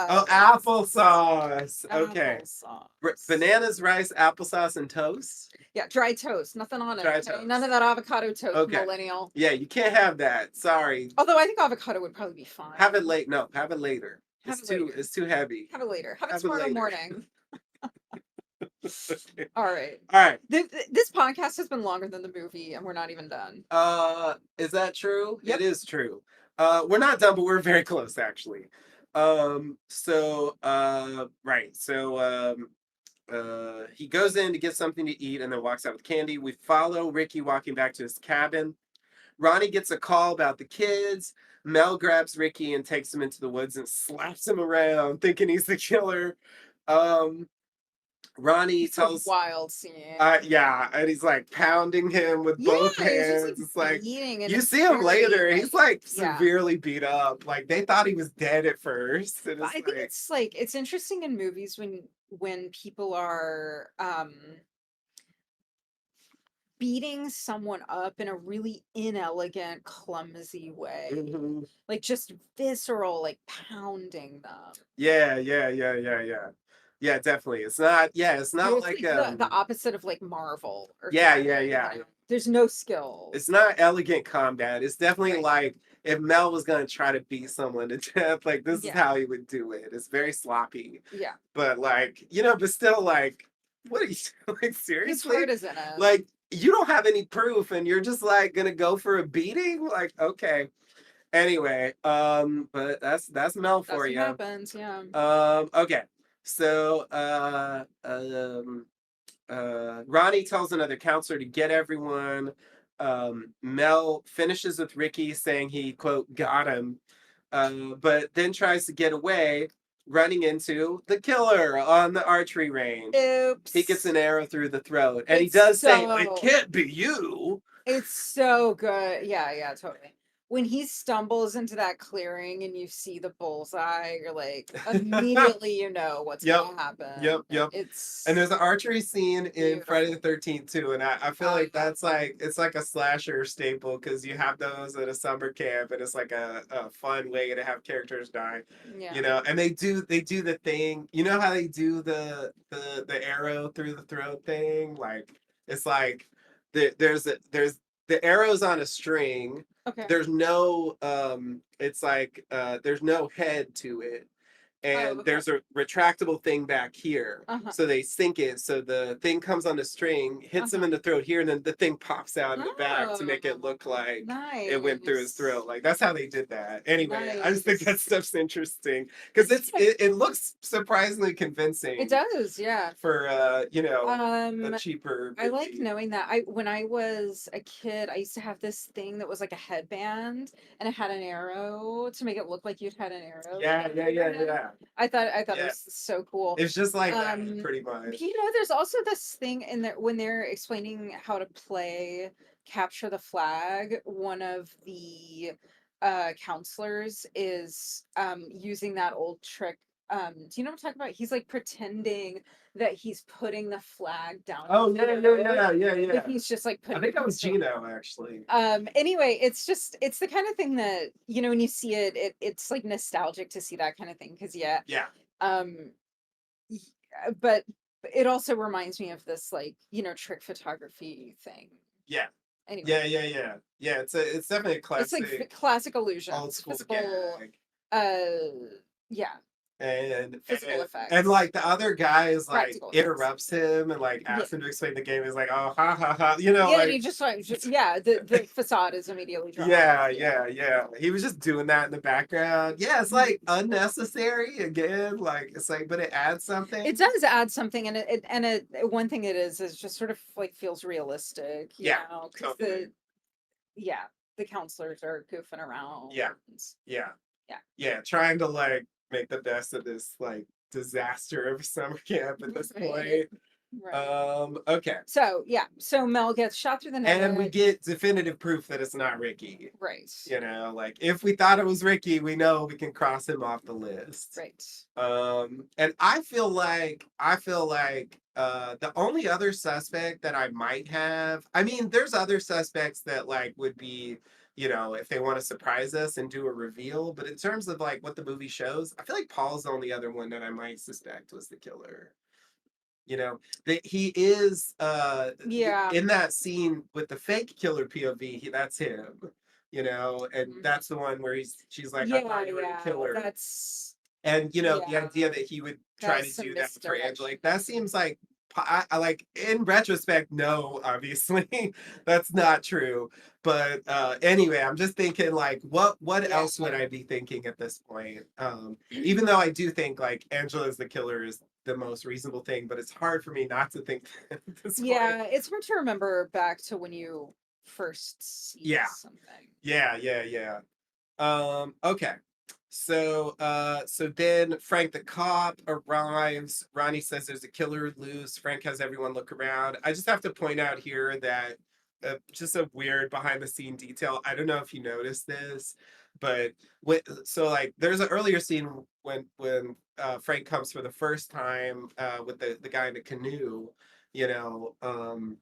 Oh, applesauce. applesauce. Okay. Applesauce. Bananas, rice, applesauce, and toast. Yeah, dry toast. Nothing on it. Dry Okay, none of toast. that avocado toast, Okay. millennial. Yeah, you can't have that. Sorry. Although I think avocado would probably be Have it fine. late. No, have it later. Have it later. It's too heavy. Have it later. Have it Have it tomorrow later. morning. All right. All right. This podcast has been longer than the movie, and we're not even done. Is that true? It Yep. is true. We're not done, but we're very close actually. Right. He goes in to get something to eat and then walks out with candy. We follow Ricky walking back to his cabin. Ronnie gets a call about the kids. Mel grabs Ricky and takes him into the woods and slaps him around, thinking he's the killer. Um, Ronnie It's a tells, wild scene. yeah, and he's like pounding him with Yeah, both he was just hands. like It's like beating, and you it's see him very later. He's like, like yeah. severely beat up. Like they thought he was dead at first. And it's I think like, it's like it's interesting in movies when people are beating someone up in a really inelegant, clumsy way. mhm. Like just visceral, like pounding them. Yeah, yeah, yeah, yeah, yeah. Yeah, definitely. It's not It's like like the opposite of like Marvel or yeah, yeah, something, yeah. There's no It's skills. not elegant combat. It's definitely Right. like if Mel was gonna try to beat someone to death, like this is Yeah. how he would do it. It's very sloppy. Yeah. But like, but still like, what are you like His seriously? heart is in it. Like you don't have any proof and you're just like gonna go for a beating? Like, okay. Anyway, but that's Mel for That's what you. happens. Yeah. Okay. So Ronnie tells another counselor to get everyone. Mel finishes with Ricky saying he, quote, got him, but then tries to get away, running into the killer on the archery range. He gets Oops. an arrow through the throat, and he It's does say, it so can't be you. It's so good. Yeah, yeah, totally. When he stumbles into that clearing and you see the bullseye, you're like, immediately you know what's Yep. gonna happen. Yep. And It's there's an archery scene in Friday the beautiful. 13th too. And I feel Oh like yeah. that's like, it's like a slasher staple because you have those at a summer camp and it's like a fun way to have characters die, Yeah. and they do the thing, how they do the arrow through the throat thing? Like, it's like, there's the arrow's on a string. Okay. There's no, it's like, there's no head to it Oh, and okay. there's a retractable thing back here. Uh-huh. So they sink it. So the thing comes on the string, hits him Uh-huh. in the throat here, and then the thing pops out in the back to make it look Oh, like it went through his nice. throat. Like that's how they did that. Anyway, I just think that Nice. stuff's interesting because It's kind of it looks surprisingly it convincing does, yeah. for a Um, cheaper I like movie. knowing that. I When I was a kid, I used to have this thing that was like a headband and it had an arrow to make it look like you'd had an arrow Yeah, shot yeah, through your yeah, head. yeah, I thought it yeah. was so cool. It's just like that, Um, pretty much. there's also this thing in there when they're explaining how to play capture the flag, one of the counselors is using that old trick. Do you know what I'm talking about? He's like pretending that he's putting the flag down the Oh yeah, yeah, throat, yeah, yeah, but yeah. he's just like I putting think it that in was so Gino actually. anyway, it's the kind of thing that, when you see it, it's like nostalgic to see that kind of thing because yeah, Yeah, um but it also reminds me of this like, trick photography thing. yeah. Anyway, Yeah, yeah, yeah. Yeah, it's definitely a it's like classic classic old illusions, school physical, gag. yeah, And physical and effects, like the other guy is like practical effects. interrupts him and like Yeah. asks him to explain the game. He's like, oh ha ha ha, Yeah, and he like just like yeah, the facade is immediately dropped. yeah, Yeah. yeah, yeah. He was just doing that in the background. Yeah, it's like Mhm. unnecessary again. Like it's like, but it adds It something. does add something, and one thing it is just sort of like feels realistic, Yeah, because totally. yeah, the counselors are goofing around. Yeah, yeah, Yeah. yeah. Trying to like make the best of this like disaster of summer camp at this Right. point. Right. Okay. So yeah, so Mel gets shot through the And we neck. get definitive proof that it's not Ricky. Right. Like if we thought it was Ricky, we know we can cross him off the list. Right. And I feel like the only other suspect that I might have, I mean, there's other suspects that like would be, if they want to surprise us and do a reveal, but in terms of like what the movie shows, I feel like Paul's the only other one that I might suspect was the killer. That he is Yeah. in that scene with the fake killer POV, that's him, and Mhm. that's the one where she's like, I Yeah, thought you were the yeah. killer. That's And the yeah. idea that he would try That's to some do that for Angela, misdirection. like that seems like I like in retrospect, no, obviously that's not true. But anyway, I'm just thinking like what Yeah. else would I be thinking at this point? Even though I do think like Angela's the killer is the most reasonable thing, but it's hard for me not to think that at this point. Yeah, it's hard to remember back to when you first see Yeah, something. yeah, yeah, yeah. Okay. So then Frank the cop arrives. Ronnie says there's a killer loose. Frank has everyone look around. I just have to point out here that just a weird behind the scene detail. I don't know if you noticed this, but like there's an earlier scene when Frank comes for the first time with the guy in the canoe, you know, um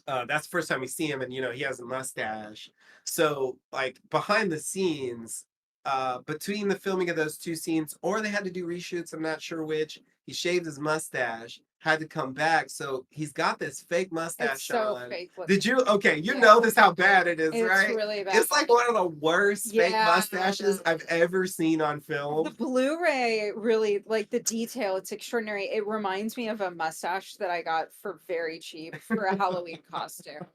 that's the first time we see him, and he has a mustache. So like behind the scenes, between the filming of those two scenes, or they had to do reshoots, I'm not sure which, he shaved his mustache, had to come back. So he's got this fake It's mustache so on. fake Did looking. you? Okay, you Yeah. notice how bad it is, It's right? really bad. It's like one of the worst fake Yeah. mustaches I've ever seen on The film. Blu-ray really, like, the detail, it's extraordinary. It reminds me of a mustache that I got for very cheap for a Halloween costume.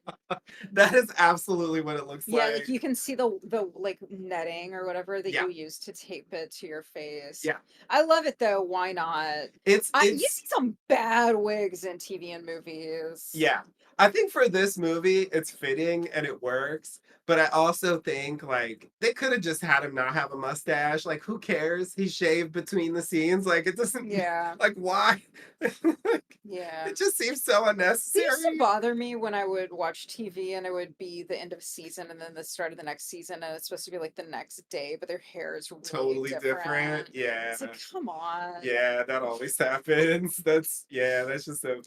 That is absolutely what it looks Yeah, like like. you can see the like netting or whatever that Yeah, you use to tape it to your face. yeah. I love it though. Why not? It's You it's see some bad wigs in TV and movies. Yeah. I think for this movie, it's fitting and it works. But I also think like they could have just had him not have a mustache. Like, who cares? He shaved between the scenes. Like, it doesn't Yeah. like why? Like, Yeah. it just seems so It used to unnecessary. bother me when I would watch TV and it would be the end of season and then the start of the next season and it's supposed to be like the next day, but their hair is really Totally different. different. Yeah. It's like, come on. Yeah, that always happens. That's just a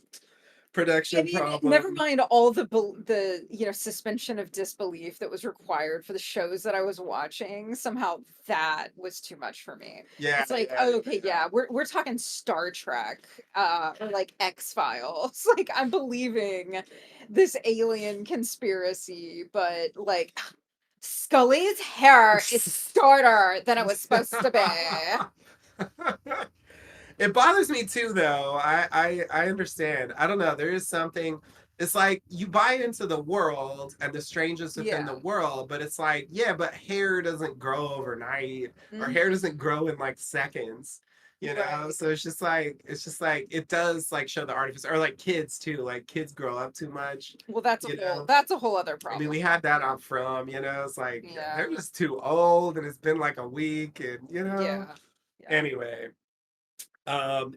production Never problem. mind all the suspension of disbelief that was required for the shows that I was watching. Somehow that was too much for me. Yeah, It's like, yeah, oh, okay, yeah. yeah, we're talking Star Trek, or like X-Files. Like I'm believing this alien conspiracy, but like Scully's hair is shorter than it was supposed to be. It bothers me too, though. I understand. I don't know. There is something. It's like you buy into the world and the strangers within the Yeah. world, but it's like, yeah, but hair doesn't grow overnight, or Mhm. hair doesn't grow in like seconds, you know. Right. So it's just like it does like show the artifice, or like kids too. Like kids grow up too much, Well, you know. that's a whole other I mean, problem. we had that on From, you know. It's like Yeah. they're just too old, and it's been like a week, and you know. Yeah. Yeah. Anyway,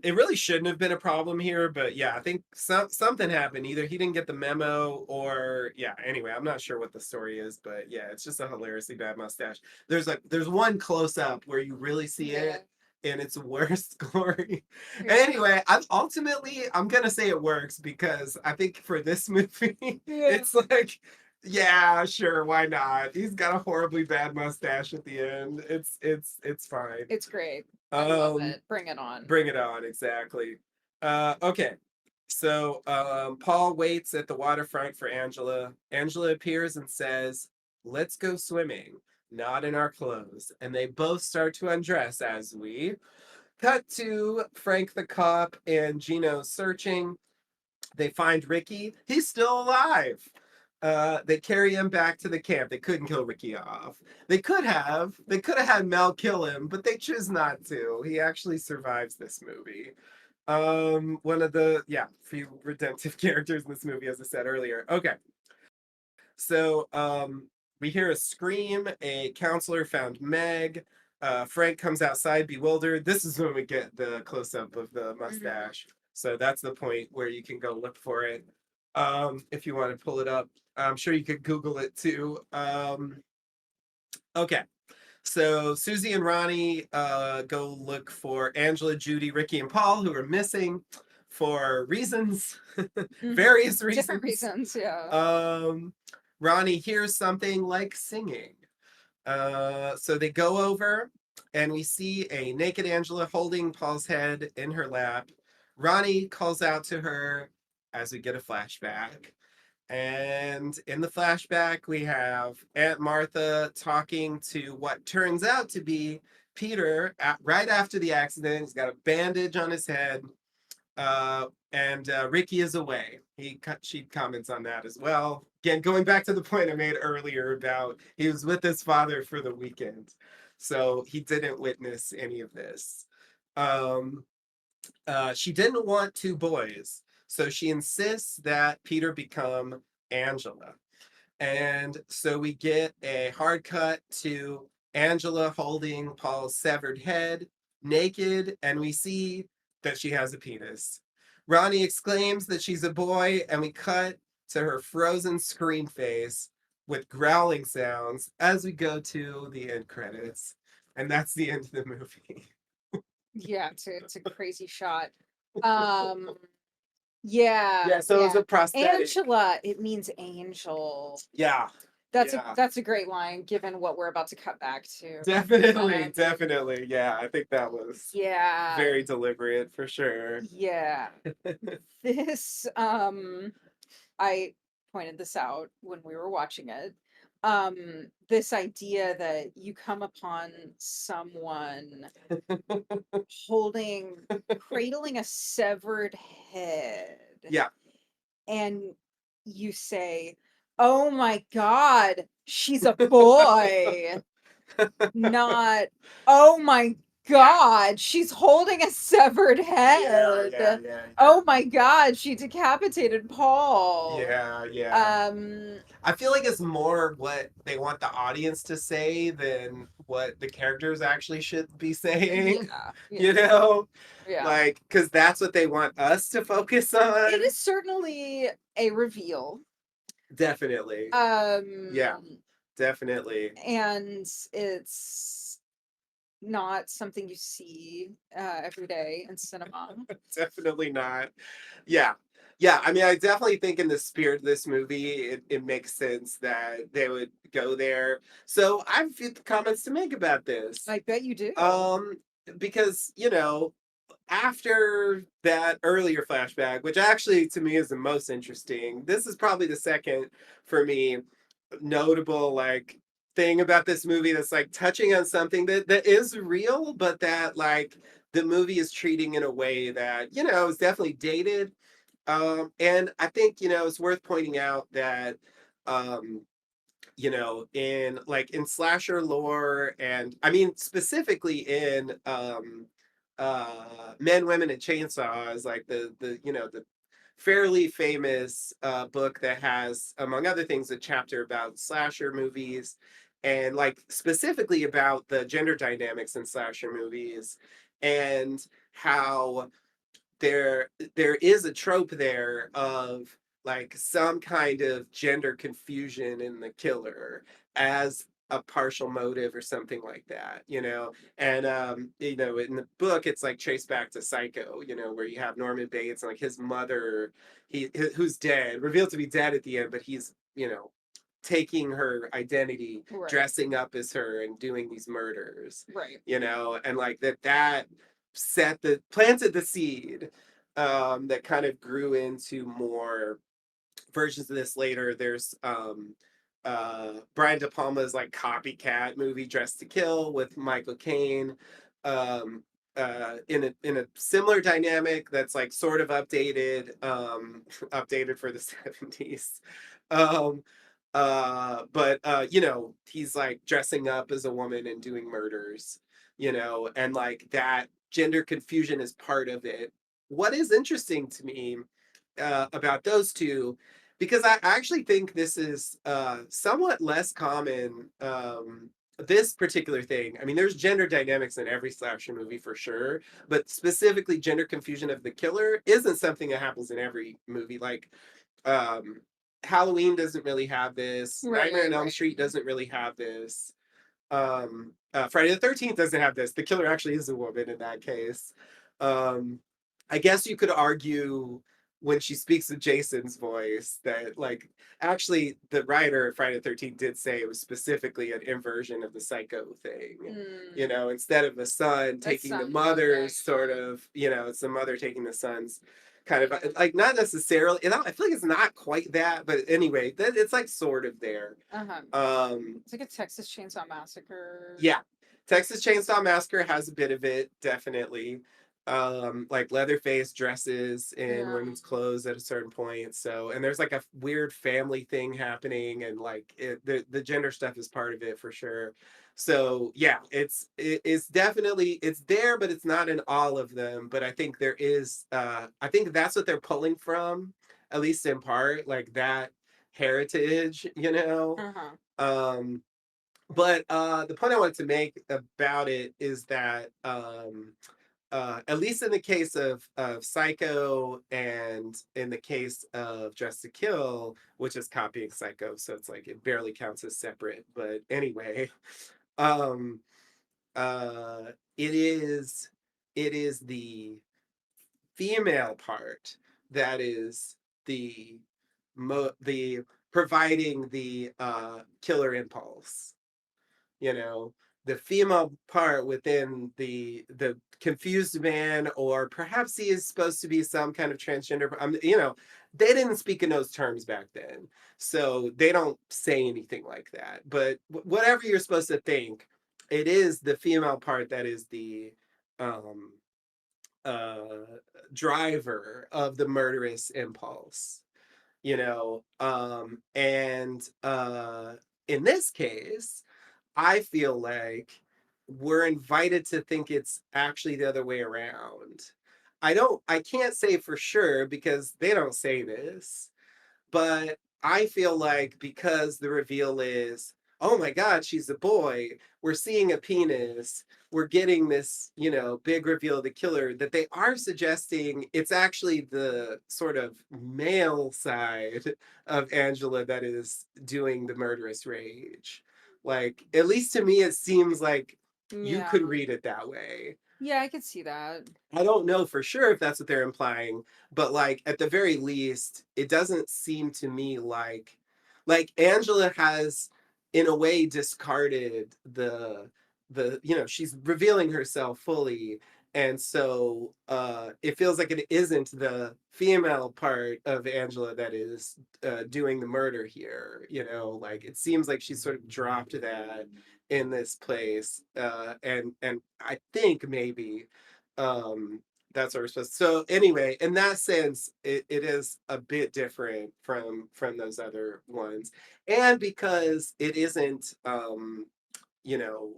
it really shouldn't have been a problem here, but yeah, I think something happened. Either he didn't get the memo, or yeah. Anyway, I'm not sure what the story is, but yeah, it's just a hilariously bad mustache. There's one close up where you really see Yeah. it, in its worst glory. Yeah. Anyway, I'm gonna say it works because I think for this movie, Yeah. it's like. Yeah, sure, why not? He's got a horribly bad mustache at the end. It's fine. It's great. I love Um, it. Bring it on. Bring it on, exactly. Okay. So Paul waits at the waterfront for Angela. Angela appears and says, "Let's go swimming, not in our clothes." And they both start to undress as we cut to Frank the cop and Gino searching. They find Ricky. He's still alive. They carry him back to the camp. They couldn't kill Ricky off. They could have. They could have had Mel kill him, but they choose not to. He actually survives this movie. One of the few redemptive characters in this movie, as I said earlier. Okay, so we hear a scream. A counselor found Meg. Frank comes outside, bewildered. This is when we get the close up of the Mhm. mustache. So that's the point where you can go look for it. If you want to pull it up, I'm sure you could Google it too. Okay. So Susie and Ronnie go look for Angela, Judy, Ricky, and Paul, who are missing for reasons, Mhm. various Different reasons. reasons, yeah. Um, Ronnie hears something like singing. So they go over, and we see a naked Angela holding Paul's head in her lap. Ronnie calls out to her as we get a flashback. And in the flashback, we have Aunt Martha talking to what turns out to be Peter right after the accident. He's got a bandage on his head, and Ricky is away. She comments on that as well. Again, going back to the point I made earlier about he was with his father for the weekend, so he didn't witness any of this. Um, she didn't want two boys, so she insists that Peter become Angela. And so we get a hard cut to Angela holding Paul's severed head, naked, and we see that she has a penis. Ronnie exclaims that she's a boy, and we cut to her frozen screen face with growling sounds as we go to the end credits. And that's the end of the movie. Yeah, it's a crazy shot. Um, yeah, Yeah, so it was yeah. a prosthetic. Angela, it means angel. Yeah, Yeah. that's a great line given what we're about to cut back to. Definitely, Um, definitely. Yeah, I think that was yeah, very deliberate for sure. yeah. This, I pointed this out when we were watching it. This idea that you come upon someone holding, cradling a severed head, Yeah. and you say, "Oh my God, she's a boy." Not, "Oh my Yeah. God, she's holding a severed Yeah, yeah, head. yeah, Oh my God, she decapitated Paul." yeah. Yeah. Um, I feel like it's more what they want the audience to say than what the characters actually should be saying, yeah, you yeah, know? yeah. Like, because that's what they want us to focus It on. is certainly a reveal. Definitely. Yeah, Um, definitely. and it's not something you see every day in cinema. Definitely not. Yeah. Yeah, I mean, I definitely think in the spirit of this movie, it makes sense that they would go there. So I have a few comments to make about this. I bet you do. Um, because, after that earlier flashback, which actually to me is the most interesting, this is probably the second for me notable like thing about this movie that's like touching on something that is real, but that like the movie is treating in a way that is definitely dated. And I think it's worth pointing out that um, in slasher lore, and I mean specifically in Men, Women, and Chainsaws, like the fairly famous book that has, among other things, a chapter about slasher movies and like specifically about the gender dynamics in slasher movies and how there is a trope there of like some kind of gender confusion in the killer as a partial motive or something like that, and in the book it's like traced back to Psycho, where you have Norman Bates and like his mother, who's dead, revealed to be dead at the end, but he's taking her identity, Right, dressing up as her and doing these murders, right. and like that planted the seed that kind of grew into more versions of this later. There's Brian De Palma's like copycat movie Dressed to Kill with Michael Caine, um, in a similar dynamic that's like sort of updated, updated for the 70s. Um, but he's like dressing up as a woman and doing murders, and like that gender confusion is part of it. What is interesting to me about those two, because I actually think this is somewhat less common. This particular thing, I mean, there's gender dynamics in every slasher movie for sure, but specifically gender confusion of the killer isn't something that happens in every movie. Like, um, Halloween doesn't really have this. Right, Nightmare on right, Elm right. Street doesn't really have this. Friday the 13th doesn't have this. The killer actually is a woman in that case. Um, I guess you could argue when she speaks with Jason's voice that like actually the writer of Friday the 13th did say it was specifically an inversion of the Psycho thing. Mm, Instead of the son that taking the sounds about right. mother's sort of, it's the mother taking the son's kind of Yeah. like not necessarily, I feel like it's not quite that, but anyway, that it's like sort of there. Uh-huh. Um, It's like a Texas Chainsaw Massacre. yeah. Texas Chainsaw Massacre has a bit of it, definitely. Like Leatherface dresses in Yeah. women's clothes at a certain point. So, and there's like a weird family thing happening, and like the gender stuff is part of it for sure. So yeah, it's definitely it's there, but it's not in all of them. But I think there is. I think that's what they're pulling from, at least in part, like that heritage. Uh-huh. Um, but the point I wanted to make about it is that at least in the case of Psycho and in the case of Dress to Kill, which is copying Psycho, so it's like it barely counts as separate. But anyway, um, uh, it is it is the female part that is the the providing the killer impulse, you know, the female part within the confused man, or perhaps he is supposed to be some kind of transgender. You know, they didn't speak in those terms back then, so they don't say anything like that. But whatever you're supposed to think, it is the female part that is the um, uh, driver of the murderous impulse. You know, and in this case I feel like we're invited to think it's actually the other way around. I can't say for sure because they don't say this, but I feel like because the reveal is, oh my God, she's a boy, we're seeing a penis, we're getting this, you know, big reveal of the killer, that they are suggesting it's actually the sort of male side of Angela that is doing the murderous rage. Like, at least to me, it seems like you Yeah. could read it that way. Yeah, I could see that. I don't know for sure if that's what they're implying, but like at the very least, it doesn't seem to me like Angela has in a way discarded the you know, she's revealing herself fully, and so it feels like it isn't the female part of Angela that is doing the murder here, you know, like it seems like she's sort of dropped that in this place, and I think maybe um that's what we're supposed to. So anyway, in that sense it is a bit different from those other ones, and because it isn't you know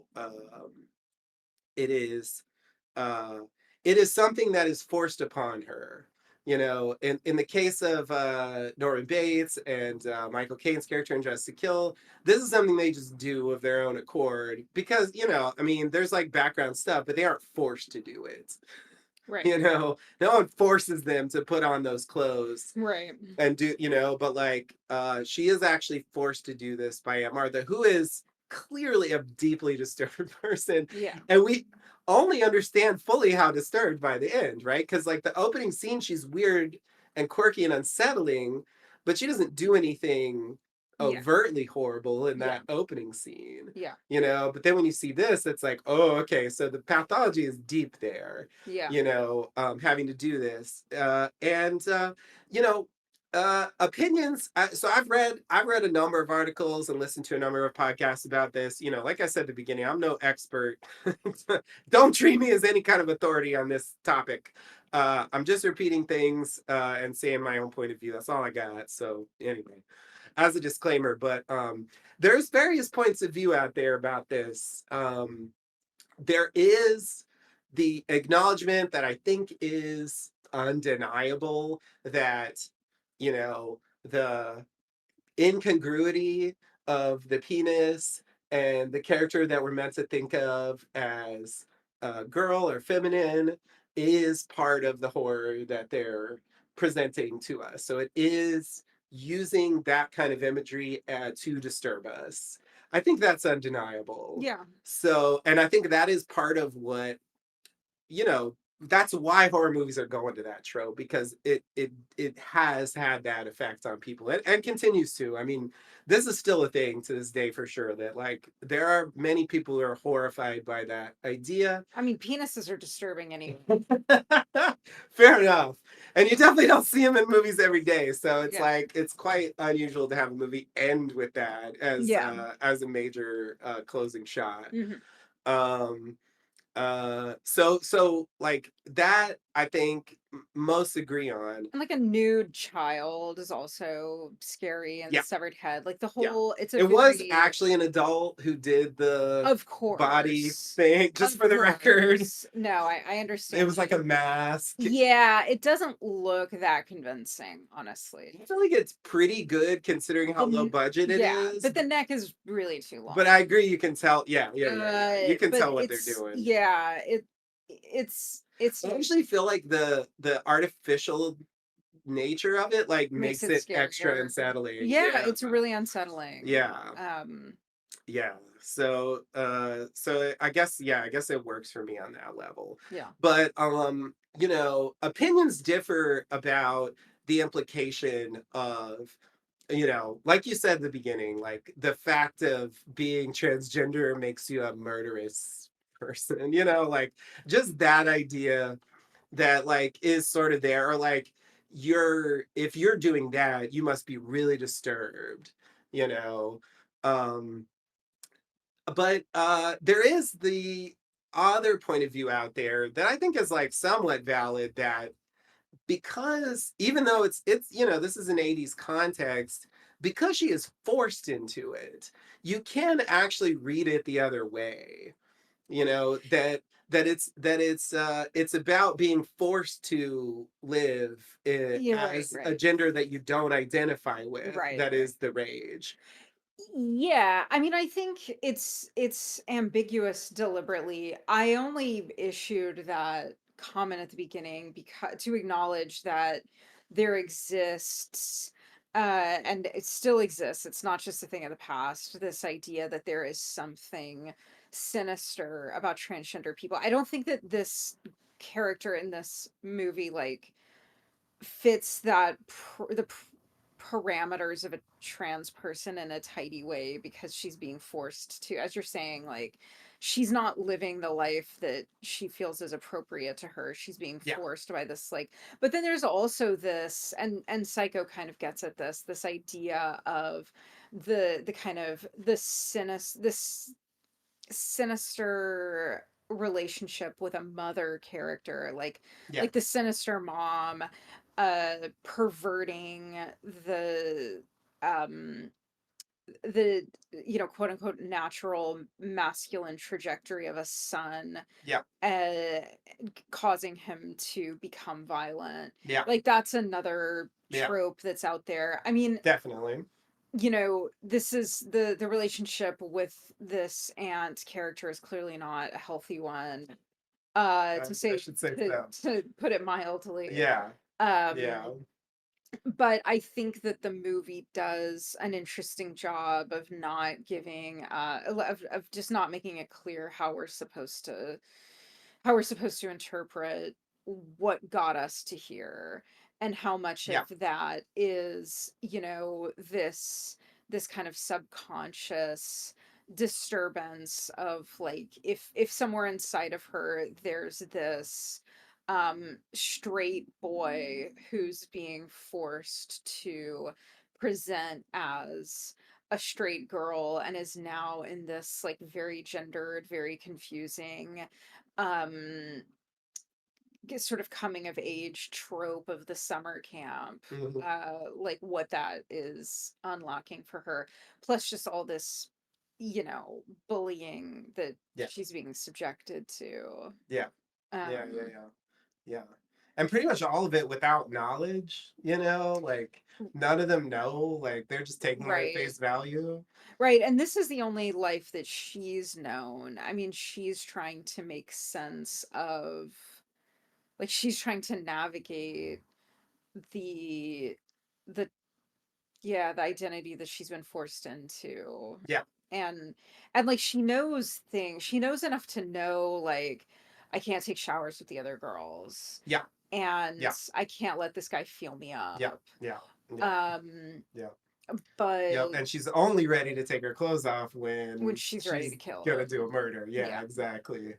it is uh it is something that is forced upon her, you know, in the case of Norman Bates and Michael Caine's character in Dressed to Kill, this is something they just do of their own accord because, you know, I mean, there's like background stuff, but they aren't forced to do it. Right. You know, no one forces them to put on those clothes Right. and do, you know, but like she is actually forced to do this by Aunt Martha, who is clearly a deeply disturbed person, Yeah. and we only understand fully how disturbed by the end, right? Because like the opening scene, she's weird and quirky and unsettling, but she doesn't do anything Yeah. overtly horrible in Yeah. that opening scene, Yeah. you know. But then when you see this, it's like, oh, okay, so the pathology is deep there, Yeah. you know, having to do this, and you know, opinions. So I've read a number of articles and listened to a number of podcasts about this. You know, like I said at the beginning, I'm no expert. Don't treat me as any kind of authority on this topic. I'm just repeating things and saying my own point of view. That's all I got. So anyway, as a disclaimer, but there's various points of view out there about this. There is the acknowledgement that I think is undeniable that, you know, the incongruity of the penis and the character that we're meant to think of as girl or feminine is part of the horror that they're presenting to us. So it is using that kind of imagery to disturb us. I think that's undeniable. Yeah. So, and I think that is part of what, you know, that's why horror movies are going to that trope, because it has had that effect on people, and continues to. I mean, this is still a thing to this day for sure, that like there are many people who are horrified by that idea. I mean, penises are disturbing anyway. Fair enough. And you definitely don't see them in movies every day, so it's Yeah. like it's quite unusual to have a movie end with that Yeah. as a major closing shot. Hmm. um so like that I think most agree on. And like a nude child is also scary, and the Yeah, severed head. Like the yeah. whole, it's a It was very, actually an adult who did the of body course. thing, just Of for the record. course. No, I It understand was what like a you. mask. Yeah, it doesn't look that convincing, honestly. I feel like it's pretty good considering how low budget it Yeah, is. but the neck is really too But long. I agree, you can tell. Yeah. You can But tell what they're it's, doing. yeah, it's I actually feel like the artificial nature of it like makes makes it it extra scarier. unsettling. Yeah, Yeah. it's really unsettling. Yeah. Yeah. So I guess, yeah, I guess it works for me on that level. Yeah. But you know, opinions differ about the implication of like you said at the beginning, like the fact of being transgender makes you a murderous person, like just that idea that like is sort of there, or like if you're doing that, you must be really disturbed, you know. Um, but there is the other point of view out there that I think is like somewhat valid, that because even though it's this is an 80s context, because she is forced into it, you can actually read it the other way, that it's about being forced to live Yeah, right, as a right. gender that you don't identify with, Right, that right. is the rage. Yeah, I mean, I think it's ambiguous deliberately. I only issued that comment at the beginning because to acknowledge that there exists and it still exists. It's not just a thing of the past, this idea that there is something sinister about transgender people. I don't think that this character in this movie like fits parameters of a trans person in a tidy way because she's being forced to, as you're saying, like she's not living the life that she feels is appropriate to her. She's being Yeah, forced by this like, but then there's also this, and Psycho kind of gets at this idea of the kind of this sinister relationship with a mother character, yeah, like the sinister mom perverting the um the quote unquote natural masculine trajectory of a son, yeah, uh causing him to become violent. yeah, Like that's another yeah, trope that's out there. I mean, definitely. this is the relationship with this aunt character is clearly not a healthy one, I, to I say, should say to so. to put it mildly. Yeah, yeah, um but I think that the movie does an interesting job of not giving of just not making it clear how we're supposed to interpret what got us to here, and how much yeah, of that is, this kind of subconscious disturbance of like, if somewhere inside of her there's this straight boy who's being forced to present as a straight girl and is now in this like very gendered, very confusing um sort of coming of age trope of the summer camp, mhm, like what that is unlocking for her, plus just all this, bullying that yeah, she's being subjected to. yeah, yeah, yeah, um yeah, yeah. And pretty much all of it without knowledge, like none of them know, like they're just taking it at right, face value. right, and this is the only life that she's known. I mean, she's trying to make sense of, like, she's trying to navigate the the yeah, the identity that she's been forced into. Yeah, And like she knows things. She knows enough to know like I can't take showers with the other girls, yeah, and yeah, I can't let this guy feel me yeah, up. yeah, yeah, Um yeah. Yep, but and she's only ready to take her clothes off when when she's ready to she's kill gonna him. do a murder. Yeah, Yeah. exactly.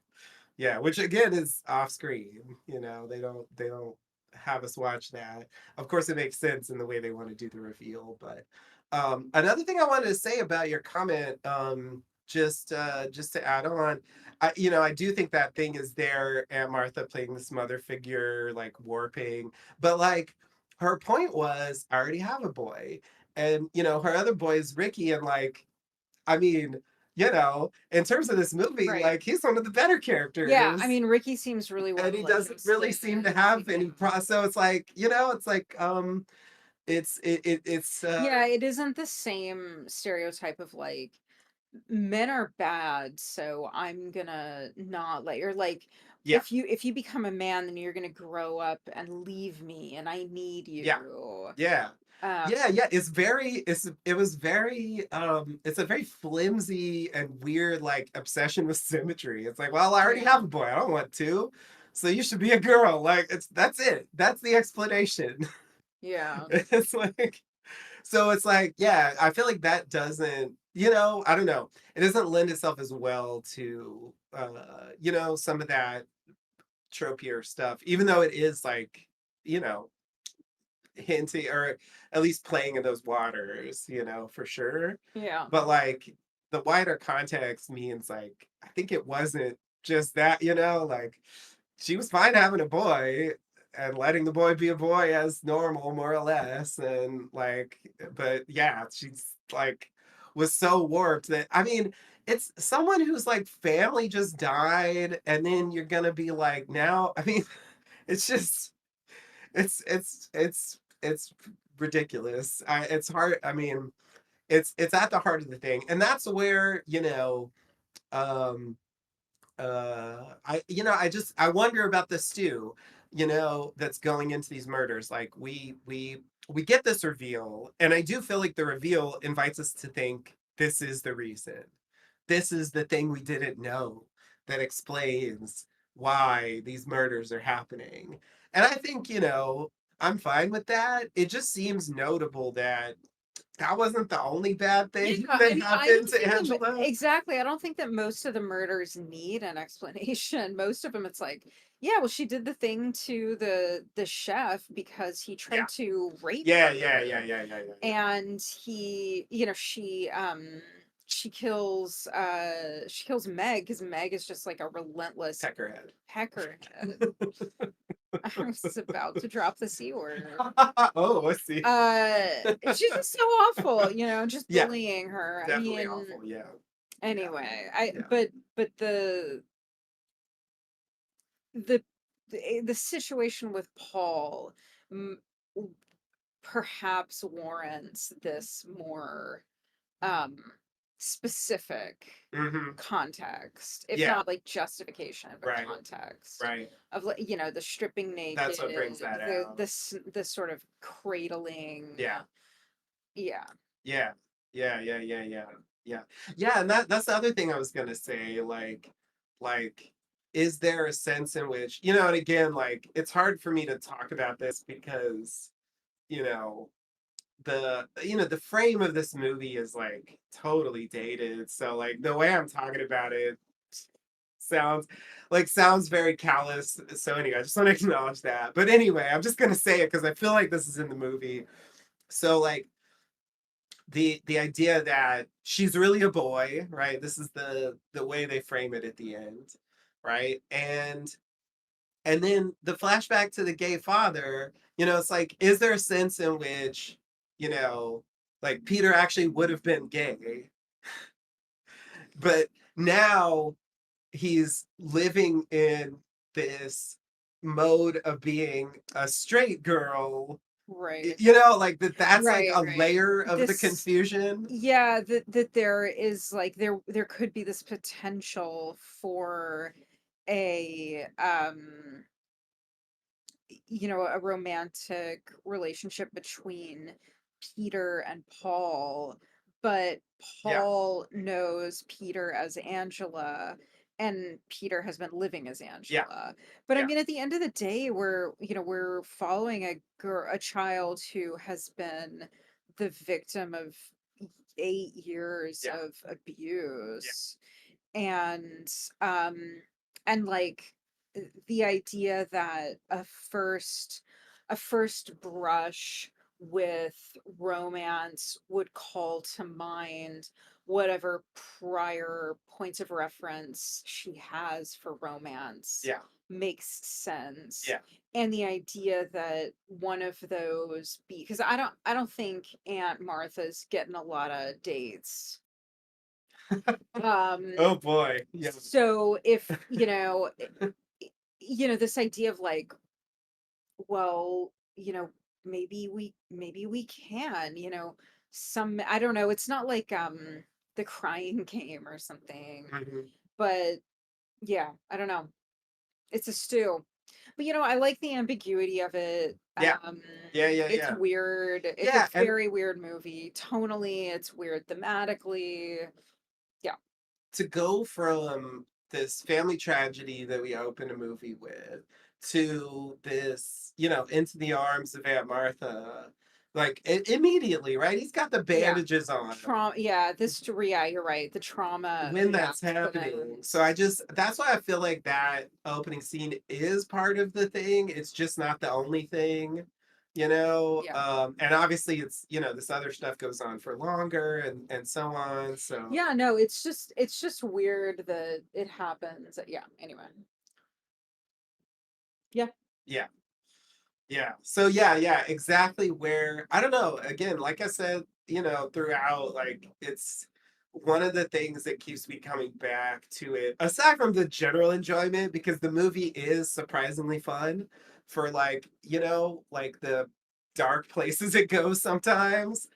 Yeah, which again is off screen. They don't have us watch that. Of course, it makes sense in the way they want to do the reveal. But another thing I wanted to say about your comment, just to add on, I do think that thing is there. Aunt Martha playing this mother figure, like warping, but like her point was, I already have a boy, and her other boy is Ricky, and like I mean, in terms of this movie, Right. like he's one of the better Yeah, I characters, mean Ricky seems really and well he doesn't placed really seem to in have any keeping. so it's like, it's Yeah, it isn't the same stereotype of like men are bad, so I'm gonna not let, or like yeah, if you become a man, then you're gonna grow up and leave me, and I need yeah, you. yeah. Um, Yeah, it's a very flimsy and weird like obsession with symmetry. It's like, well, I already yeah, have a boy. I don't want two. So you should be a girl. Like that's it. That's the explanation. yeah, It's like So it's like, yeah, I feel like that doesn't, I don't know. It doesn't lend itself as well to, some of that tropier stuff, even though it is like, you know, hinting or at least playing in those waters, for sure. Yeah. But like the wider context means like, I think it wasn't just that, like she was fine having a boy and letting the boy be a boy as normal, more or less. And like, but yeah, she's like, was so warped that, I mean, it's someone who's like family just died, and then you're gonna be like, now, I mean, it's just, it's ridiculous. It's hard. I mean, it's at the heart of the thing, and that's where, um, I wonder about the stew, that's going into these murders. Like we get this reveal, and I do feel like the reveal invites us to think this is the reason. This is the thing we didn't know that explains why these murders are happening. And I think, I'm fine with that. It just seems notable that that wasn't the only bad Yeah, thing that and I happened don't to think that Angela. exactly. I don't think that most of the murders need an explanation. Most of them, it's like, yeah, well, she did the thing to the chef because he Yeah. tried to rape Yeah, yeah, yeah, her, yeah, yeah, yeah, yeah. and she kills Meg because Meg is just like a relentless Peckerhead. peckerhead. I was about to drop the C word. Oh, I see. She's just so awful, just Yeah, bullying her. I definitely mean, awful. Yeah, yeah, anyway, I yeah. but the the situation with Paul, mm, w- perhaps warrants this more um specific Hmm. context, if Yeah, not like justification, but right, context right. of, like, the stripping That's naked, what brings that the out. the sort of cradling. Yeah, Yeah. yeah, yeah, yeah, yeah, yeah, yeah, yeah. And that's the other thing I was gonna say. Like, is there a sense in which, and again, like, it's hard for me to talk about this because, you know, the frame of this movie is like totally dated. So like the way I'm talking about it sounds sounds very callous. So anyway, I just want to acknowledge that. But anyway, I'm just gonna say it because I feel like this is in the movie. So like the idea that she's really a boy, right? This is the way they frame it at the end, right? And then the flashback to the gay father, it's like, is there a sense in which, you know, like Peter actually would have been gay, but now he's living in this mode of being a straight girl, Right. like that's like Right, a right. layer of the This confusion. Yeah, that there is like there could be this potential for a a romantic relationship between Peter and Paul, but Yeah, Paul knows Peter as Angela, and Peter has been living as yeah, Angela. But I yeah, mean, at the end of the day, we're following a child who has been the victim of 8 years yeah, of yeah, abuse, and um like the idea that a first brush with romance would call to mind whatever prior points of reference she has for romance yeah, makes sense. yeah. And the idea that one of those be because I don't think Aunt Martha's getting a lot of dates. um Oh boy, yeah, so if this idea of like, well, maybe we can, I don't know, it's not like the Crying Game or something, mhm, but yeah, I don't know, it's a stew. But I like the ambiguity of it. yeah, yeah, yeah, It's yeah, weird, it's a yeah. And very weird movie tonally, it's weird thematically. Yeah. to go from this family tragedy that we open a movie with to this, into the arms of Aunt Martha, Like immediately, right? He's got the Yeah. bandages on Trauma, yeah, yeah, you're right. The trauma when that's happening. reaccident. So that's why I feel like that opening scene is part of the thing. It's just not the only thing, you know. Yeah. And obviously it's, this other stuff goes on for longer and so on. So Yeah, no, it's just weird that it happens. Yeah, anyway. Yeah. yeah. Yeah. So yeah, yeah, exactly where I don't know. Again, like I said, throughout, like it's one of the things that keeps me coming back to it, aside from the general enjoyment, because the movie is surprisingly fun for like the dark places it goes sometimes.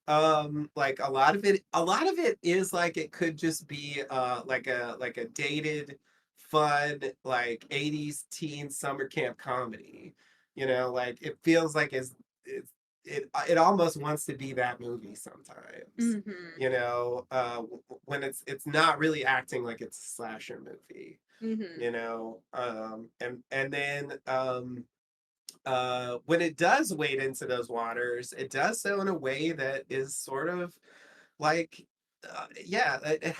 Like a lot of it is like it could just be like a dated, fun, like 80s teen summer camp comedy. Like it feels like it almost wants to be that movie sometimes. Mhm. When it's not really acting like it's a slasher movie. Mhm. And then when it does wade into those waters, it does so in a way that is sort of like, yeah, it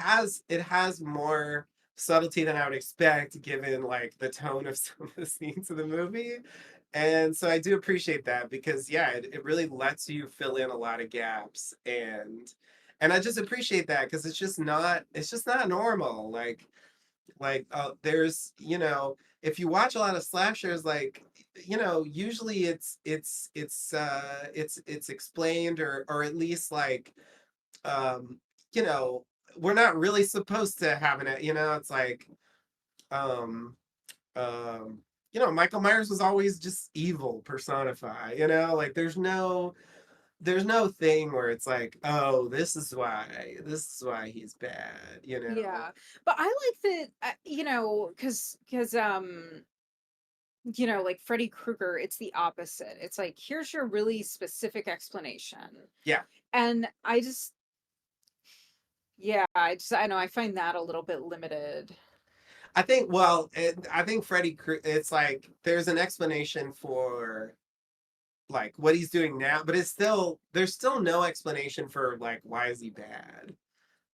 has more subtlety than I would expect, given like the tone of some of the scenes of the movie. And so I do appreciate that because yeah, it really lets you fill in a lot of gaps, and I just appreciate that because it's just not normal. There's, if you watch a lot of slashers, like, usually it's explained, or at least like, um you know we're not really supposed to have it, it's like, um um Michael Myers was always just evil personified, like there's no thing where it's like, oh, this is why he's bad. Yeah. But I like that, cuz like Freddy Krueger, it's the opposite. It's like, here's your really specific explanation. Yeah. And yeah, I know I find that a little bit limited. I think it's like there's an explanation for like what he's doing now, but there's still no explanation for like why is he bad,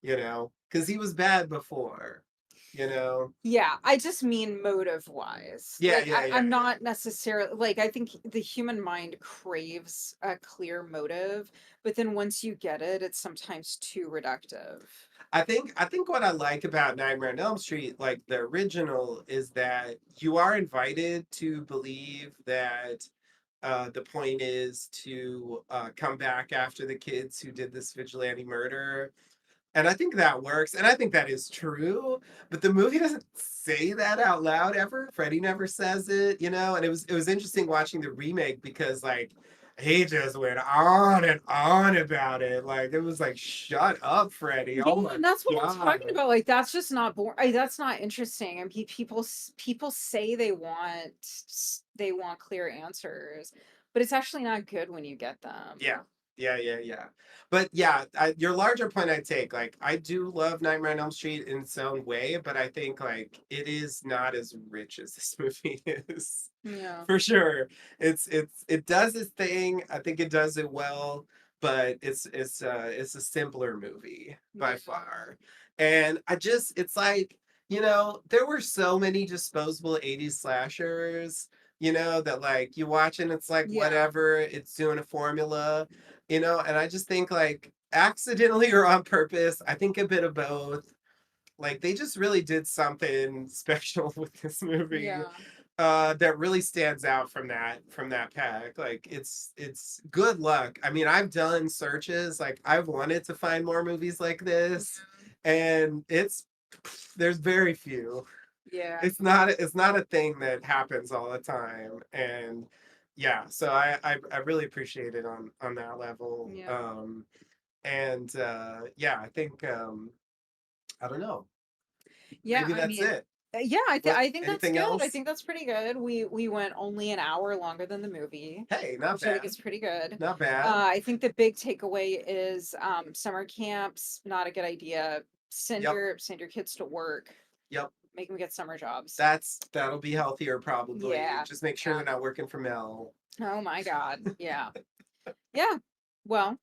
because he was bad before, you know. Yeah, I just mean motive wise. Yeah, Like yeah, yeah, I'm yeah. not necessarily like, I think the human mind craves a clear motive, but then once you get it, it's sometimes too reductive. I think what I like about Nightmare on Elm Street, like the original, is that you are invited to believe that the point is to come back after the kids who did this vigilante murder. And I think that works. And I think that is true. But the movie doesn't say that out loud ever. Freddie never says it. And it was interesting watching the remake because like he just went on and on about it. Like it was like, shut up, Freddie. Yeah, Oh my and that's what I'm talking God. about. Like that's just not boring. That's not interesting. And people say they want clear answers, but it's actually not good when you get Yeah. them. Yeah, yeah, yeah. But yeah, your larger point I take, like I do love Nightmare on Elm Street in its own way, but I think like it is not as rich as this movie is. Yeah. For sure. It does its thing. I think it does it well, but it's a simpler movie by Yeah. far. And it's like, there were so many disposable 80s slashers, that like you watch and it's like Yeah. whatever, it's doing a formula, and I just think like accidentally or on purpose, I think a bit of both. Like they just really did something special with this movie, Yeah. that really stands out from that pack. Like it's good luck. I mean, I've done searches, like I've wanted to find more movies like this, and there's very few. Yeah. It's not a thing that happens all the time, and yeah, so I really appreciate it on that level. Yeah. And yeah, I think, I don't know. Yeah, Maybe I that's mean, it. yeah, What I think that's anything good. I else? think that's pretty good. We went only an hour longer than the movie, Hey, not which I think bad. is pretty good. Not bad. I think the big takeaway is summer camps, not a good idea. Yep. Send your kids to work, Yep. make them get summer jobs. That'll be healthier probably. Yeah. Just make sure Yeah. they're not working for Mel. Oh my God. Yeah. Yeah. Well,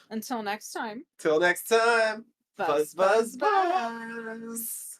until next time. Till next time. Buzz, Buzz, buzz, buzz, buzz. buzz.